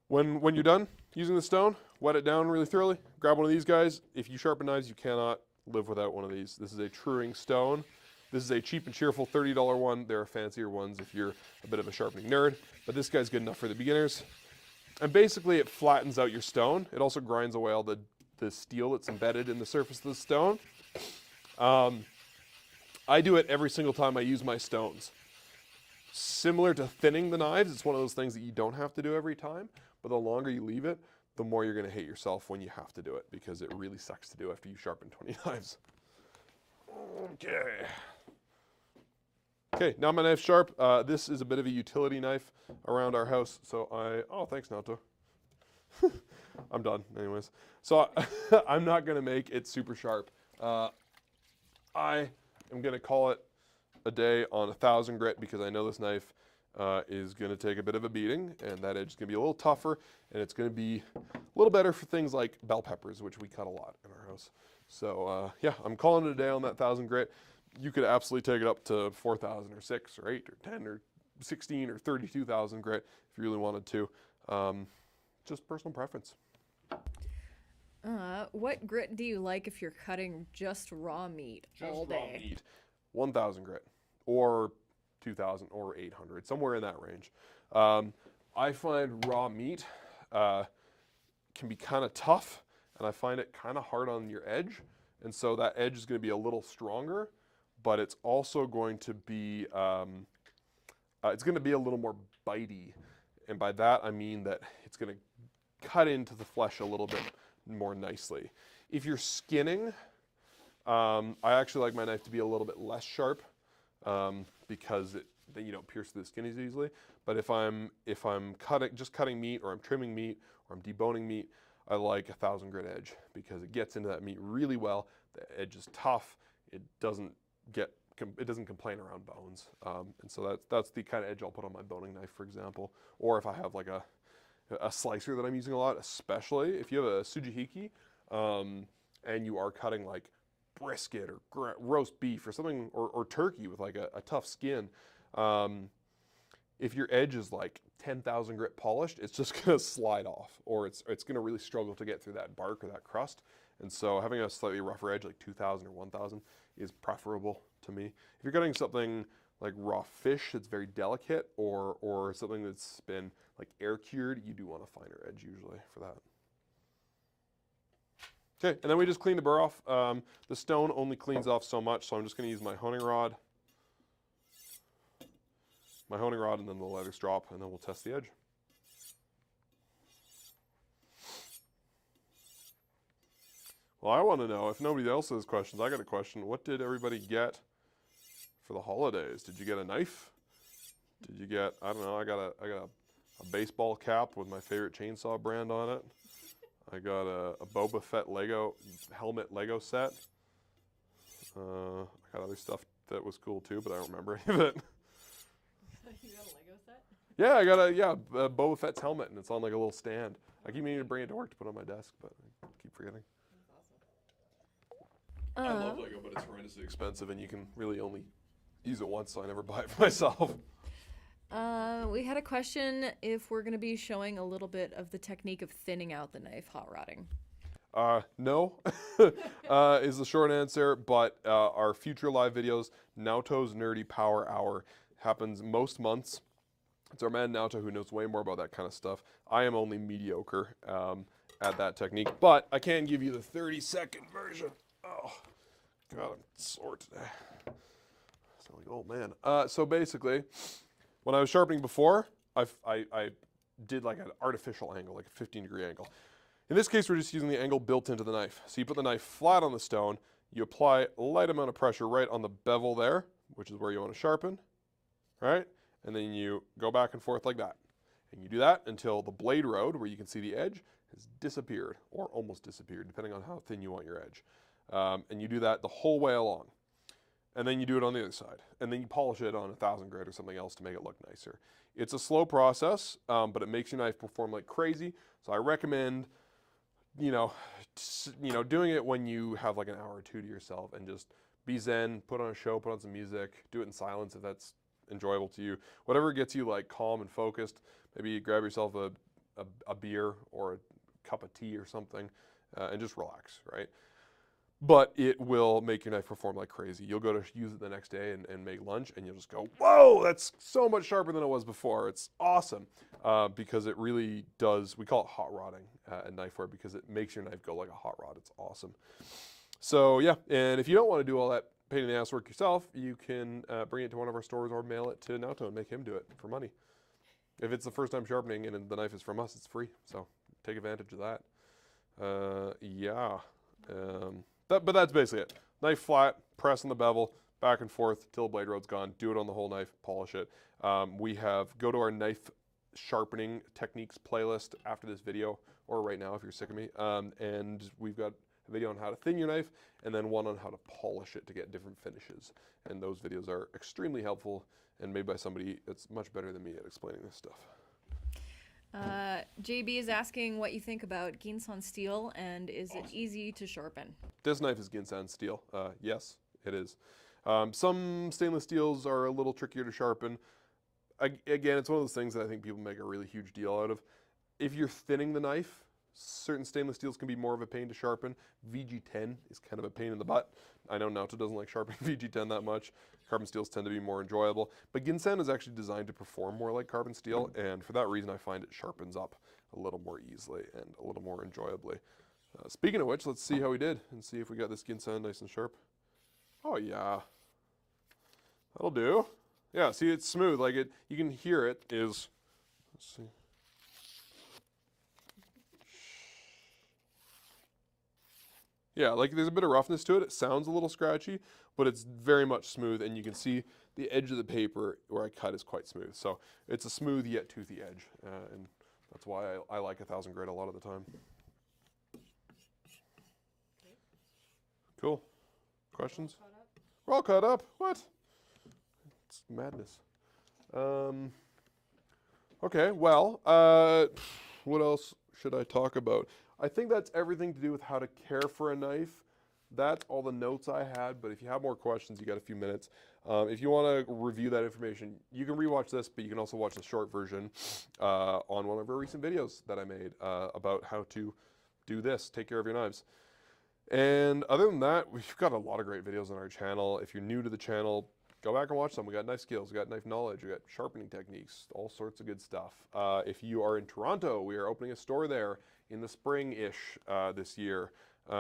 When you're done using the stone, wet it down really thoroughly. Grab one of these guys. If you sharpen knives, you cannot live without one of these. This is a truing stone. This is a cheap and cheerful $30 one. There are fancier ones if you're a bit of a sharpening nerd, but this guy's good enough for the beginners. And basically it flattens out your stone. It also grinds away all the steel that's embedded in the surface of the stone. I do it every single time I use my stones. Similar to thinning the knives, it's one of those things that you don't have to do every time, but the longer you leave it, the more you're gonna hate yourself when you have to do it, because it really sucks to do after you sharpen 20 knives. Okay, now my knife's sharp. This is a bit of a utility knife around our house, so oh, thanks, Nato. I'm done, anyways. So I'm not gonna make it super sharp. I am gonna call it a day on 1,000 grit, because I know this knife is gonna take a bit of a beating, and that edge is gonna be a little tougher, and it's gonna be a little better for things like bell peppers, which we cut a lot in our house. So yeah, I'm calling it a day on that 1,000 grit. You could absolutely take it up to 4,000 or 6 or 8 or 10 or 16 or 32,000 grit if you really wanted to. Just personal preference. What grit do you like if you're cutting just raw meat all day? Raw meat. 1,000 grit or 2,000 or 800, somewhere in that range. I find raw meat can be kind of tough, and I find it kind of hard on your edge. And so that edge is going to be a little stronger, but it's also going to be, it's going to be a little more bitey. And by that, I mean that it's going to cut into the flesh a little bit more nicely. If you're skinning, I actually like my knife to be a little bit less sharp, because then you don't pierce the skin as easily. But if I'm just cutting meat, or I'm trimming meat, or I'm deboning meat, I like 1,000 grit edge, because it gets into that meat really well. The edge is tough. It doesn't complain around bones. And so that's the kind of edge I'll put on my boning knife, for example. Or if I have like a slicer that I'm using a lot, especially if you have a sujihiki, and you are cutting like brisket or roast beef or something, or turkey with like a tough skin, if your edge is like 10,000 grit polished, it's just gonna slide off, or it's gonna really struggle to get through that bark or that crust. And so having a slightly rougher edge, like 2,000 or 1,000, is preferable to me. If you're cutting something like raw fish that's very delicate, or something that's been like air cured, you do want a finer edge usually for that. Okay, and then we just clean the burr off. The stone only cleans off so much, so I'm just gonna use my honing rod, and then the leather strop, and then we'll test the edge. Well, I want to know, if nobody else has questions, I got a question. What did everybody get for the holidays? Did you get a knife? Did you get, I don't know, I got a baseball cap with my favorite chainsaw brand on it. I got a Boba Fett helmet Lego set. I got other stuff that was cool too, but I don't remember any of it. You got a Lego set? Yeah, I got a Boba Fett's helmet, and it's on like a little stand. I keep meaning to bring it to work to put on my desk, but I keep forgetting. That's I love Lego, but it's horrendously expensive, and you can really only use it once, so I never buy it for myself. We had a question if we're going to be showing a little bit of the technique of thinning out the knife hot rodding. No, is the short answer, but our future live videos, Naoto's Nerdy Power Hour, happens most months. It's our man Naoto who knows way more about that kind of stuff. I am only mediocre at that technique, but I can give you the 30-second version. Oh, God, I'm sore today. I sound like an old man. So basically, when I was sharpening before, I did like an artificial angle, like a 15-degree angle. In this case, we're just using the angle built into the knife. So you put the knife flat on the stone, you apply a light amount of pressure right on the bevel there, which is where you want to sharpen, right? And then you go back and forth like that. And you do that until the blade road, where you can see the edge, has disappeared, or almost disappeared, depending on how thin you want your edge. And you do that the whole way along. And then you do it on the other side. And then you polish it on 1000 grit or something else to make it look nicer. It's a slow process, but it makes your knife perform like crazy. So I recommend doing it when you have like an hour or two to yourself and just be zen, put on a show, put on some music, do it in silence if that's enjoyable to you. Whatever gets you like calm and focused. Maybe you grab yourself a beer or a cup of tea or something and just relax, right? But it will make your knife perform like crazy. You'll go to use it the next day and make lunch, and you'll just go, whoa, that's so much sharper than it was before. It's awesome because it really does. We call it hot rodding at Knifewear because it makes your knife go like a hot rod. It's awesome. So yeah, and if you don't want to do all that pain in the ass work yourself, you can bring it to one of our stores or mail it to Naoto and make him do it for money. If it's the first time sharpening and the knife is from us, it's free. So take advantage of that. Yeah. But that's basically it. Knife flat, press on the bevel, back and forth till the blade road's gone. Do it on the whole knife, polish it. Go to our knife sharpening techniques playlist after this video, or right now if you're sick of me. And we've got a video on how to thin your knife, and then one on how to polish it to get different finishes. And those videos are extremely helpful and made by somebody that's much better than me at explaining this stuff. JB is asking what you think about Ginsan steel, and is it easy to sharpen? This knife is Ginsan steel. Yes, it is. Some stainless steels are a little trickier to sharpen. Again, it's one of those things that I think people make a really huge deal out of. If you're thinning the knife, certain stainless steels can be more of a pain to sharpen. VG10 is kind of a pain in the butt. I know Naoto doesn't like sharpening VG10 that much. Carbon steels tend to be more enjoyable. But Ginsan is actually designed to perform more like carbon steel, and for that reason I find it sharpens up a little more easily and a little more enjoyably. Speaking of which, let's see how we did and see if we got this Ginsan nice and sharp. Oh yeah. That'll do. Yeah, see, it's smooth. Like it, you can hear it is, let's see. Yeah, like there's a bit of roughness to it. It sounds a little scratchy, but it's very much smooth, and you can see the edge of the paper where I cut is quite smooth. So it's a smooth yet toothy edge, and that's why I like 1000 grit a lot of the time. Cool. Questions? We're all caught up. What? It's madness. Okay, well, what else should I talk about? I think that's everything to do with how to care for a knife. That's all the notes I had, but if you have more questions, you got a few minutes. If you want to review that information, you can rewatch this, but you can also watch the short version on one of our recent videos that I made about how to do this, take care of your knives. And other than that, we've got a lot of great videos on our channel. If you're new to the channel, go back and watch them. We got knife skills, we got knife knowledge, we got sharpening techniques, all sorts of good stuff. If you are in Toronto, we are opening a store there in the spring-ish this year. What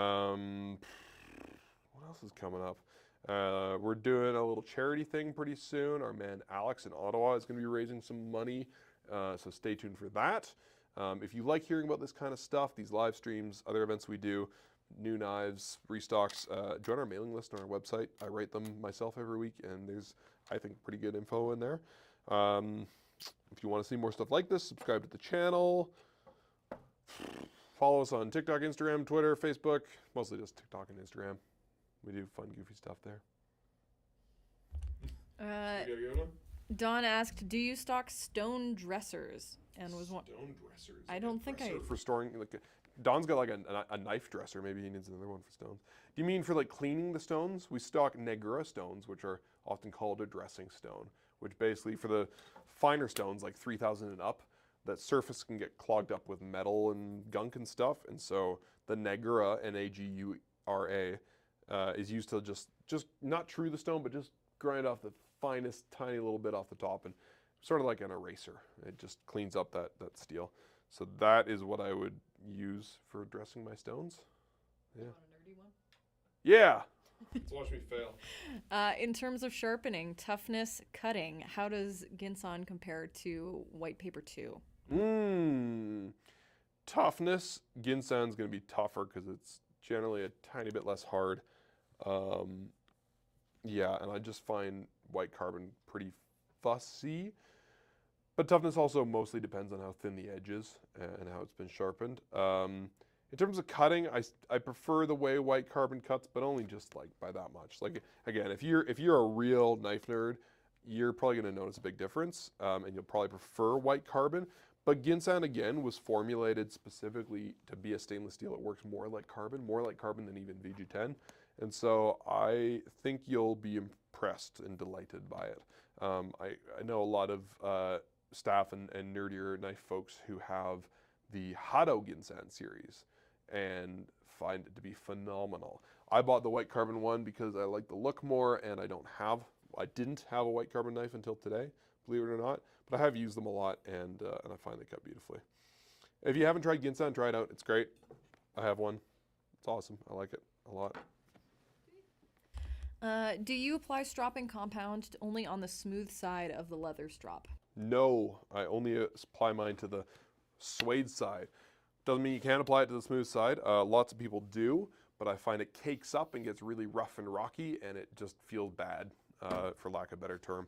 else is coming up? We're doing a little charity thing pretty soon. Our man Alex in Ottawa is going to be raising some money, so stay tuned for that. If you like hearing about this kind of stuff, these live streams, other events we do, new knives, restocks, join our mailing list on our website. I write them myself every week, and there's, I think, pretty good info in there. If you want to see more stuff like this, subscribe to the channel. Follow us on TikTok, Instagram, Twitter, Facebook, mostly just TikTok and Instagram. We do fun, goofy stuff there. Don asked, do you stock stone dressers? And was one. Stone dressers. I don't think for storing, like, Don's got like a knife dresser. Maybe he needs another one for stones. Do you mean for like cleaning the stones? We stock Negura stones, which are often called a dressing stone, which basically for the finer stones, like 3,000 and up, that surface can get clogged up with metal and gunk and stuff. And so the Negura, N-A-G-U-R-A, is used to just not true the stone, but just grind off the finest tiny little bit off the top, and sort of like an eraser. It just cleans up that steel. So that is what I would use for dressing my stones. Yeah. You want a nerdy one? Yeah. Let's watch me fail. In terms of sharpening, toughness, cutting, how does Ginsan compare to white paper 2? Toughness, Ginsan's going to be tougher because it's generally a tiny bit less hard. Yeah, and I just find white carbon pretty fussy. But toughness also mostly depends on how thin the edge is and how it's been sharpened. In terms of cutting, I prefer the way white carbon cuts, but only just like by that much. Like again, if you're a real knife nerd, you're probably going to notice a big difference, and you'll probably prefer white carbon. But Ginsan again was formulated specifically to be a stainless steel. It works more like carbon than even VG10, and so I think you'll be impressed and delighted by it. I know a lot of staff and nerdier knife folks who have the Hado Ginsan series and find it to be phenomenal. I bought the white carbon one because I like the look more, and I didn't have a white carbon knife until today, believe it or not, but I have used them a lot, and I find they cut beautifully. If you haven't tried Ginsan, try it out. It's great. I have one. It's awesome. I like it a lot. Do you apply stropping compound only on the smooth side of the leather strop? No, I only apply mine to the suede side. Doesn't mean you can't apply it to the smooth side. Lots of people do, but I find it cakes up and gets really rough and rocky, and it just feels bad, for lack of a better term.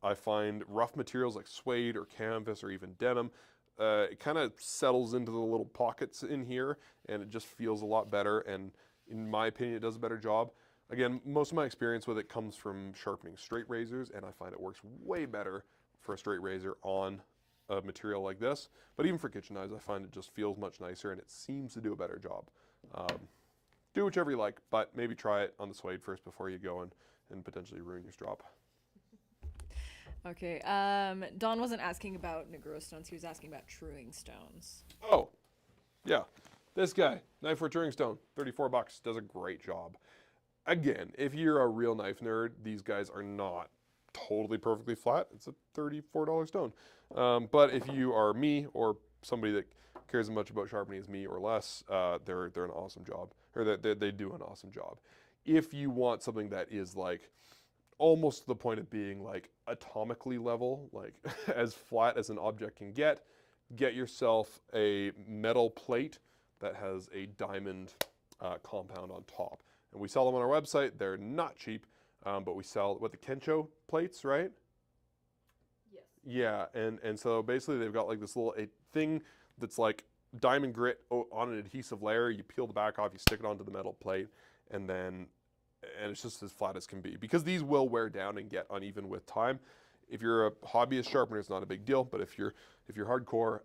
I find rough materials like suede or canvas or even denim, it kind of settles into the little pockets in here, and it just feels a lot better, and in my opinion, it does a better job. Again, most of my experience with it comes from sharpening straight razors, and I find it works way better for a straight razor on a material like this. But even for kitchen knives, I find it just feels much nicer, and it seems to do a better job. Do whichever you like, but maybe try it on the suede first before you go and potentially ruin your strop. Okay, Don wasn't asking about Negro stones, he was asking about truing stones. Oh, yeah. This guy, Knifewear Truing Stone, $34, does a great job. Again, if you're a real knife nerd, these guys are not totally perfectly flat. It's a $34 stone. But if you are me or somebody that cares as much about sharpening as me or less, they're an awesome job, or they do an awesome job. If you want something that is like almost to the point of being like atomically level, like as flat as an object can get yourself a metal plate that has a diamond compound on top. And we sell them on our website. They're not cheap, but we sell the Kencho plates, right? Yes. Yeah, and so basically they've got like this little thing that's like diamond grit on an adhesive layer. You peel the back off, you stick it onto the metal plate, and it's just as flat as can be. Because these will wear down and get uneven with time. If you're a hobbyist sharpener, it's not a big deal, but if you're hardcore,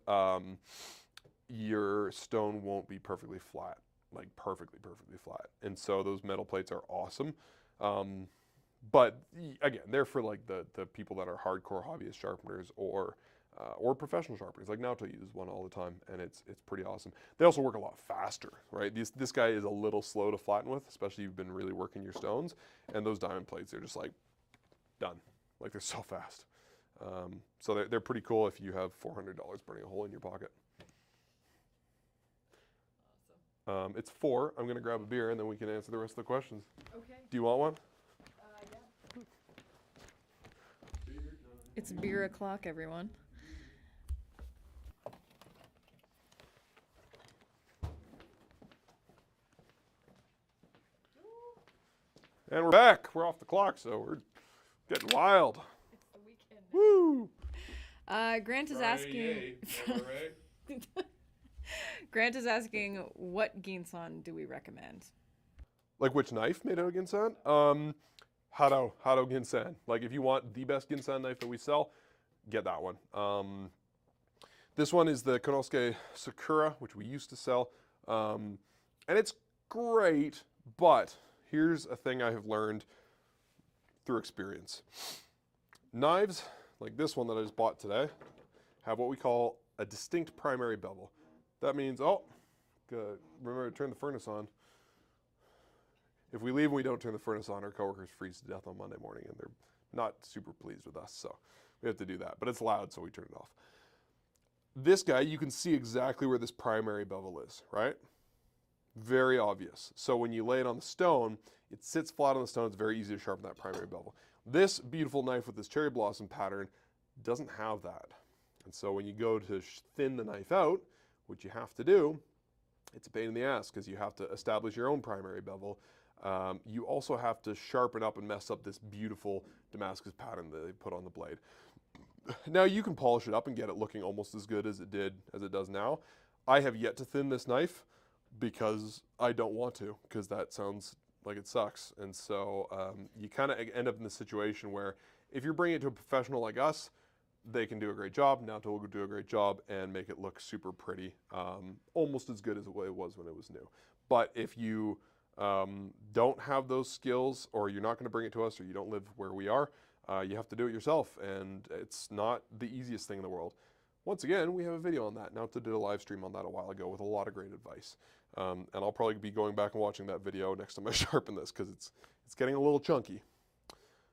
your stone won't be perfectly flat. Like perfectly flat. And so those metal plates are awesome. But again, they're for like the people that are hardcore hobbyist sharpeners or professional sharpeners. Like Naoto uses one all the time, and it's pretty awesome. They also work a lot faster, right? This guy is a little slow to flatten with, especially if you've been really working your stones. And those diamond plates, they're just like done. Like they're so fast. So they're pretty cool if you have $400 burning a hole in your pocket. It's 4. I'm going to grab a beer, and then we can answer the rest of the questions. Okay. Do you want one? Yeah. It's beer o'clock, everyone. And we're back. We're off the clock, so we're getting wild. It's the weekend. Woo! Grant is asking. Grant is asking, what Ginsan do we recommend? Like which knife made out of Ginsan? Hado Ginsan. Like if you want the best Ginsan knife that we sell, get that one. This one is the Konosuke Sakura, which we used to sell. And it's great, but here's a thing I have learned through experience. Knives, like this one that I just bought today, have what we call a distinct primary bevel. That means, oh, good. Remember to turn the furnace on. If we leave and we don't turn the furnace on, our coworkers freeze to death on Monday morning, and they're not super pleased with us, so we have to do that. But it's loud, so we turn it off. This guy, you can see exactly where this primary bevel is, right? Very obvious. So when you lay it on the stone, it sits flat on the stone. It's very easy to sharpen that primary bevel. This beautiful knife with this cherry blossom pattern doesn't have that. And so when you go to thin the knife out, which you have to do, it's a pain in the ass because you have to establish your own primary bevel. You also have to sharpen up and mess up this beautiful Damascus pattern that they put on the blade. Now you can polish it up and get it looking almost as good as it does now. I have yet to thin this knife because I don't want to, because that sounds like it sucks. And so you kind of end up in the situation where if you're bringing it to a professional like us, they can do a great job. Now we'll do a great job and make it look super pretty, almost as good as it was when it was new. But if you don't have those skills, or you're not going to bring it to us, or you don't live where we are, you have to do it yourself, and it's not the easiest thing in the world. Once again, we have a video on that. Now, did a live stream on that a while ago with a lot of great advice. And I'll probably be going back and watching that video next time I sharpen this, because it's getting a little chunky.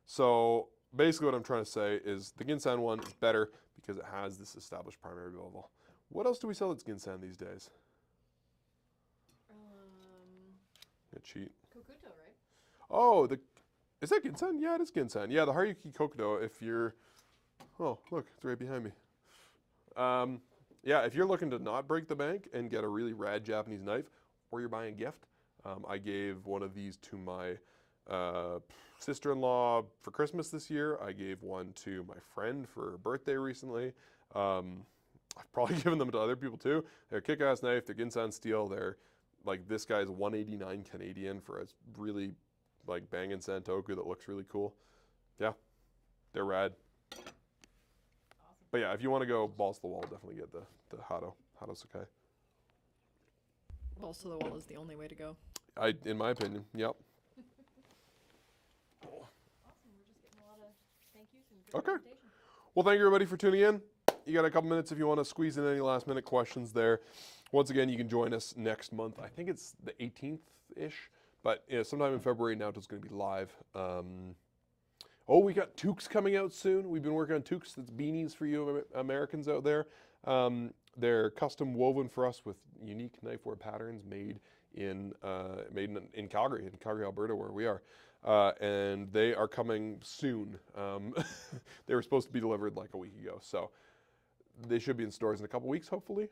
So basically what I'm trying to say is the Ginsan one is better because it has this established primary bevel. What else do we sell that's Ginsan these days? A cheat. Kokuto, right? Oh, is that Ginsan? Yeah, it is Ginsan. Yeah, the Haruki Kokuto, if you're, oh, look, it's right behind me. Yeah, if you're looking to not break the bank and get a really rad Japanese knife, or you're buying a gift, I gave one of these to my sister-in-law for Christmas this year. I gave one to my friend for her birthday recently. I've probably given them to other people too. They're a kick-ass knife. They're Ginsan steel. They're like, this guy's 189 Canadian for a really like banging Santoku that looks really cool. Yeah, they're rad. Awesome. But yeah, if you want to go balls to the wall, definitely get the Hado Sakai. Balls to the wall is the only way to go. In my opinion, yep. Awesome. We're just getting a lot of thank yous and good Okay. recommendation. Well, thank you everybody for tuning in. You got a couple minutes if you want to squeeze in any last minute questions there. Once again, you can join us next month. I think it's the 18th-ish, but yeah, sometime in February now it's going to be live. Oh, we got toques coming out soon. We've been working on toques. That's beanies for you Americans out there. They're custom woven for us with unique knifewear patterns made in Calgary, Alberta, where we are. And they are coming soon. They were supposed to be delivered like a week ago, so they should be in stores in a couple weeks, hopefully.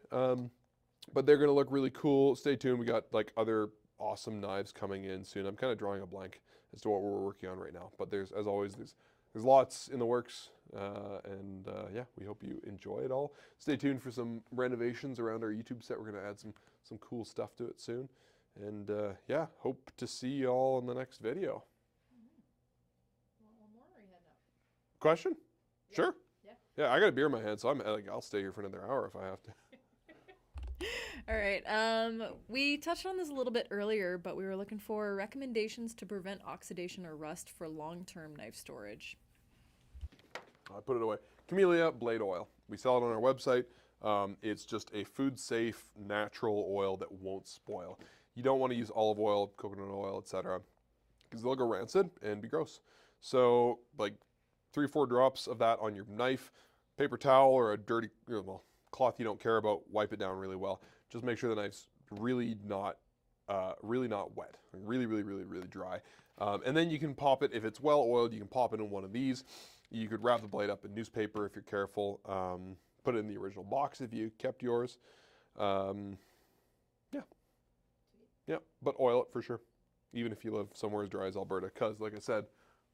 But they're going to look really cool. Stay tuned. We got like other awesome knives coming in soon. I'm kind of drawing a blank as to what we're working on right now. But as always, there's lots in the works. Yeah, we hope you enjoy it all. Stay tuned for some renovations around our YouTube set. We're going to add some cool stuff to it soon. And yeah, hope to see you all in the next video. One more, or are you heading out? Question? Yeah. Sure. Yeah. Yeah, I got a beer in my hand, so I'll stay here for another hour if I have to. All right. We touched on this a little bit earlier, but we were looking for recommendations to prevent oxidation or rust for long-term knife storage. I put it away. Camellia blade oil. We sell it on our website. It's just a food-safe, natural oil that won't spoil. You don't want to use olive oil, coconut oil, etc., because they'll go rancid and be gross. So, like 3-4 drops of that on your knife, paper towel, or a dirty cloth you don't care about. Wipe it down really well. Just make sure the knife's really not wet, really dry. And then you can pop it if it's well oiled. You can pop it in one of these. You could wrap the blade up in newspaper if you're careful. Put it in the original box if you kept yours. Yeah, but oil it for sure, even if you live somewhere as dry as Alberta. Because, like I said,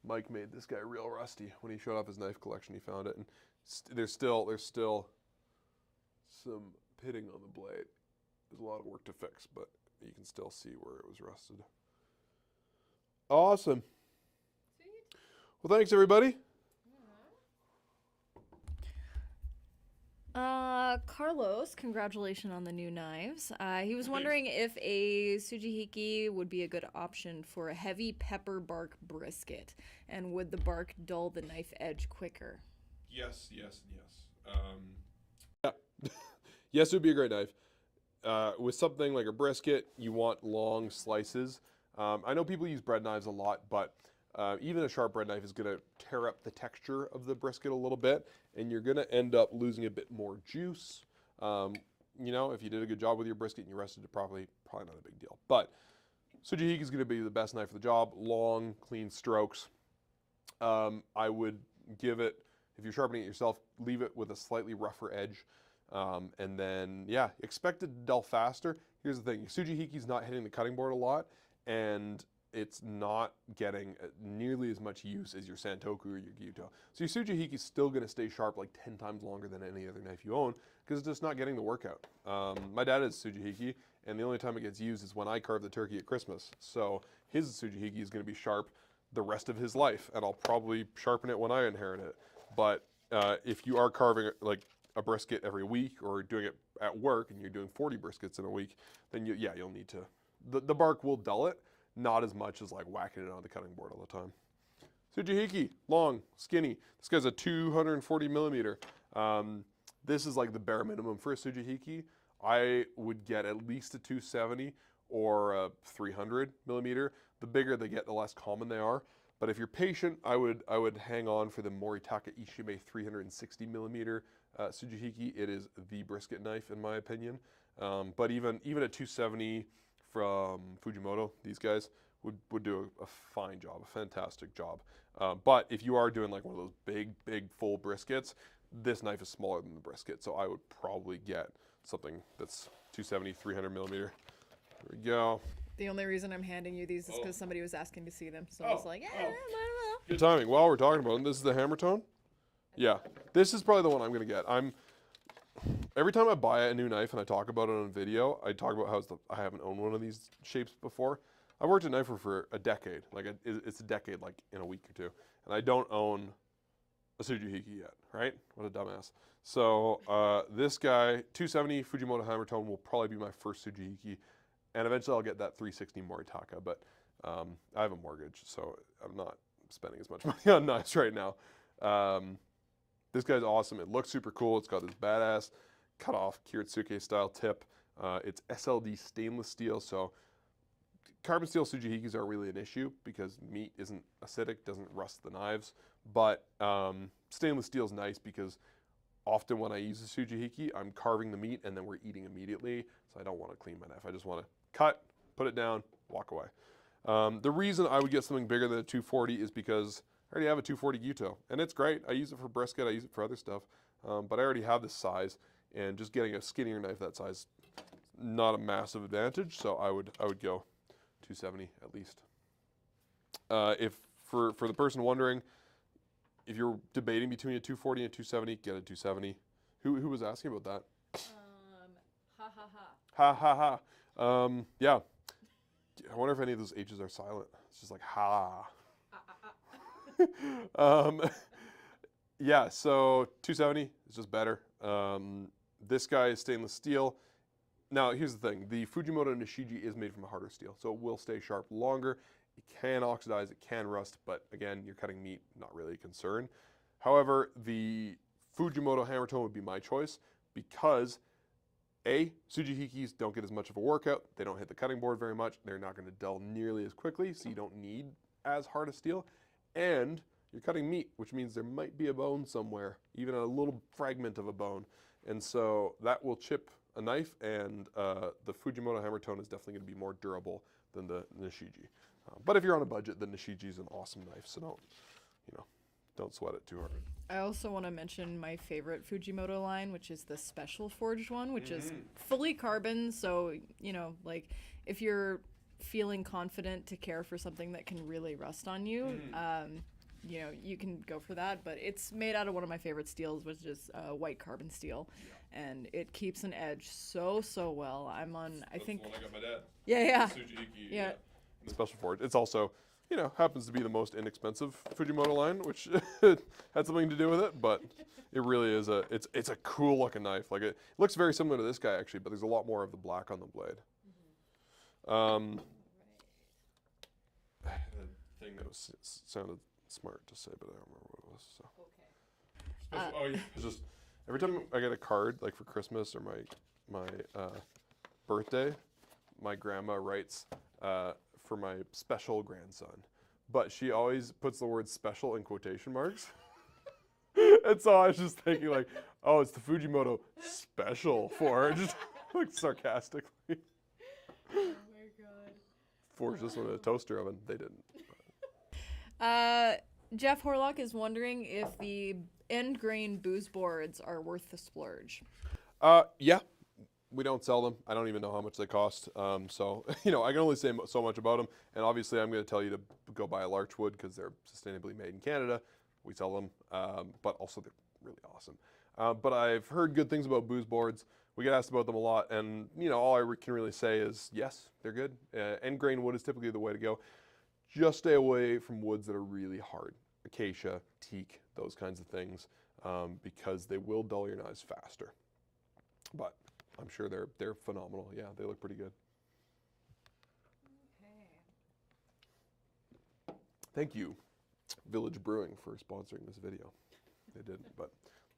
Mike made this guy real rusty when he showed off his knife collection. He found it, and there's still some pitting on the blade. There's a lot of work to fix, but you can still see where it was rusted. Awesome. Well, thanks everybody. Carlos, congratulations on the new knives. He was wondering if a Tsujihiki would be a good option for a heavy pepper bark brisket, and would the bark dull the knife edge quicker? Yes, yes, and yes. Yeah. Yes, it would be a great knife. With something like a brisket, you want long slices. I know people use bread knives a lot, but even a sharp bread knife is going to tear up the texture of the brisket a little bit, and you're going to end up losing a bit more juice. You know, if you did a good job with your brisket and you rested it properly, probably not a big deal. But Tsujihiki is going to be the best knife for the job. Long, clean strokes. I would give it, if you're sharpening it yourself, leave it with a slightly rougher edge. And then, yeah, expect it to dull faster. Here's the thing. Your Tsujihiki is not hitting the cutting board a lot, and it's not getting nearly as much use as your Santoku or your Gyuto. So your Tsujihiki is still going to stay sharp like 10 times longer than any other knife you own because it's just not getting the workout. My dad has Tsujihiki, and the only time it gets used is when I carve the turkey at Christmas. So his Tsujihiki is going to be sharp the rest of his life, and I'll probably sharpen it when I inherit it. But if you are carving like a brisket every week or doing it at work and you're doing 40 briskets in a week, then you'll need to. The bark will dull it, not as much as like whacking it on the cutting board all the time. Tsujihiki, long, skinny. This guy's a 240 millimeter. This is like the bare minimum for a Tsujihiki. I would get at least a 270 or a 300 millimeter. The bigger they get, the less common they are. But if you're patient, I would hang on for the Moritaka Ishime 360 millimeter Tsujihiki. It is the brisket knife in my opinion. But even at 270 from Fujimoto, these guys would do a fine job, a fantastic job. But if you are doing like one of those big full briskets, this knife is smaller than the brisket, so I would probably get something that's 270, 300 millimeter. There we go. The only reason I'm handing you these is because somebody was asking to see them, so I was like, I don't know. Good timing. While we're talking about them, this is the hammer tone. Yeah, this is probably the one I'm gonna get. Every time I buy a new knife and I talk about it on video, I talk about how I haven't owned one of these shapes before. I've worked at Knifewear for a decade. Like it's a decade, like in a week or two, and I don't own a Tsujihiki yet. Right? What a dumbass. So this guy, 270 Fujimoto hammer tone, will probably be my first Tsujihiki, and eventually I'll get that 360 Moritaka. But I have a mortgage, so I'm not spending as much money on knives right now. This guy's awesome. It looks super cool. It's got this badass cut off Kiritsuke style tip. It's SLD stainless steel, so carbon steel Tsujihikis aren't really an issue because meat isn't acidic, doesn't rust the knives. But stainless steel is nice because often when I use a Tsujihiki, I'm carving the meat and then we're eating immediately. So I don't want to clean my knife. I just want to cut, put it down, walk away. The reason I would get something bigger than a 240 is because I already have a 240 Gyuto, and it's great. I use it for brisket, I use it for other stuff, but I already have this size, and just getting a skinnier knife that size, not a massive advantage. So I would go 270 at least. If for the person wondering, if you're debating between a 240 and a 270, get a 270. Who was asking about that? Ha ha ha. Ha ha ha. Yeah. I wonder if any of those H's are silent. It's just like ha. Yeah, so 270 is just better. This guy is stainless steel. Now, here's the thing. The Fujimoto Nishiji is made from a harder steel, so it will stay sharp longer. It can oxidize, it can rust, but again, you're cutting meat, not really a concern. However, the Fujimoto hammer tone would be my choice because A, Tsujihikis don't get as much of a workout. They don't hit the cutting board very much. They're not going to dull nearly as quickly, so you don't need as hard a steel. And you're cutting meat, which means there might be a bone somewhere, even a little fragment of a bone. And so that will chip a knife, and the Fujimoto hammer tone is definitely going to be more durable than the Nishiji. But if you're on a budget, the Nishiji is an awesome knife, so don't sweat it too hard. I also want to mention my favorite Fujimoto line, which is the special forged one, which is fully carbon. So, like if you're feeling confident to care for something that can really rust on you, you can go for that. But it's made out of one of my favorite steels, which is white carbon steel, and it keeps an edge so well. I think. The one I got my dad. Yeah. Tsujihiki. Yeah. The special forge. It's also you know, happens to be the most inexpensive Fujimoto line, which had something to do with it, but it really is it's a cool looking knife. Like it looks very similar to this guy actually, but there's a lot more of the black on the blade. A thing that sounded smart to say, but I don't remember what it was. So. Okay. Oh yeah, it's just every time I get a card, like for Christmas or my birthday, my grandma writes for my special grandson, but she always puts the word "special" in quotation marks. And so I was just thinking like, oh, it's the Fujimoto special for, just like sarcastically. Oh my god. Forged this one in a toaster oven. They didn't. Jeff Horlock is wondering if the end grain booze boards are worth the splurge. Yeah. We don't sell them. I don't even know how much they cost. So, you know, I can only say so much about them. And obviously, I'm going to tell you to go buy a Larchwood because they're sustainably made in Canada. We sell them, but also they're really awesome. But I've heard good things about booze boards. We get asked about them a lot. And, you know, all I can really say is, yes, they're good. End grain wood is typically the way to go. Just stay away from woods that are really hard. Acacia, teak, those kinds of things, because they will dull your knives faster. But I'm sure they're phenomenal. Yeah, they look pretty good. Okay. Thank you, Village Brewing, for sponsoring this video. They didn't, but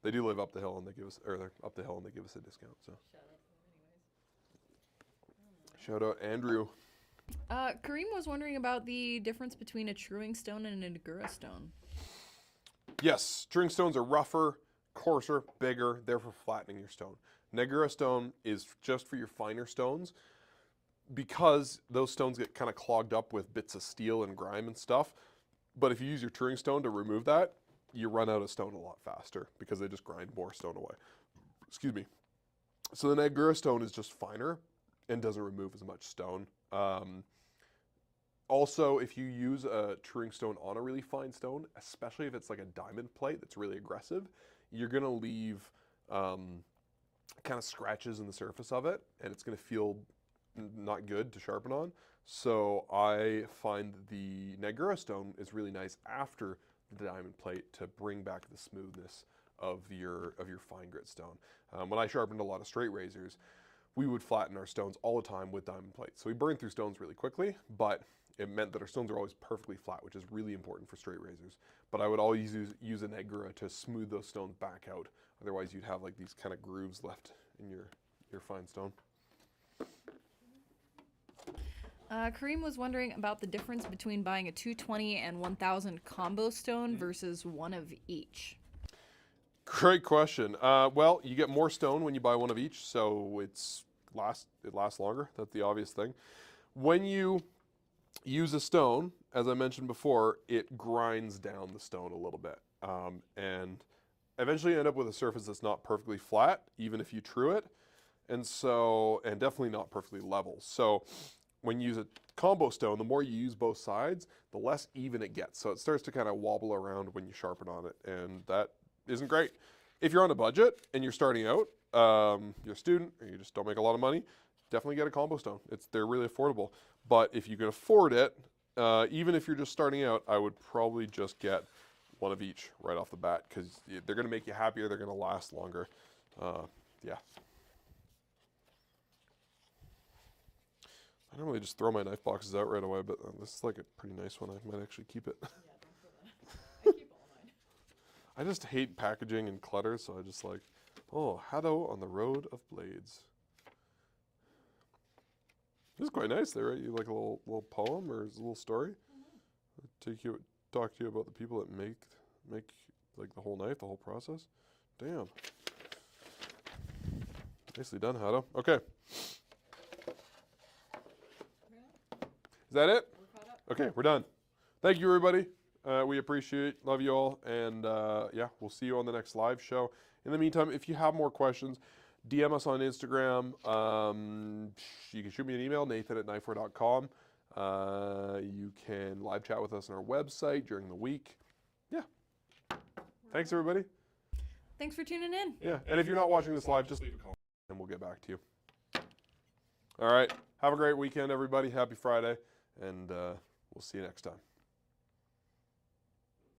they do live up the hill, and they give us, or they're up the hill, and they give us a discount. So shout out Andrew. Kareem was wondering about the difference between a truing stone and a Negura stone. Yes, truing stones are rougher, coarser, bigger. They're for flattening your stone. Negura stone is just for your finer stones because those stones get kind of clogged up with bits of steel and grime and stuff. But if you use your truing stone to remove that, you run out of stone a lot faster because they just grind more stone away. Excuse me. So the Negura stone is just finer and doesn't remove as much stone. Also, if you use a truing stone on a really fine stone, especially if it's like a diamond plate that's really aggressive, you're going to leave kind of scratches in the surface of it, and it's going to feel not good to sharpen on. So I find the Negura stone is really nice after the diamond plate to bring back the smoothness of your fine grit stone. When I sharpened a lot of straight razors, we would flatten our stones all the time with diamond plates. So we burned through stones really quickly, but it meant that our stones are always perfectly flat, which is really important for straight razors. But I would always use a Negura to smooth those stones back out. Otherwise, you'd have like these kind of grooves left in your fine stone. Kareem was wondering about the difference between buying a 220 and 1000 combo stone versus one of each. Great question. Well, you get more stone when you buy one of each, so it lasts longer. That's the obvious thing. When you use a stone, as I mentioned before, it grinds down the stone a little bit, and eventually you end up with a surface that's not perfectly flat, even if you true it, and definitely not perfectly level. So when you use a combo stone, the more you use both sides, the less even it gets. So it starts to kind of wobble around when you sharpen on it, and that isn't great. If you're on a budget and you're starting out, you're a student, or you just don't make a lot of money, definitely get a combo stone. They're really affordable. But if you can afford it, even if you're just starting out, I would probably just get one of each right off the bat because they're going to make you happier. They're going to last longer. Yeah. I don't really just throw my knife boxes out right away, but this is like a pretty nice one. I might actually keep it. Yeah, don't throw that. I keep all mine. I just hate packaging and clutter, so I just like, oh, Haddo on the Road of Blades. This is quite nice there, right? You like a little poem or a little story? Mm-hmm. Talk to you about the people that make like the whole knife, the whole process. Damn. Nicely done, Haddo. Okay. Is that it? We're caught up. Okay, we're done. Thank you, everybody. We appreciate, love you all, and yeah, we'll see you on the next live show. In the meantime, if you have more questions, DM us on Instagram. You can shoot me an email, nathan@knifewear.com. You can live chat with us on our website during the week. Yeah. Thanks, everybody. Thanks for tuning in. Yeah, and if you're not watching this live, just leave a comment and we'll get back to you. All right. Have a great weekend, everybody. Happy Friday, and we'll see you next time.